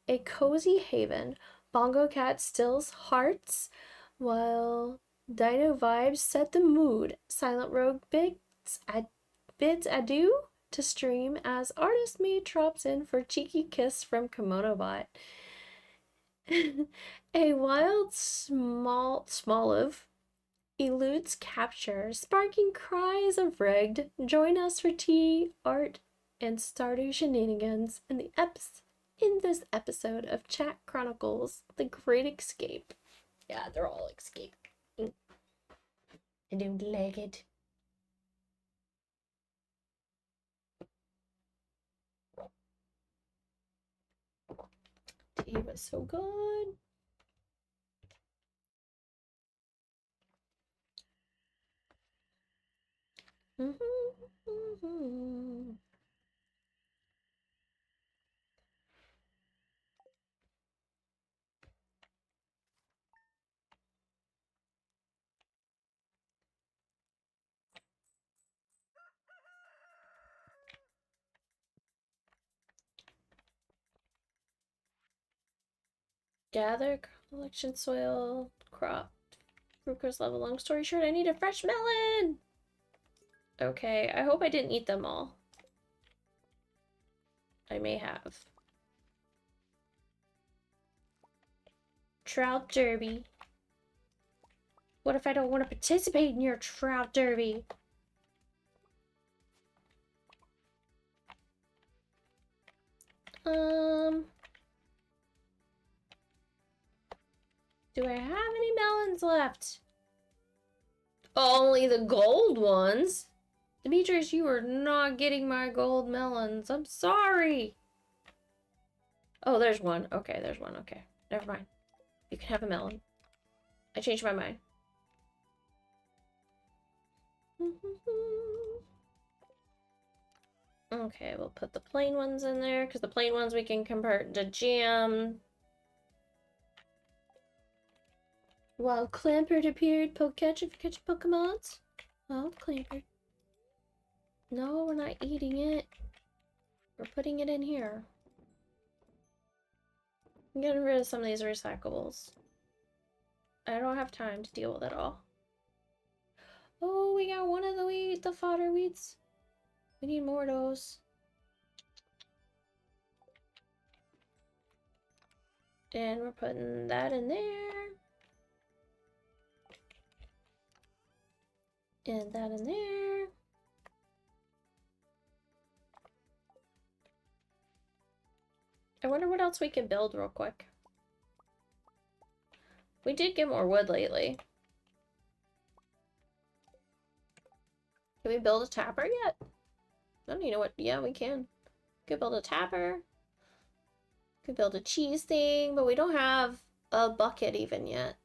a cozy haven. Bongo Cat stills hearts, while Dino Vibes set the mood. Silent Rogue bids adieu to stream as Artist Me drops in for cheeky kiss from KimonoBot. A wild Smoliv eludes capture, sparking cries of rigged. Join us for tea, art, and Stardew shenanigans in this episode of Chat Chronicles: The Great Escape. Yeah, they're all escaping. I don't like it. Tea was so good. Gather collection soil, crop, fructose level. Long story short, I need a fresh melon. Okay, I hope I didn't eat them all. I may have. Trout derby. What if I don't want to participate in your trout derby? Do Do I have any melons left? Only the gold ones? Demetrius, you are not getting my gold melons. I'm sorry. Oh, there's one. Okay, there's one. Okay. Never mind. You can have a melon. I changed my mind. Okay, we'll put the plain ones in there, because the plain ones we can convert to jam. Wild Clampert appeared. Pokecatch if you catch Pokemons. Wild Clampert. No, we're not eating it. We're putting it in here. I'm getting rid of some of these recyclables. I don't have time to deal with it all. Oh, we got one of the fodder weeds. We need more of those. And we're putting that in there. And that in there. I wonder what else we can build real quick. We did get more wood lately. Can we build a tapper yet? I don't even know what. Yeah, we can. Could build a tapper. Could build a cheese thing, but we don't have a bucket even yet.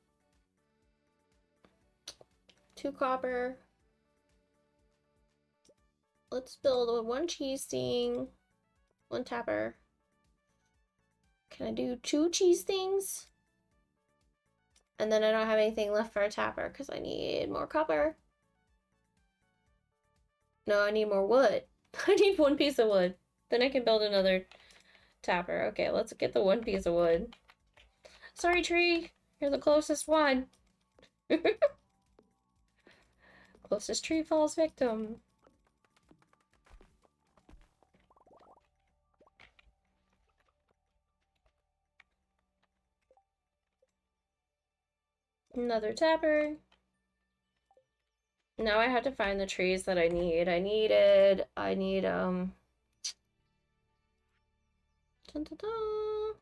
2 copper. Let's build one cheese thing. 1 tapper. Can I do 2 cheese things? And then I don't have anything left for a tapper because I need more copper. No, I need more wood. I need 1 piece of wood. Then I can build another tapper. Okay, let's get the 1 piece of wood. Sorry, tree. You're the closest one. Closest tree falls victim. Another tapper. Now I have to find the trees that I need. I need, dun, dun, dun.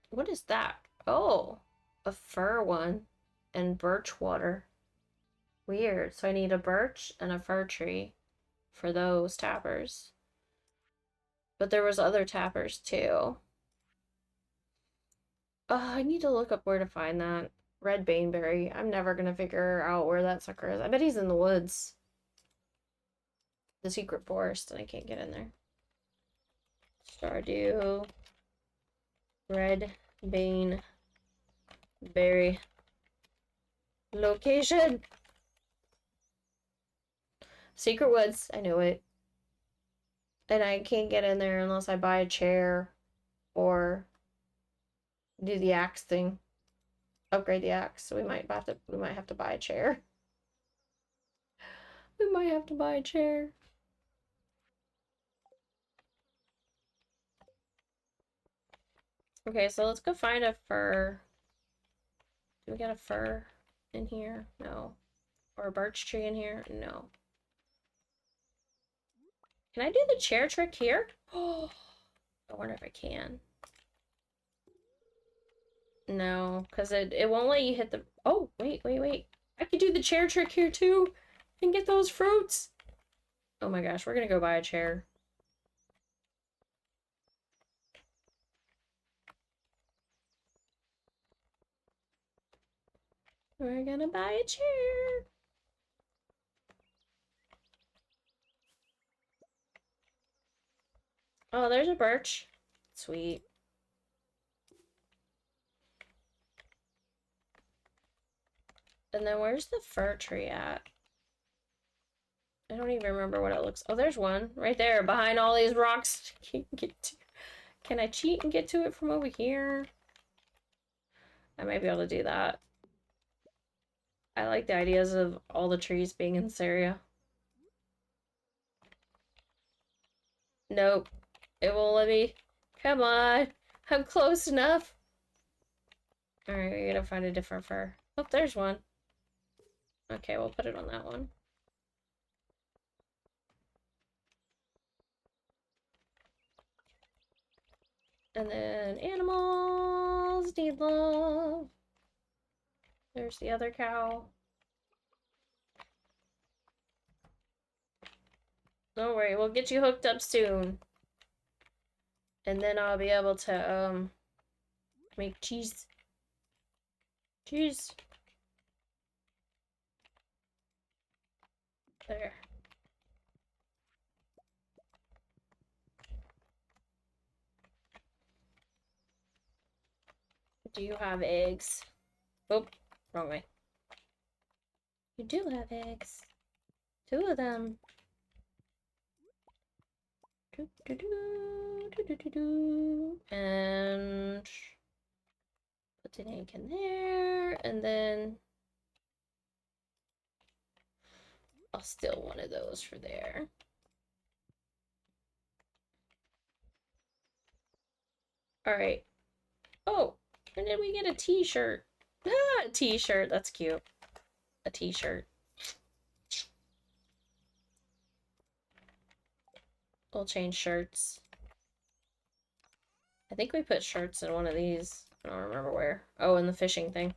What is that? Oh, a fir one and birch water. Weird. So I need a birch and a fir tree for those tappers. But there was other tappers too. Oh, I need to look up where to find that. Red baneberry. I'm never gonna figure out where that sucker is. I bet he's in the woods. The secret forest, and I can't get in there. Stardew. Red baneberry. Location. Secret woods. I knew it. And I can't get in there unless I buy a chair or do the axe thing. Upgrade the axe. So we might have to buy a chair. We might have to buy a chair. Okay, so let's go find a fir. Do we got a fir in here? No. Or a birch tree in here? No. Can I do the chair trick here? Oh, I wonder if I can. No, because it won't let you hit the... Oh, wait. I could do the chair trick here too and get those fruits. Oh my gosh, we're gonna go buy a chair. We're gonna buy a chair. Oh, there's a birch. Sweet. And then where's the fir tree at? I don't even remember what it looks... Oh, there's one right there behind all these rocks. Can I cheat and get to it from over here? I might be able to do that. I like the ideas of all the trees being in this area. Nope. It won't let me. Come on. I'm close enough. Alright, we gotta find a different fur. Oh, there's one. Okay, we'll put it on that one. And then animal. cows need love. There's the other cow. Don't worry, we'll get you hooked up soon. And then I'll be able to, make cheese. Cheese. There. Do you have eggs? Oh, wrong way. You do have eggs. 2 of them. And put an egg in there, and then I'll steal one of those for there. Alright. Oh, and then we get a t-shirt. Ah, a t-shirt. That's cute. A t-shirt. We'll change shirts. I think we put shirts in one of these. I don't remember where. Oh, in the fishing thing.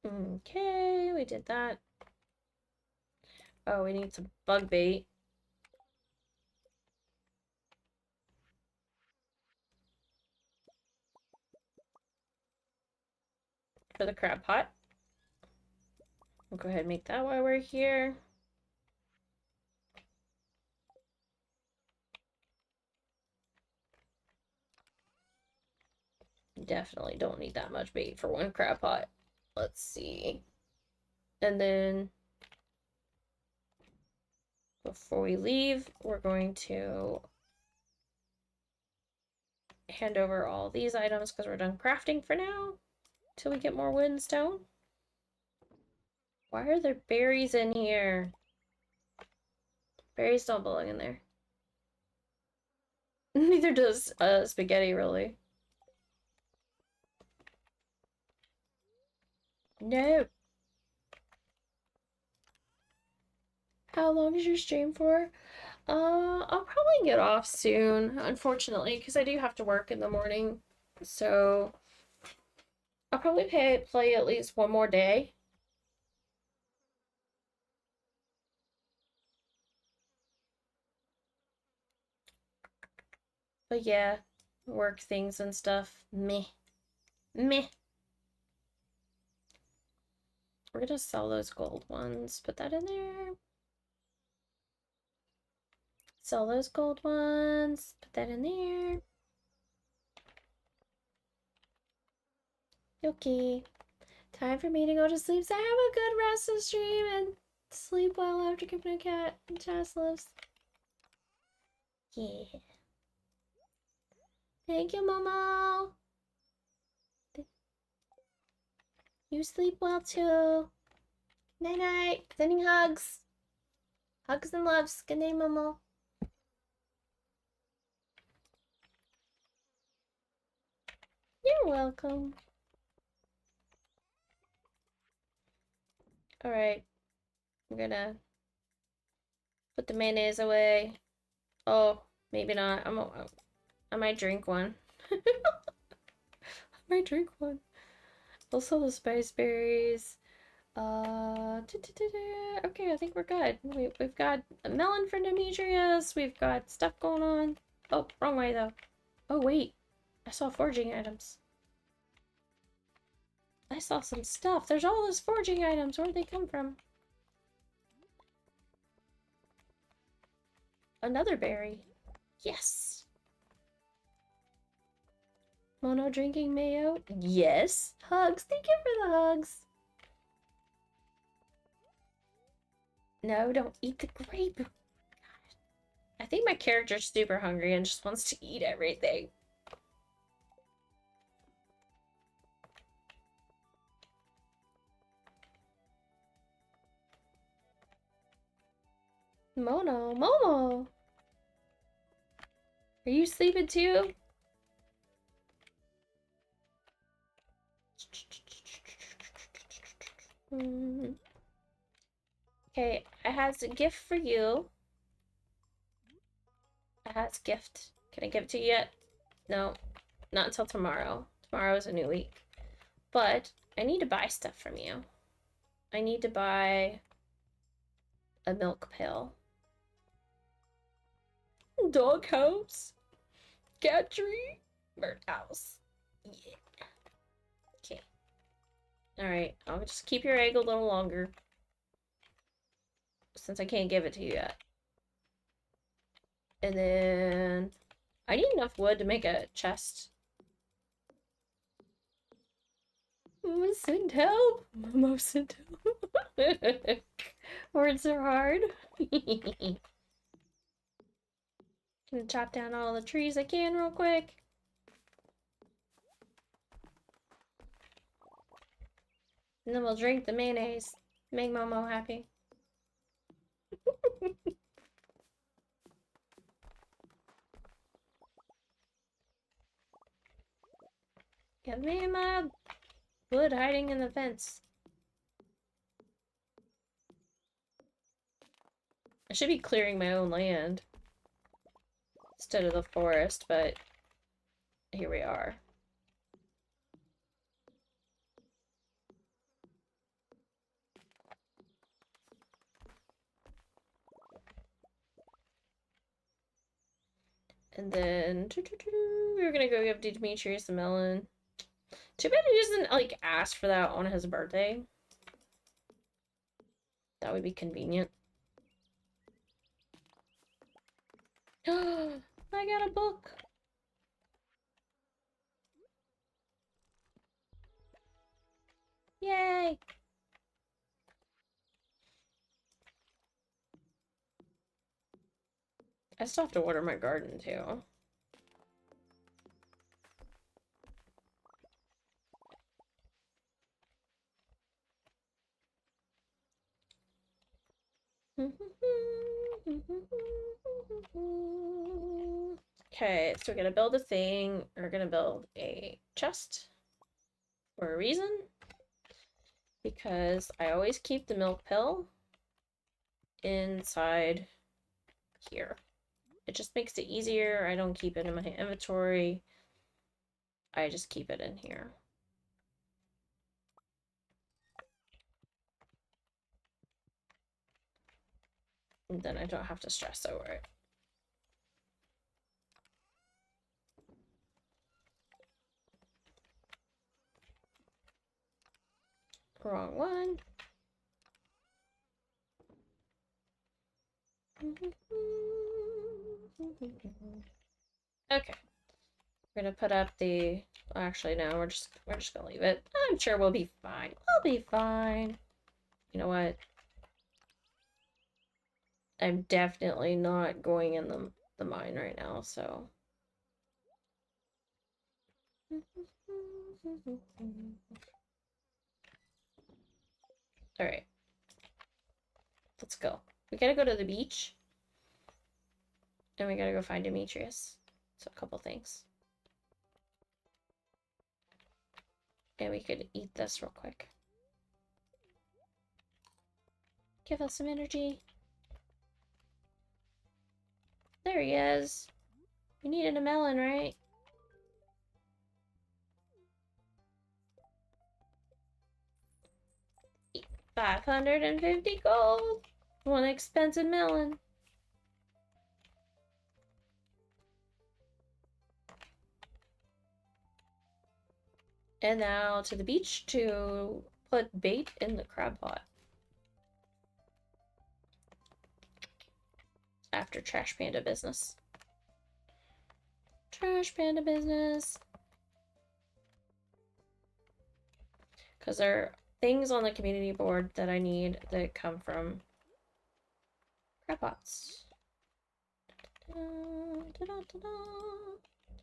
Okay, we did that. Oh, we need some bug bait. For the crab pot. We'll go ahead and make that while we're here. Definitely don't need that much bait for one crab pot. Let's see. And then before we leave, we're going to hand over all these items because we're done crafting for now till we get more wood and stone. Why are there berries in here? Berries don't belong in there. Neither does spaghetti, really. No. How long is your stream for? I'll probably get off soon, unfortunately, because I do have to work in the morning. So I'll probably play at least one more day. But yeah, work things and stuff. Meh. Meh. We're gonna sell those gold ones. Put that in there. Sell those gold ones. Put that in there. Okay. Time for me to go to sleep. So have a good rest of stream and sleep well after KimonoKat and Chaslips. Yeah. Thank you, Momo. You sleep well too. Night night. Sending hugs. Hugs and loves. Good night, Momo. You're welcome. Alright. I'm gonna put the mayonnaise away. Oh, maybe not. I might drink one. I might drink one. Also the spice berries. Okay, I think we're good. We've got a melon for Demetrius. We've got stuff going on. Oh, wrong way though. Oh wait, I saw foraging items. I saw some stuff. There's all those foraging items. Where'd they come from? Another berry. Yes. Mono drinking mayo? Yes. Hugs. Thank you for the hugs. No, don't eat the grape. God. I think my character's super hungry and just wants to eat everything. Momo. Are you sleeping too? Okay, I has a gift for you. I has a gift. Can I give it to you yet? No, not until tomorrow. Tomorrow is a new week. But I need to buy stuff from you. I need to buy a milk pail. Dog house. Cat tree. Bird house. Yeah. Okay. Alright, I'll just keep your egg a little longer. Since I can't give it to you yet. And then I need enough wood to make a chest. Mama send help. Mama send help. Words are hard. Gonna chop down all the trees I can real quick. And then we'll drink the mayonnaise. Make Momo happy. Give me my wood hiding in the fence. I should be clearing my own land instead of the forest, but here we are. And then we're gonna go give Demetrius a melon. Too bad he doesn't like ask for that on his birthday. That would be convenient. I got a book. Yay! I still have to water my garden too. Okay, so we're gonna build a thing. We're gonna build a chest for a reason. Because I always keep the milk pill inside here. It just makes it easier. I don't keep it in my inventory. I just keep it in here. And then I don't have to stress over it. Wrong one. Okay. We're gonna put up the actually no, we're just gonna leave it. I'm sure we'll be fine. We'll be fine. You know what? I'm definitely not going in the mine right now, so alright. Let's go. We gotta go to the beach. And we gotta go find Demetrius. So a couple things. And we could eat this real quick. Give us some energy. There he is. You needed a melon, right? $550 gold. One expensive melon. And now to the beach to put bait in the crab pot. After Trash Panda business. Trash Panda business. Because there are things on the community board that I need that come from crab pots.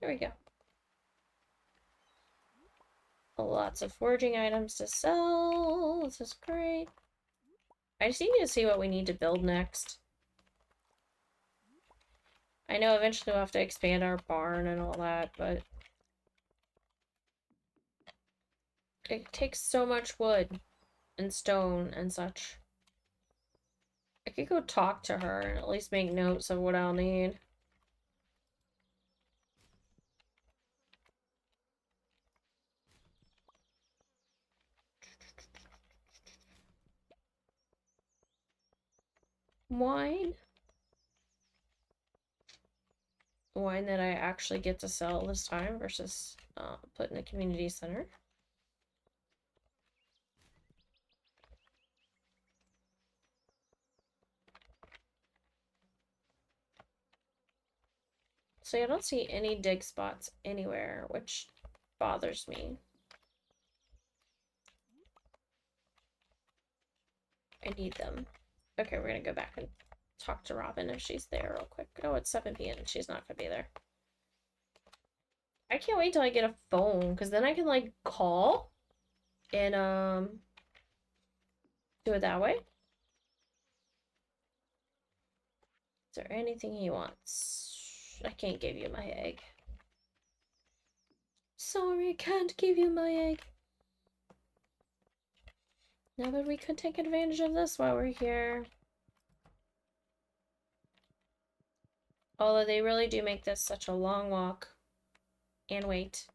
There we go. Lots of foraging items to sell. This is great. I just need to see what we need to build next. I know eventually we'll have to expand our barn and all that, but it takes so much wood and stone and such. could go talk to her and at least make notes of what I'll need. Wine. Wine that I actually get to sell this time versus put in the community center. So I don't see any dig spots anywhere, which bothers me. I need them. Okay, we're gonna go back and talk to Robin if she's there real quick. Oh, it's 7 p.m. and she's not gonna be there. I can't wait till I get a phone, because then I can, like, call and, do it that way. Is there anything he wants? I can't give you my egg. Sorry, I can't give you my egg. No, but we could take advantage of this while we're here. Although they really do make this such a long walk. And wait.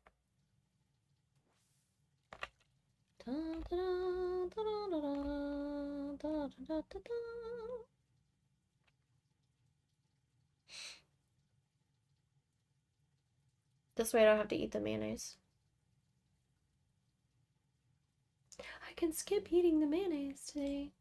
This way I don't have to eat the mayonnaise. I can skip eating the mayonnaise today.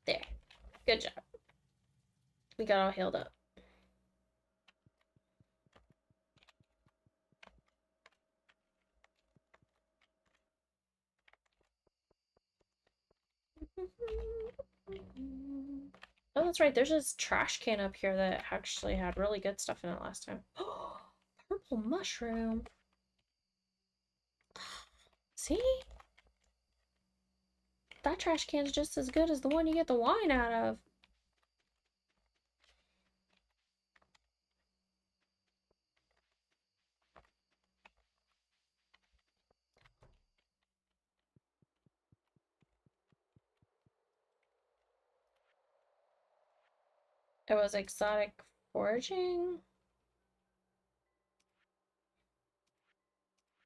There. Good job. We got all healed up. Oh, that's right. There's this trash can up here that actually had really good stuff in it last time. Purple mushroom. See? That trash can's just as good as the one you get the wine out of. It was exotic foraging.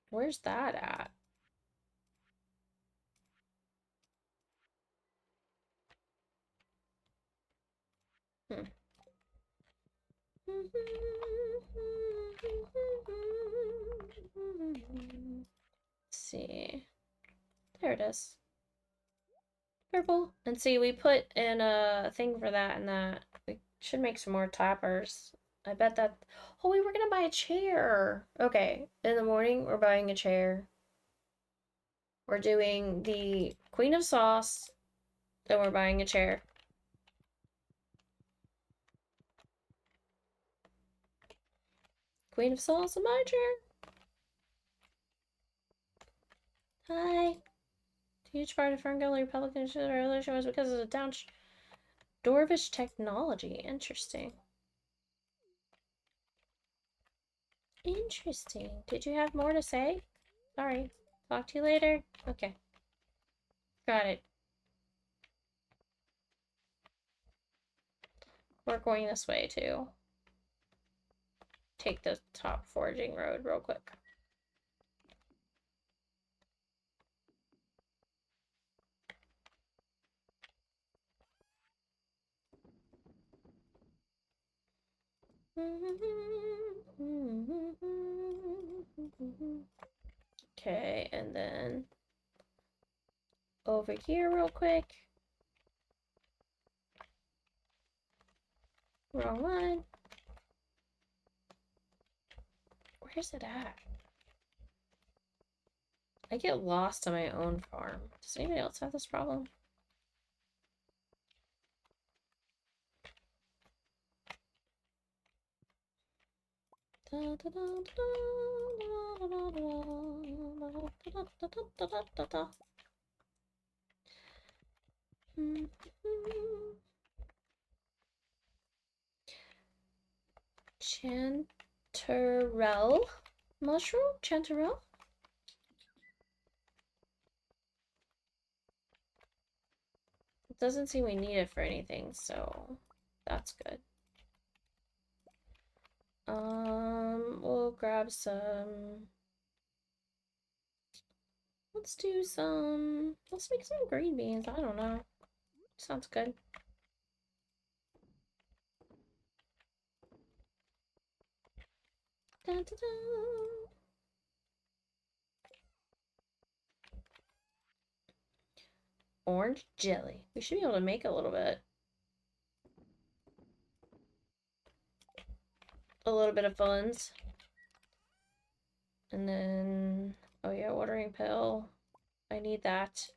Where's that at? Hmm. Let's see. There it is. Purple. And see, we put in a thing for that and that. We should make some more toppers. I bet that... Oh, we were gonna buy a chair. Okay, in the morning, we're buying a chair. We're doing the Queen of Sauce. Then we're buying a chair. Queen of Sauce and my chair. Hi. Huge part of Ferngully Republican Revolution was because of the Dorvish technology. Interesting. Interesting. Did you have more to say? Sorry. Talk to you later. Okay. Got it. We're going this way too. Take the top foraging road real quick. Okay, and then over here real quick. Wrong one. Where's it at? I get lost on my own farm. Does anybody else have this problem? Chanterelle mushroom? Chanterelle? It doesn't seem we need it for anything, so that's good. We'll grab some. Let's make some green beans. I don't know. Sounds good. Dun, dun, dun. Orange jelly. We should be able to make a little bit. A little bit of funds. And then, oh yeah, watering pill. I need that.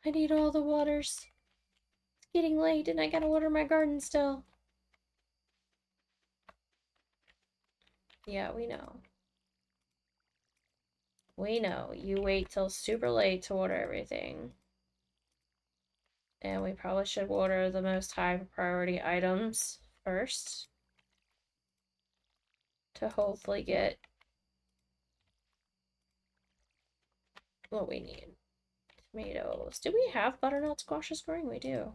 I need all the waters. It's getting late and I gotta water my garden still. Yeah, we know. We know. You wait till super late to water everything. And we probably should water the most high priority items first. To hopefully get what we need. Tomatoes. Do we have butternut squashes growing? We do.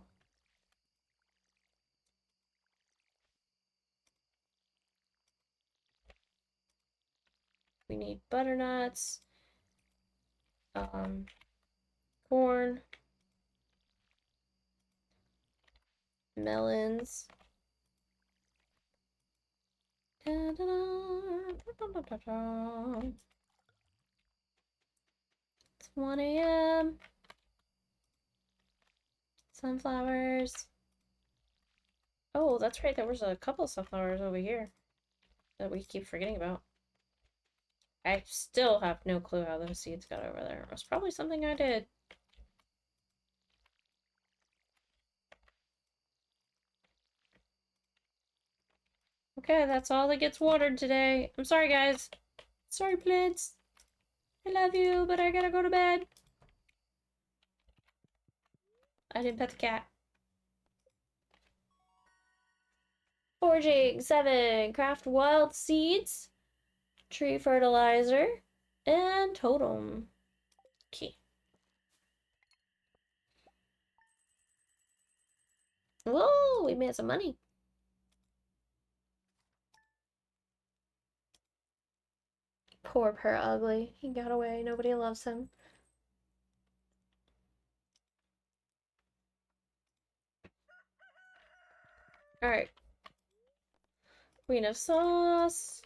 We need butternuts. Corn. Melons. Da, da, da, It's 1 a.m. Sunflowers. Oh, that's right. There was a couple sunflowers over here that we keep forgetting about. I still have no clue how those seeds got over there. It was probably something I did. Okay, that's all that gets watered today. I'm sorry, guys. Sorry, plants. I love you, but I gotta go to bed. I didn't pet the cat. Foraging 7. Craft wild seeds. Tree fertilizer. And totem. Key. Whoa, we made some money. Poor Ugly. He got away. Nobody loves him. Alright. Queen of sauce.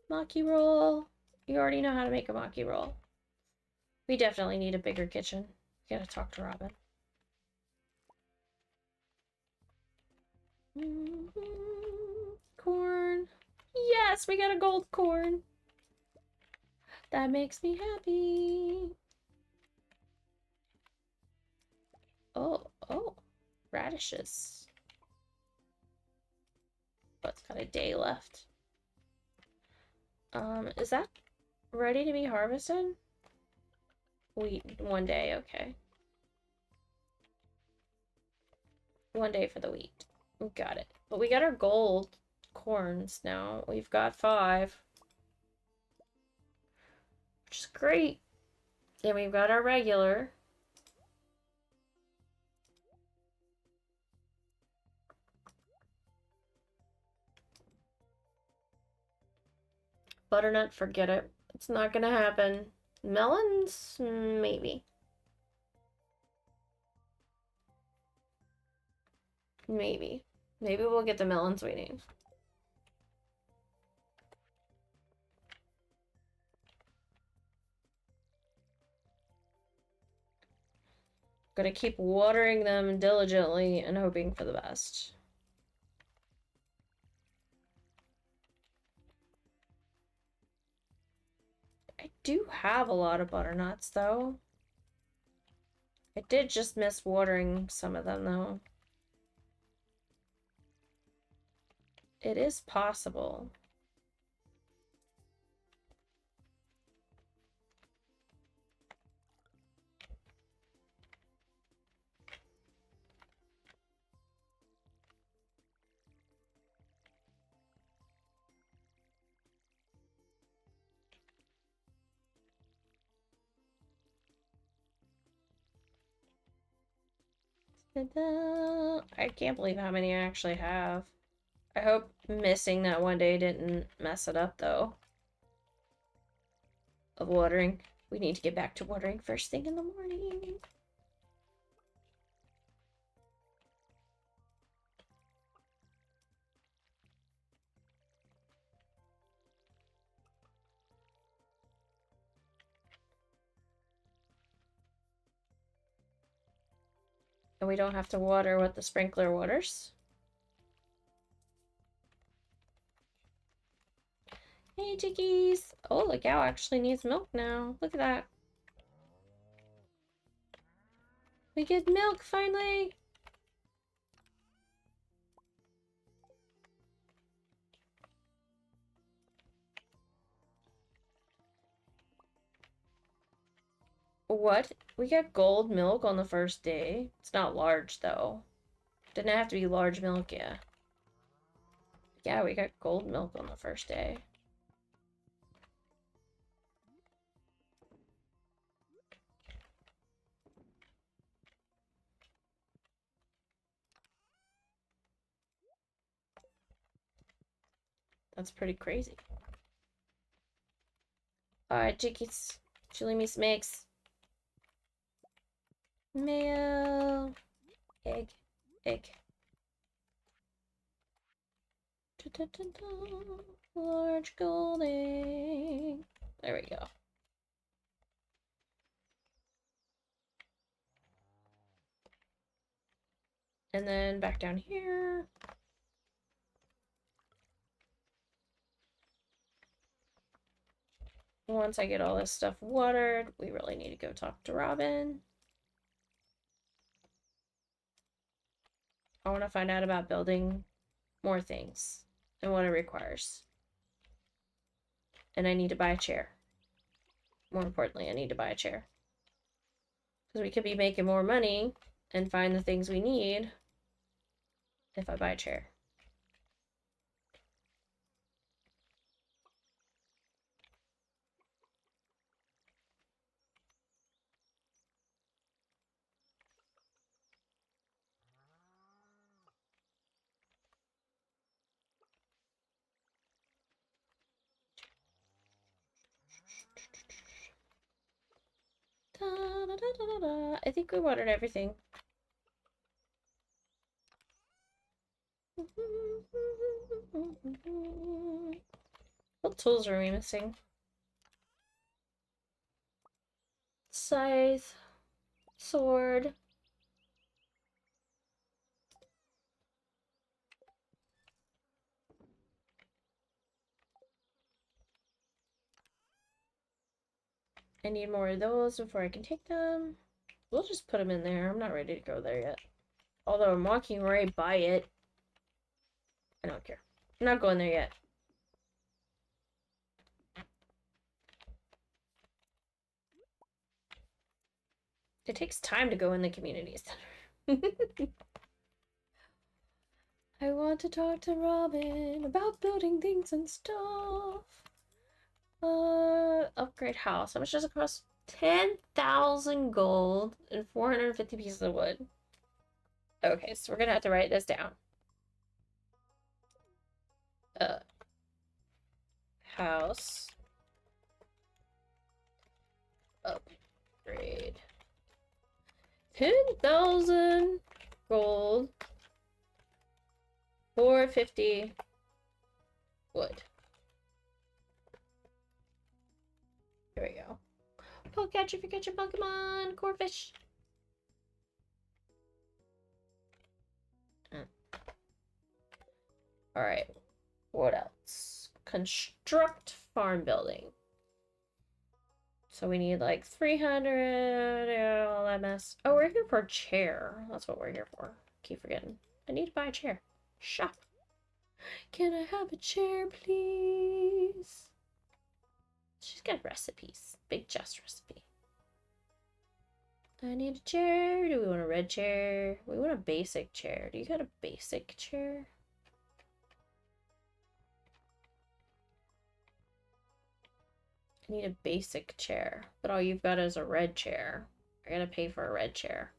Maki roll. You already know how to make a maki roll. We definitely need a bigger kitchen. We gotta talk to Robin. Corn. Yes, we got a gold corn. That makes me happy. Oh. Radishes. But it's got a day left. Is that ready to be harvested? Wheat, 1 day, okay. 1 day for the wheat. We got it. But we got our gold corns now. We've got 5. Which is great. Then we've got our regular. Butternut, forget it. It's not gonna happen. Melons? Maybe. Maybe. Maybe we'll get the melons we need. Gonna keep watering them diligently and hoping for the best. I do have a lot of butternuts, though. I did just miss watering some of them, though. It is possible. I can't believe how many I actually have. I hope missing that one day didn't mess it up, though. Of watering. We need to get back to watering first thing in the morning. And we don't have to water with the sprinkler waters. Hey, chickies! Oh, the cow actually needs milk now. Look at that. We get milk, finally! What? We got gold milk on the first day? It's not large, though. Didn't have to be large milk, yeah. Yeah, we got gold milk on the first day. That's pretty crazy. Alright, chickies. Chili me smacks. Mayo. Egg. Egg. Da, da, da, da. Large gold egg. There we go. And then back down here. Once I get all this stuff watered, we really need to go talk to Robin. I want to find out about building more things and what it requires. And I need to buy a chair. More importantly, I need to buy a chair. Because we could be making more money and find the things we need if I buy a chair. Da, da, da, da, da. I think we watered everything. What tools are we missing? Scythe. Sword. I need more of those before I can take them. We'll just put them in there. I'm not ready to go there yet. Although I'm walking right by it. I don't care. I'm not going there yet. It takes time to go in the community center. I want to talk to Robin about building things and stuff. Upgrade house. How much does it cost? 10,000 gold and 450 pieces of wood. Okay, so we're gonna have to write this down. House. Upgrade. 10,000 gold. 450 wood. There we go. Polecatcher if you catch your Pokemon. Corfish. Alright. What else? Construct farm building. So we need like 300, all that mess. Oh, we're here for a chair. That's what we're here for. Keep forgetting. I need to buy a chair. Shop. Can I have a chair, please? She's got recipes. Big chest recipe. I need a chair. Do we want a red chair? We want a basic chair. Do you got a basic chair? I need a basic chair, but all you've got is a red chair. I gotta pay for a red chair.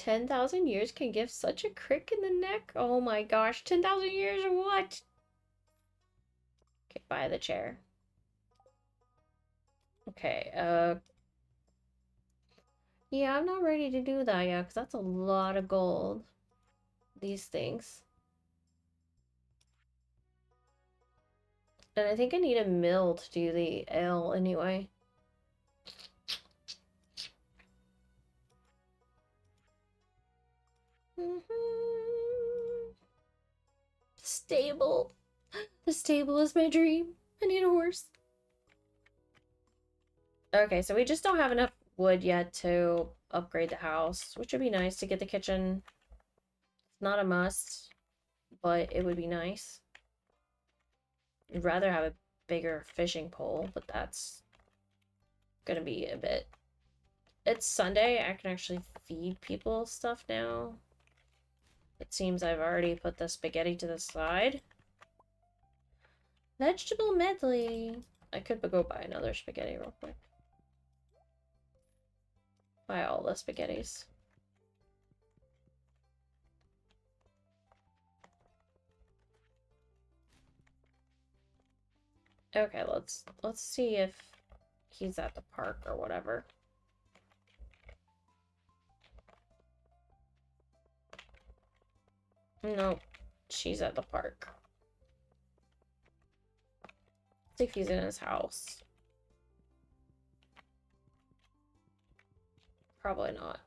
10,000 years can give such a crick in the neck? Oh my gosh, 10,000 years or what? Okay, buy the chair. Okay, yeah, I'm not ready to do that yet, because that's a lot of gold. These things. And I think I need a mill to do the ale anyway. Stable. The stable is my dream. I need a horse. Okay, so we just don't have enough wood yet to upgrade the house, which would be nice to get the kitchen. It's not a must, but it would be nice. I'd rather have a bigger fishing pole, but that's gonna be a bit. It's Sunday. I can actually feed people stuff now. It seems I've already put the spaghetti to the side. Vegetable medley. I could go buy another spaghetti real quick. Buy all the spaghettis. Okay, let's see if he's at the park or whatever. Nope, she's at the park. See if he's in his house. Probably not.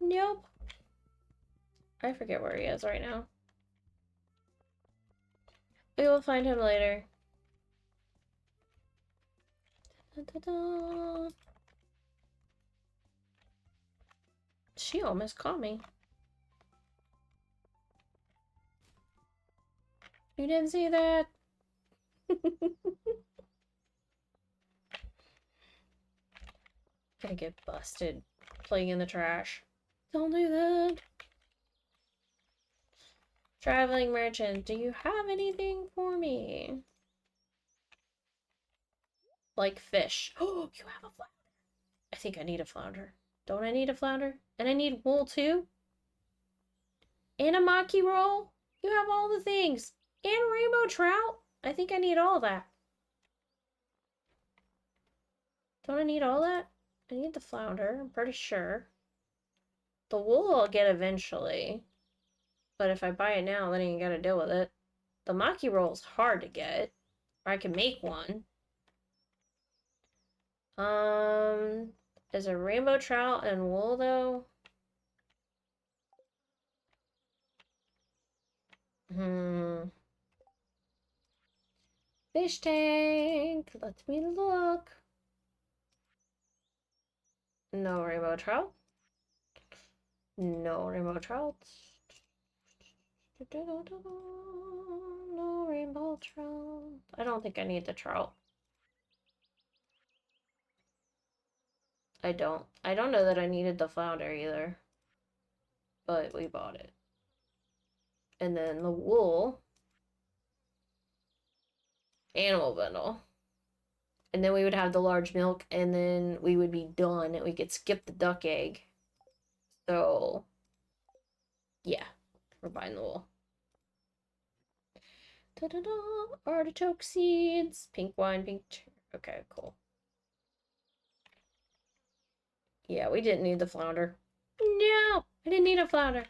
Nope. I forget where he is right now. We will find him later. Da, da, da. She almost caught me. You didn't see that? Gonna get busted playing in the trash. Don't do that. Traveling merchant, do you have anything for me? Like fish. Oh, you have a flounder. I think I need a flounder. Don't I need a flounder? And I need wool too? And a maki roll? You have all the things. And rainbow trout? I think I need all that. Don't I need all that? I need the flounder, I'm pretty sure. The wool I'll get eventually. But if I buy it now, then I ain't gotta deal with it. The maki roll's hard to get. Or I can make one. Is a rainbow trout and wool though? Fish tank. Let me look. No rainbow trout. No rainbow trout. No rainbow trout. I don't think I need the trout. I don't. I don't know that I needed the flounder either. But we bought it. And then the wool. Animal bundle. And then we would have the large milk, and then we would be done, and we could skip the duck egg. So, yeah, we're buying the wool. Ta-da-da! Artichoke seeds, pink wine, pink. Okay, cool. Yeah, we didn't need the flounder. No, I didn't need a flounder.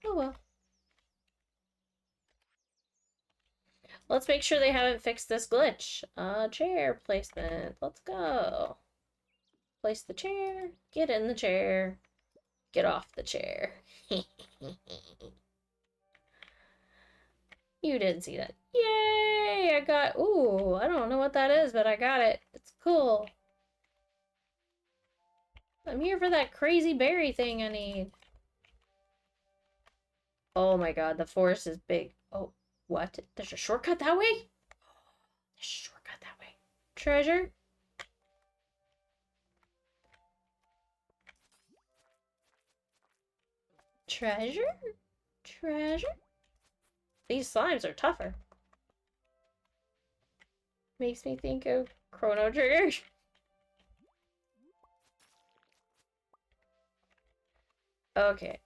Oh well. Let's make sure they haven't fixed this glitch. Chair placement. Let's go. Place the chair. Get in the chair. Get off the chair. You didn't see that. Yay! I got... Ooh, I don't know what that is, but I got it. It's cool. I'm here for that crazy berry thing I need. Oh my god, the forest is big. Oh, what? There's a shortcut that way? There's a shortcut that way. Treasure? Treasure? Treasure? These slimes are tougher. Makes me think of Chrono Trigger. Okay.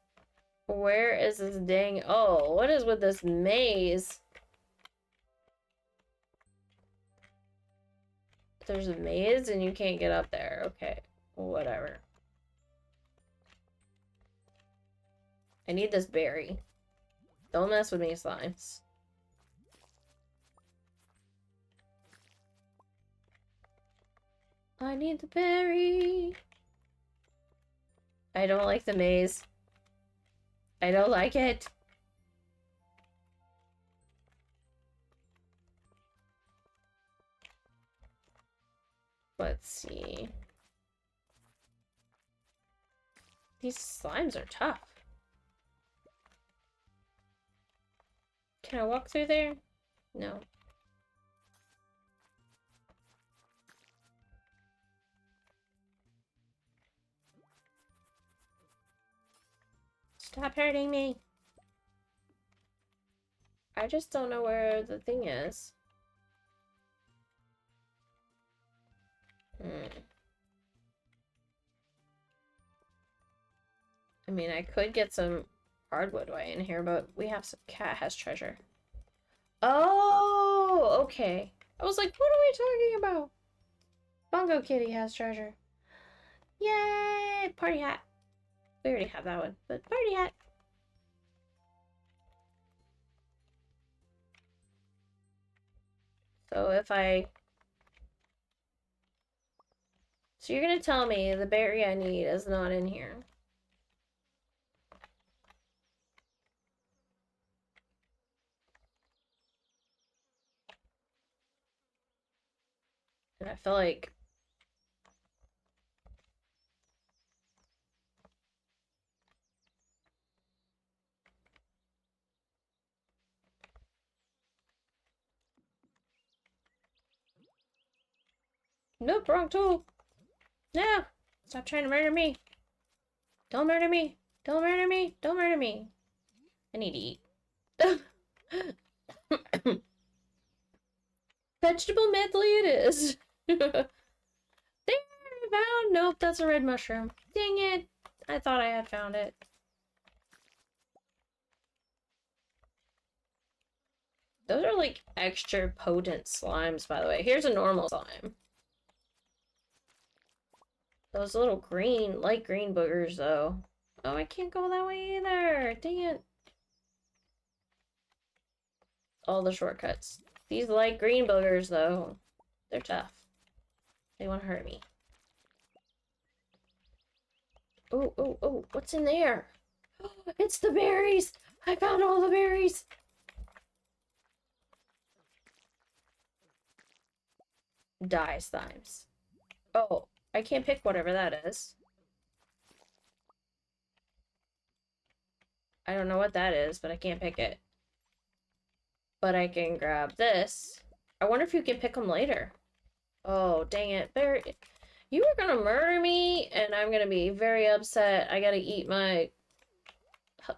Where is this dang... Oh, what is with this maze? There's a maze and you can't get up there. Okay. Whatever. I need this berry. Don't mess with me, slimes. I need the berry. I don't like the maze. I don't like it. Let's see. These slimes are tough. Can I walk through there? No. Stop hurting me. I just don't know where the thing is. I mean, I could get some hardwood way in here, but we have some cat has treasure. Oh, okay. I was like, what are we talking about? Bongo Kitty has treasure. Yay! Party hat. We already have that one, but party hat. So if I... So you're gonna tell me the berry I need is not in here. And I feel like... Nope, wrong tool. No! Stop trying to murder me. Don't murder me. Don't murder me. Don't murder me. I need to eat. Vegetable medley it is. There, I found. Nope, that's a red mushroom. Dang it. I thought I had found it. Those are like extra potent slimes, by the way. Here's a normal slime. Those little green, light green boogers, though. Oh, I can't go that way either. Dang it. All the shortcuts. These light green boogers, though, they're tough. They want to hurt me. Oh, oh, oh, what's in there? It's the berries! I found all the berries! Die, slimes. Oh, I can't pick whatever that is. I don't know what that is, but I can't pick it. But I can grab this. I wonder if you can pick them later. Oh, dang it. Berry. You were gonna murder me, and I'm gonna be very upset. I gotta eat my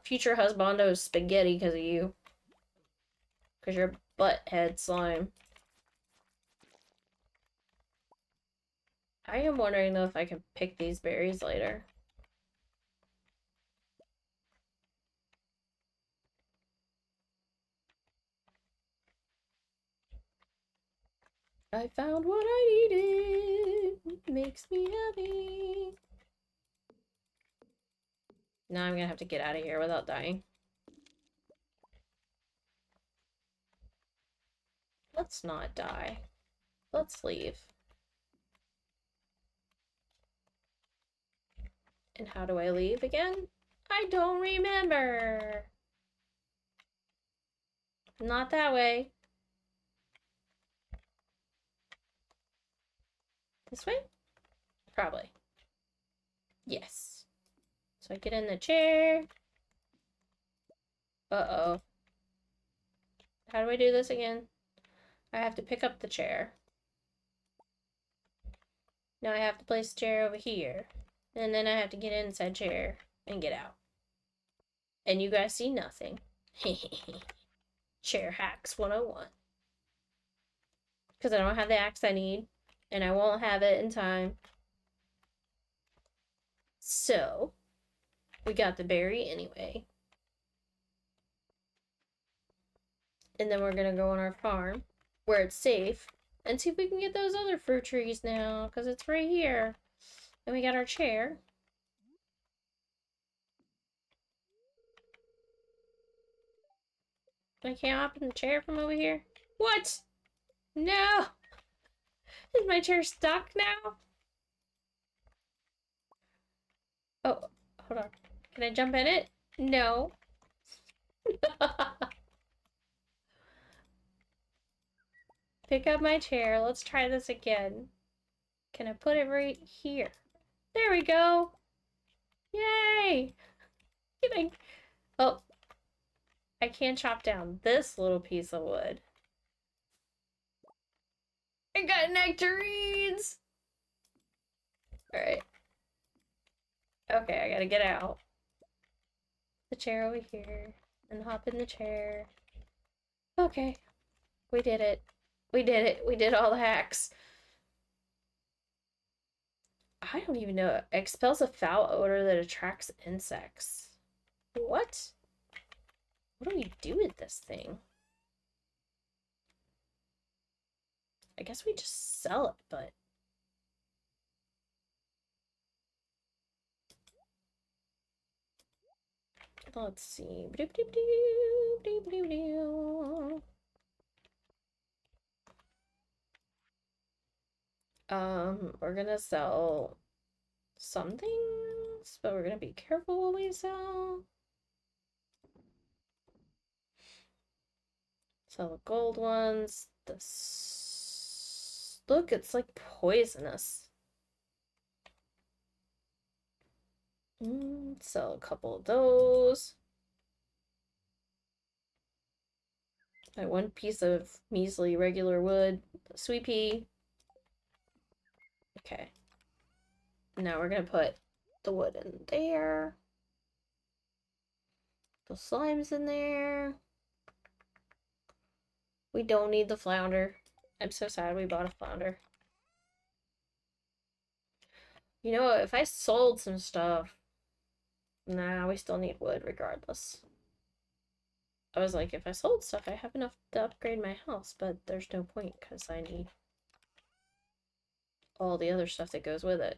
future husbando's spaghetti because of you. Because you're butthead slime. I am wondering, though, if I can pick these berries later. I found what I needed. It makes me happy. Now I'm gonna have to get out of here without dying. Let's not die. Let's leave. And how do I leave again? I don't remember. Not that way. This way? Probably. Yes. So I get in the chair. Uh-oh. How do I do this again? I have to pick up the chair. Now I have to place the chair over here. And then I have to get inside chair and get out. And you guys see nothing. Chair hacks 101. Because I don't have the axe I need. and I won't have it in time. So, we got the berry anyway. And then we're gonna go on our farm, where it's safe, and see if we can get those other fruit trees now, because it's right here. And we got our chair. I can't hop in the chair from over here? What? No! Is my chair stuck now? Oh, hold on. Can I jump in it? No. Pick up my chair. Let's try this again. Can I put it right here? There we go. Yay! Can I... Oh. I can't chop down this little piece of wood. I got nectarines! Alright. Okay, I gotta get out. The chair over here. And hop in the chair. Okay. We did it. We did it. We did all the hacks. I don't even know. It expels a foul odor that attracts insects. What? What do we do with this thing? I guess we just sell it, but... Let's see. We're gonna sell some things, but we're gonna be careful what we sell. Sell the gold ones. This... Look, it's like poisonous. Sell a couple of those. My one piece of measly regular wood. Sweet pea. Okay. Now we're gonna put the wood in there. The slime's in there. We don't need the flounder. I'm so sad we bought a flounder. You know what? If I sold some stuff... Nah, we still need wood regardless. I was like, if I sold stuff, I have enough to upgrade my house, but there's no point because I need all the other stuff that goes with it.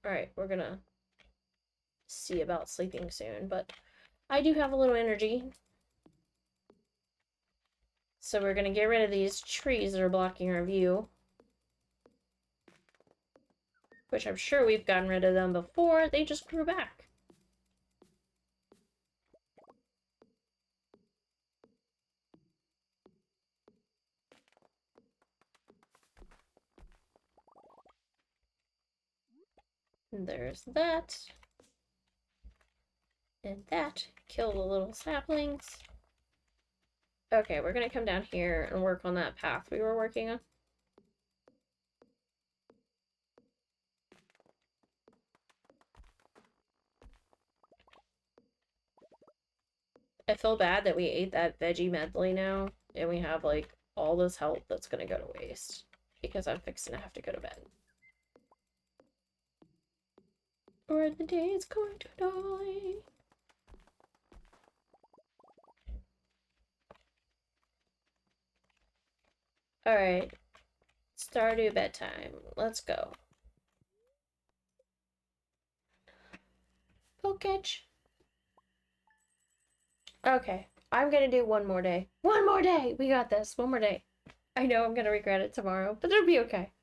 Alright, we're gonna see about sleeping soon, but I do have a little energy. So we're gonna get rid of these trees that are blocking our view. Which I'm sure we've gotten rid of them before, they just grew back. And there's that. And that. Kill the little saplings. Okay, we're gonna come down here and work on that path we were working on. I feel bad that we ate that veggie medley now, and we have, like, all this health that's gonna go to waste. Because I'm fixing to have to go to bed. Or the day is going to die. Alright. Stardew bedtime. Let's go. Poketch. Okay. I'm gonna do one more day. One more day! We got this. One more day. I know I'm gonna regret it tomorrow, but it'll be okay.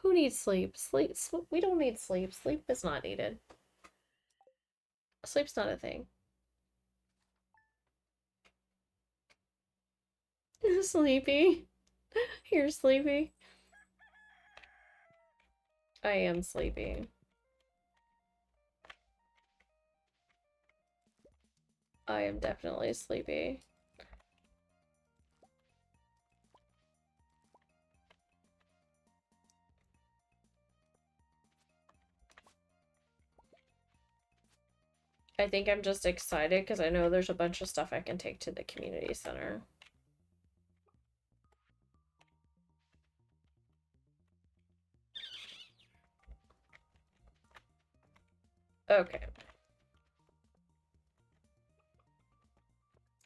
Who needs sleep? Sleep. We don't need sleep. Sleep is not needed. Sleep's not a thing. Sleepy. You're sleepy. I am sleepy. I am definitely sleepy. I think I'm just excited because I know there's a bunch of stuff I can take to the community center. Okay.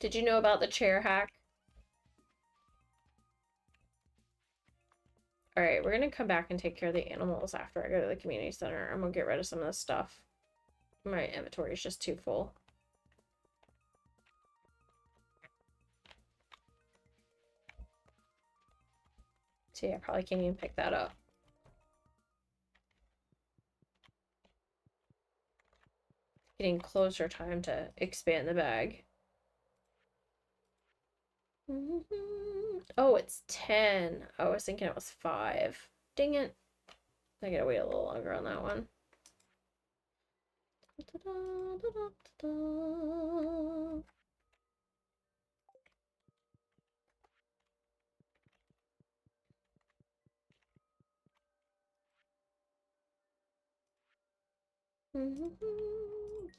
Did you know about the chair hack? Alright, we're gonna come back and take care of the animals after I go to the community center. I'm gonna get rid of some of this stuff. My inventory is just too full. See, I probably can't even pick that up. Getting closer time to expand the bag. Oh, it's 10. I was thinking it was 5. Dang it. I gotta wait a little longer on that one.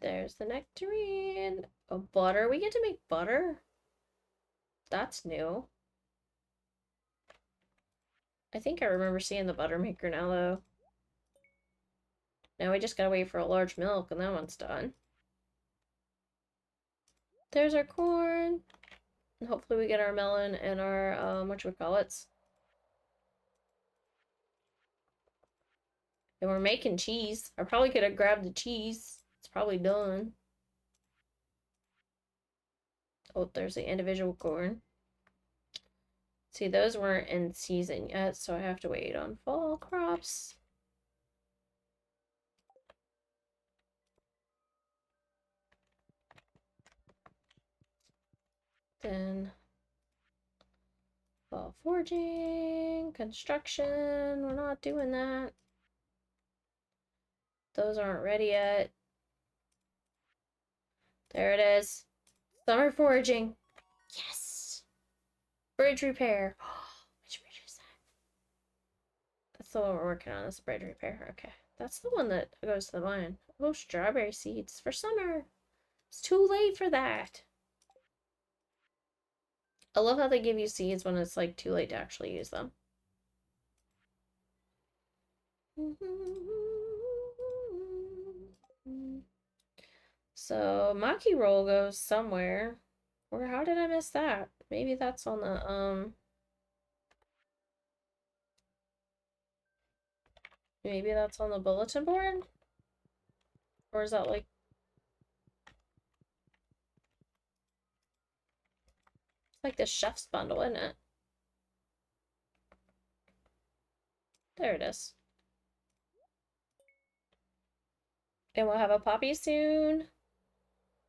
There's the nectarine. Oh, butter. We get to make butter? That's new. I think I remember seeing the butter maker now, though. Now we just gotta wait for a large milk, and that one's done. There's our corn. And hopefully we get our melon and our, whatchamacallits. And we're making cheese. I probably could have grabbed the cheese. It's probably done. Oh, there's the individual corn. See, those weren't in season yet, so I have to wait on fall crops. Then fall foraging, construction, we're not doing that. Those aren't ready yet. There it is. Summer foraging. Yes! Bridge repair. Which bridge is that? That's the one we're working on, is bridge repair. Okay. That's the one that goes to the mine. Oh, strawberry seeds for summer. It's too late for that. I love how they give you seeds when it's like too late to actually use them. So Maki roll goes somewhere. Or how did I miss that? Maybe that's on the maybe that's on the bulletin board? Or is that like it's like the chef's bundle, isn't it? There it is. And we'll have a poppy soon.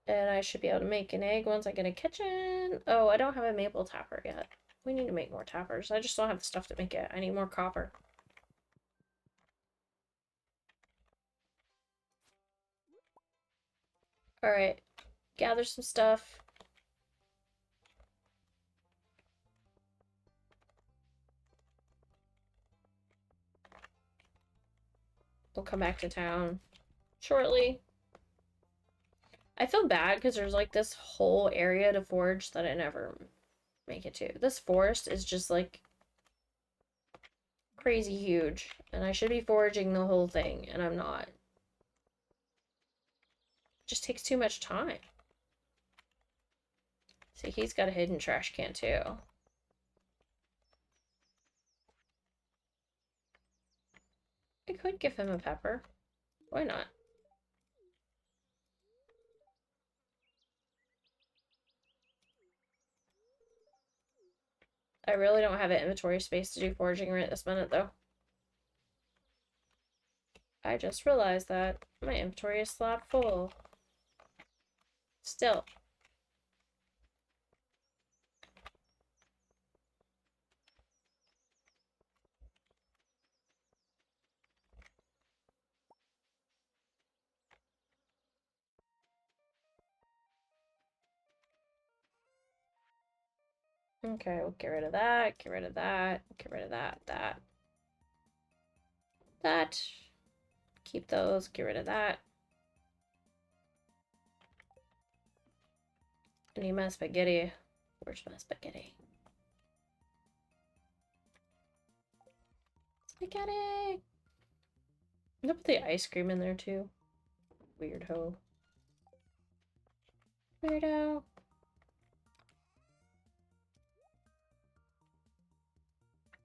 And I should be able to make an egg once I get a kitchen. Oh, I don't have a maple tapper yet. We need to make more tappers. I just don't have the stuff to make it. I need more copper. Alright. Gather some stuff. We'll come back to town shortly. I feel bad because there's like this whole area to forage that I never make it to. This forest is just like crazy huge, and I should be foraging the whole thing, and I'm not. It just takes too much time. See, he's got a hidden trash can too. I could give him a pepper. Why not? I really don't have an inventory space to do foraging right this minute, though. I just realized that my inventory is slot full. Still. Okay, we'll get rid of that, get rid of that, get rid of that, that. Keep those, get rid of that. I need my spaghetti. Where's my spaghetti? Spaghetti! I'm gonna put the ice cream in there too. Weirdo. Weirdo.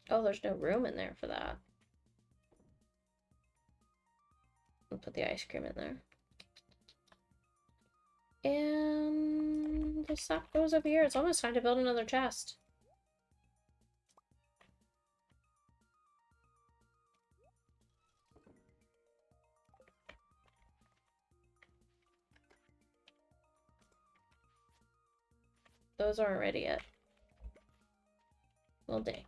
Oh, there's no room in there for that. I'll put the ice cream in there. And the sock goes over here. It's almost time to build another chest. Those aren't ready yet. Well, dang.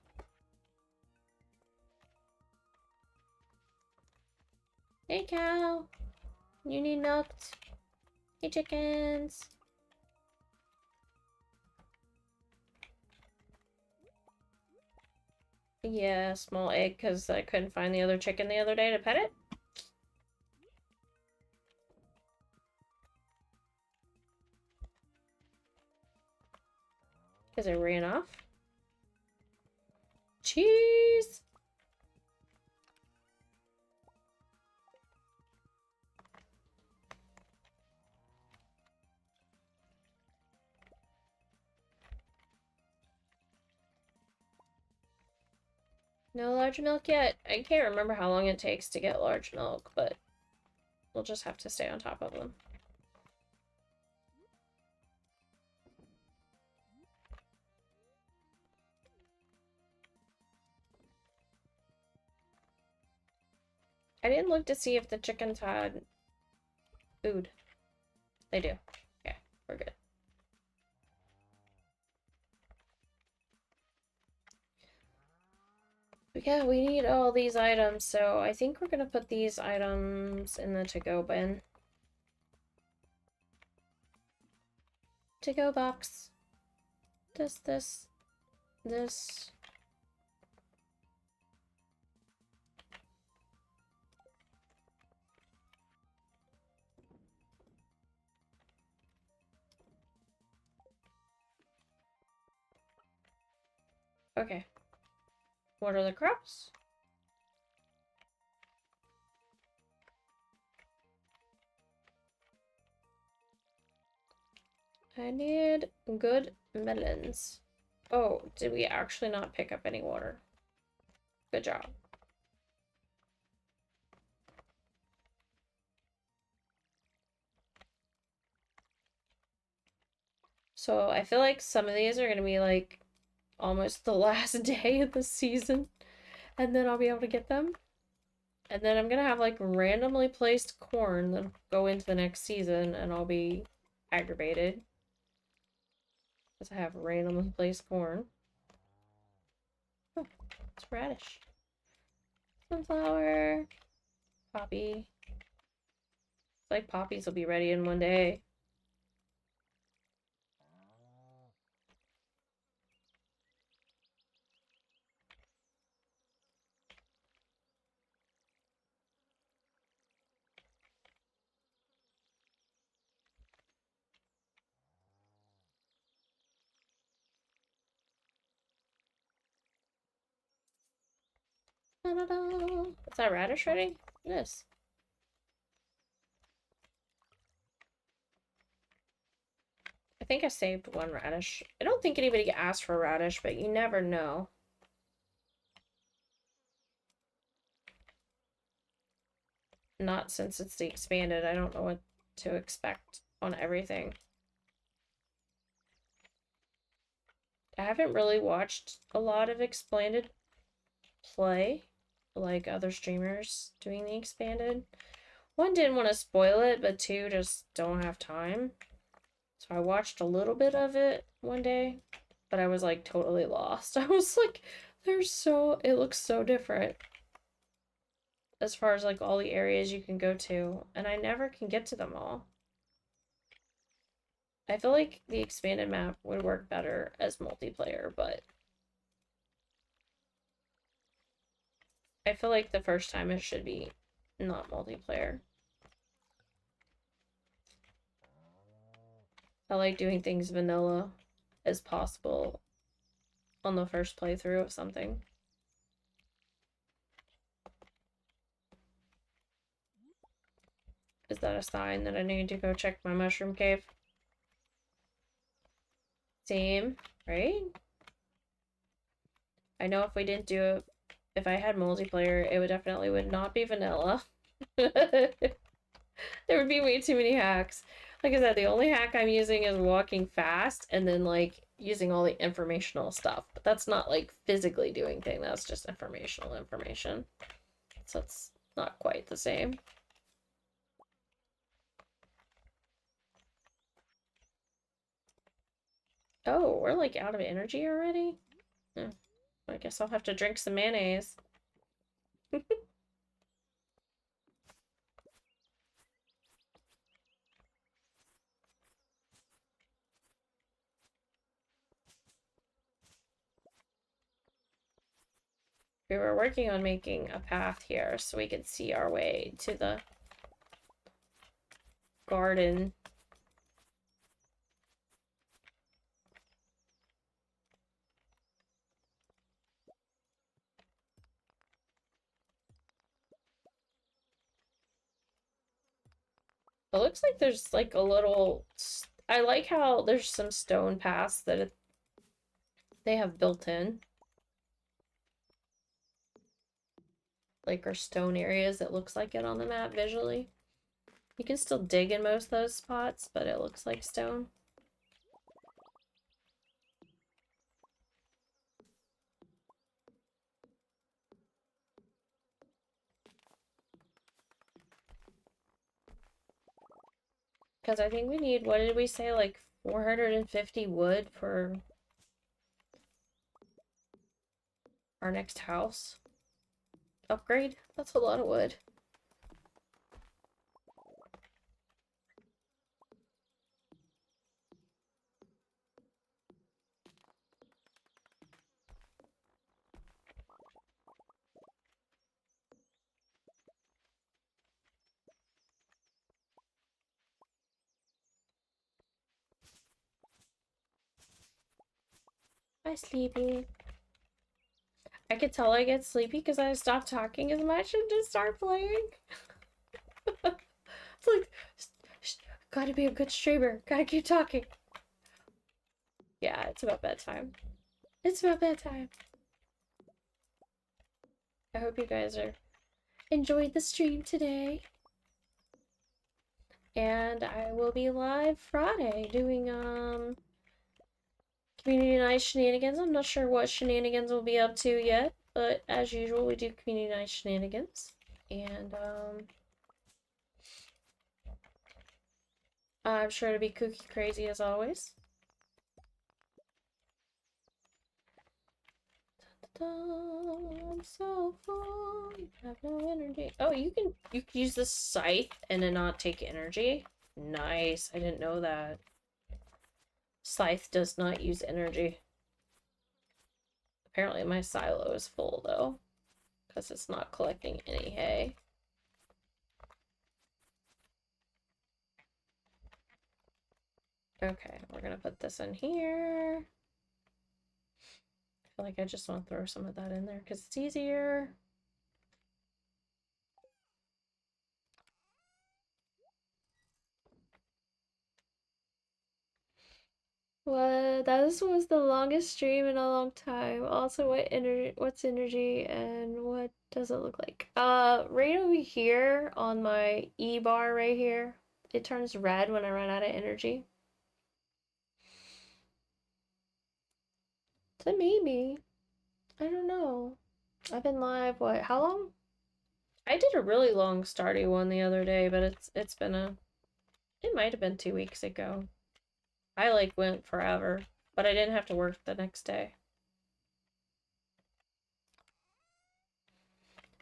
Hey, cow. You need milked. Hey, chickens. Yeah, small egg, because I couldn't find the other chicken the other day to pet it. Because it ran off. Cheese! No large milk yet. I can't remember how long it takes to get large milk, but we'll just have to stay on top of them. I didn't look to see if the chickens had food. They do. Okay, we're good. But yeah, we need all these items, so I think we're gonna put these items in the to-go bin. To-go box. This. Okay. What are the crops? I need good melons. Oh, did we actually not pick up any water? Good job. So I feel like some of these are gonna be like almost the last day of the season, and then I'll be able to get them. And then I'm gonna have like randomly placed corn that go into the next season, and I'll be aggravated because I have randomly placed corn. Oh, it's radish. Sunflower. Poppy. It's like poppies will be ready in one day. Da-da-da. Is that radish ready? Yes. I think I saved one radish. I don't think anybody asked for radish, but you never know. Not since it's the expanded. I don't know what to expect on everything. I haven't really watched a lot of expanded play, like other streamers doing the expanded. One, didn't want to spoil it, but two, just don't have time. So I watched a little bit of it one day, but I was like totally lost. I was like, it looks so different as far as like all the areas you can go to, and I never can get to them all. I feel like the expanded map would work better as multiplayer, but I feel like the first time it should be not multiplayer. I like doing things vanilla as possible on the first playthrough of something. Is that a sign that I need to go check my mushroom cave? Same, right? I know if we didn't do it, if I had multiplayer, it would definitely would not be vanilla. There would be way too many hacks. Like I said, the only hack I'm using is walking fast and then like using all the informational stuff. But that's not like physically doing thing. That's just informational information. So it's not quite the same. Oh, we're like out of energy already? Hmm. I guess I'll have to drink some mayonnaise. We were working on making a path here so we could see our way to the garden. It looks like there's like a little... I like how there's some stone paths that they have built in. Like, or stone areas that looks like it on the map visually. You can still dig in most of those spots, but it looks like stone. Because I think we need, what did we say, like 450 wood for our next house upgrade? That's a lot of wood. Hi, Sleepy. I could tell I get sleepy because I stopped talking as much and just start playing. It's like, gotta be a good streamer. Gotta keep talking. Yeah, it's about bedtime. It's about bedtime. I hope you guys are enjoyed the stream today. And I will be live Friday doing community night shenanigans. I'm not sure what shenanigans we'll be up to yet, but as usual we do community night shenanigans. And I'm sure to be kooky crazy as always. I'm so full. I have no energy. Oh, you can use the scythe and then not take energy. Nice. I didn't know that. Scythe does not use energy. Apparently my silo is full though, because it's not collecting any hay. Okay, we're gonna put this in here. I feel like I just want to throw some of that in there because it's easier. What? This was the longest stream in a long time. Also, what's energy and what does it look like? Right over here on my E bar right here, it turns red when I run out of energy. So maybe. I don't know. I've been live, what, how long? I did a really long Stardew one the other day, but it's been it might have been 2 weeks ago. I like went forever, but I didn't have to work the next day.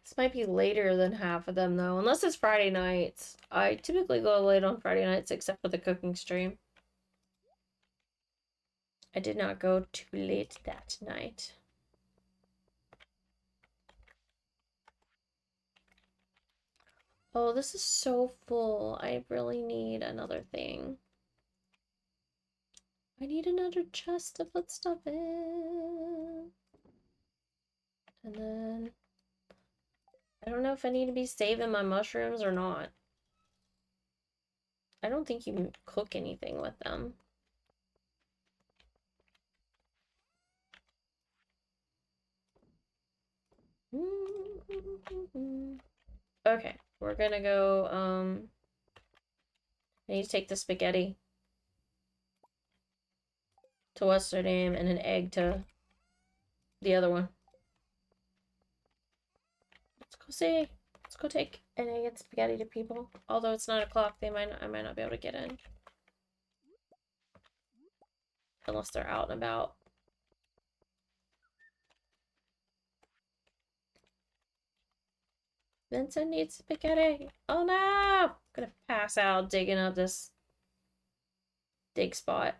This might be later than half of them though, unless it's Friday nights. I typically go late on Friday nights except for the cooking stream. I did not go too late that night. Oh, this is so full. I really need another thing. I need another chest to put stuff in. And then... I don't know if I need to be saving my mushrooms or not. I don't think you can cook anything with them. Okay, we're gonna go, I need to take the spaghetti to what's her name and an egg to the other one. Let's go see. Let's go take an egg and spaghetti to people. Although it's 9 o'clock, I might not be able to get in. Unless they're out and about. Vincent needs spaghetti. Oh no! I'm gonna pass out digging up this dig spot.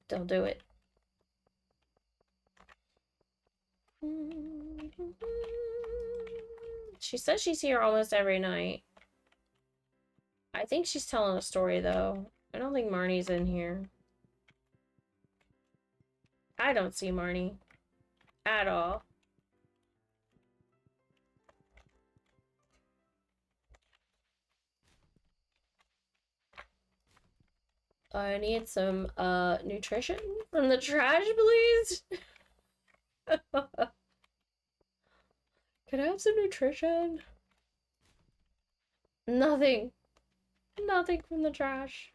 Don't do it. She says she's here almost every night. I think she's telling a story though. I don't think Marnie's in here. I don't see Marnie at all. I need some nutrition from the trash, please. Can I have some nutrition? Nothing. Nothing from the trash.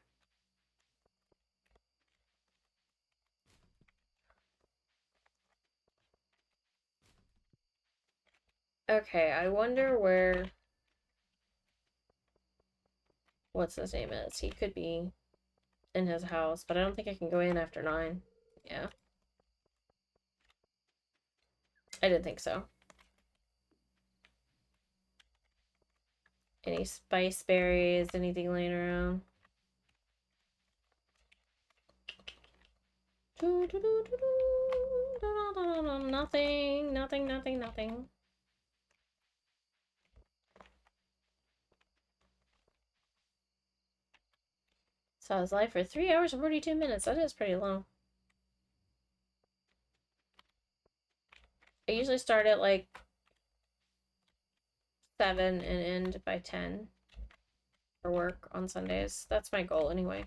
Okay, I wonder where what's his name is. He could be in his house, but I don't think I can go in after 9. Yeah. I didn't think so. Any spice berries, anything laying around? Nothing, nothing, nothing, nothing. So I was live for 3 hours and 42 minutes. That is pretty long. I usually start at like 7 and end by 10 for work on Sundays. That's my goal anyway.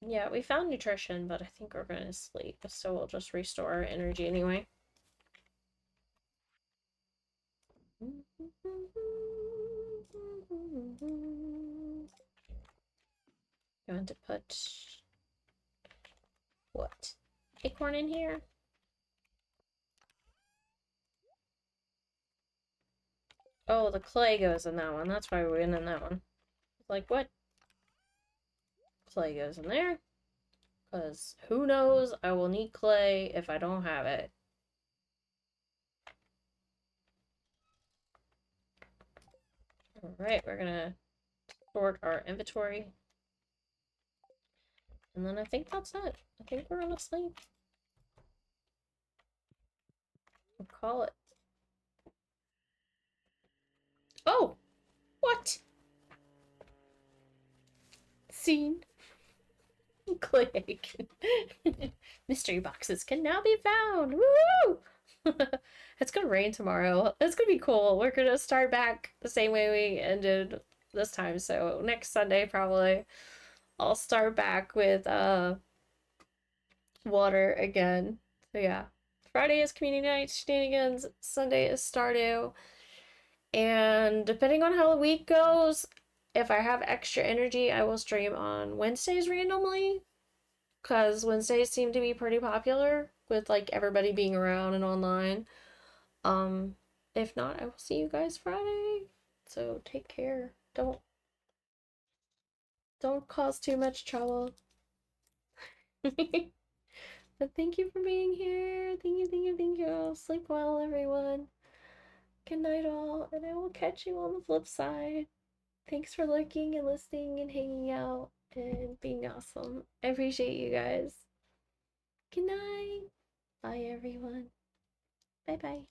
Yeah, we found nutrition, but I think we're gonna sleep, so we'll just restore our energy anyway. Going to put what? Acorn in here? Oh, the clay goes in that one. That's why we went in that one. Like, what? Clay goes in there. Because who knows? I will need clay if I don't have it. Alright, we're gonna sort our inventory. And then I think that's it. I think we're gonna sleep. We'll call it. Oh! What? Scene. Click. Mystery boxes can now be found. Woo! It's gonna rain tomorrow. It's gonna be cool. We're gonna start back the same way we ended this time. So next Sunday probably I'll start back with water again. So yeah. Friday is community night shenanigans. Sunday is Stardew. And depending on how the week goes, if I have extra energy, I will stream on Wednesdays randomly. Because Wednesdays seem to be pretty popular with like everybody being around and online. Um, if not, I will see you guys Friday. So take care. Don't cause too much trouble. But thank you for being here. Thank you, thank you, thank you. Sleep well, everyone. Good night, all, and I will catch you on the flip side. Thanks for looking and listening and hanging out and being awesome. I appreciate you guys. Good night. Bye, everyone. Bye bye.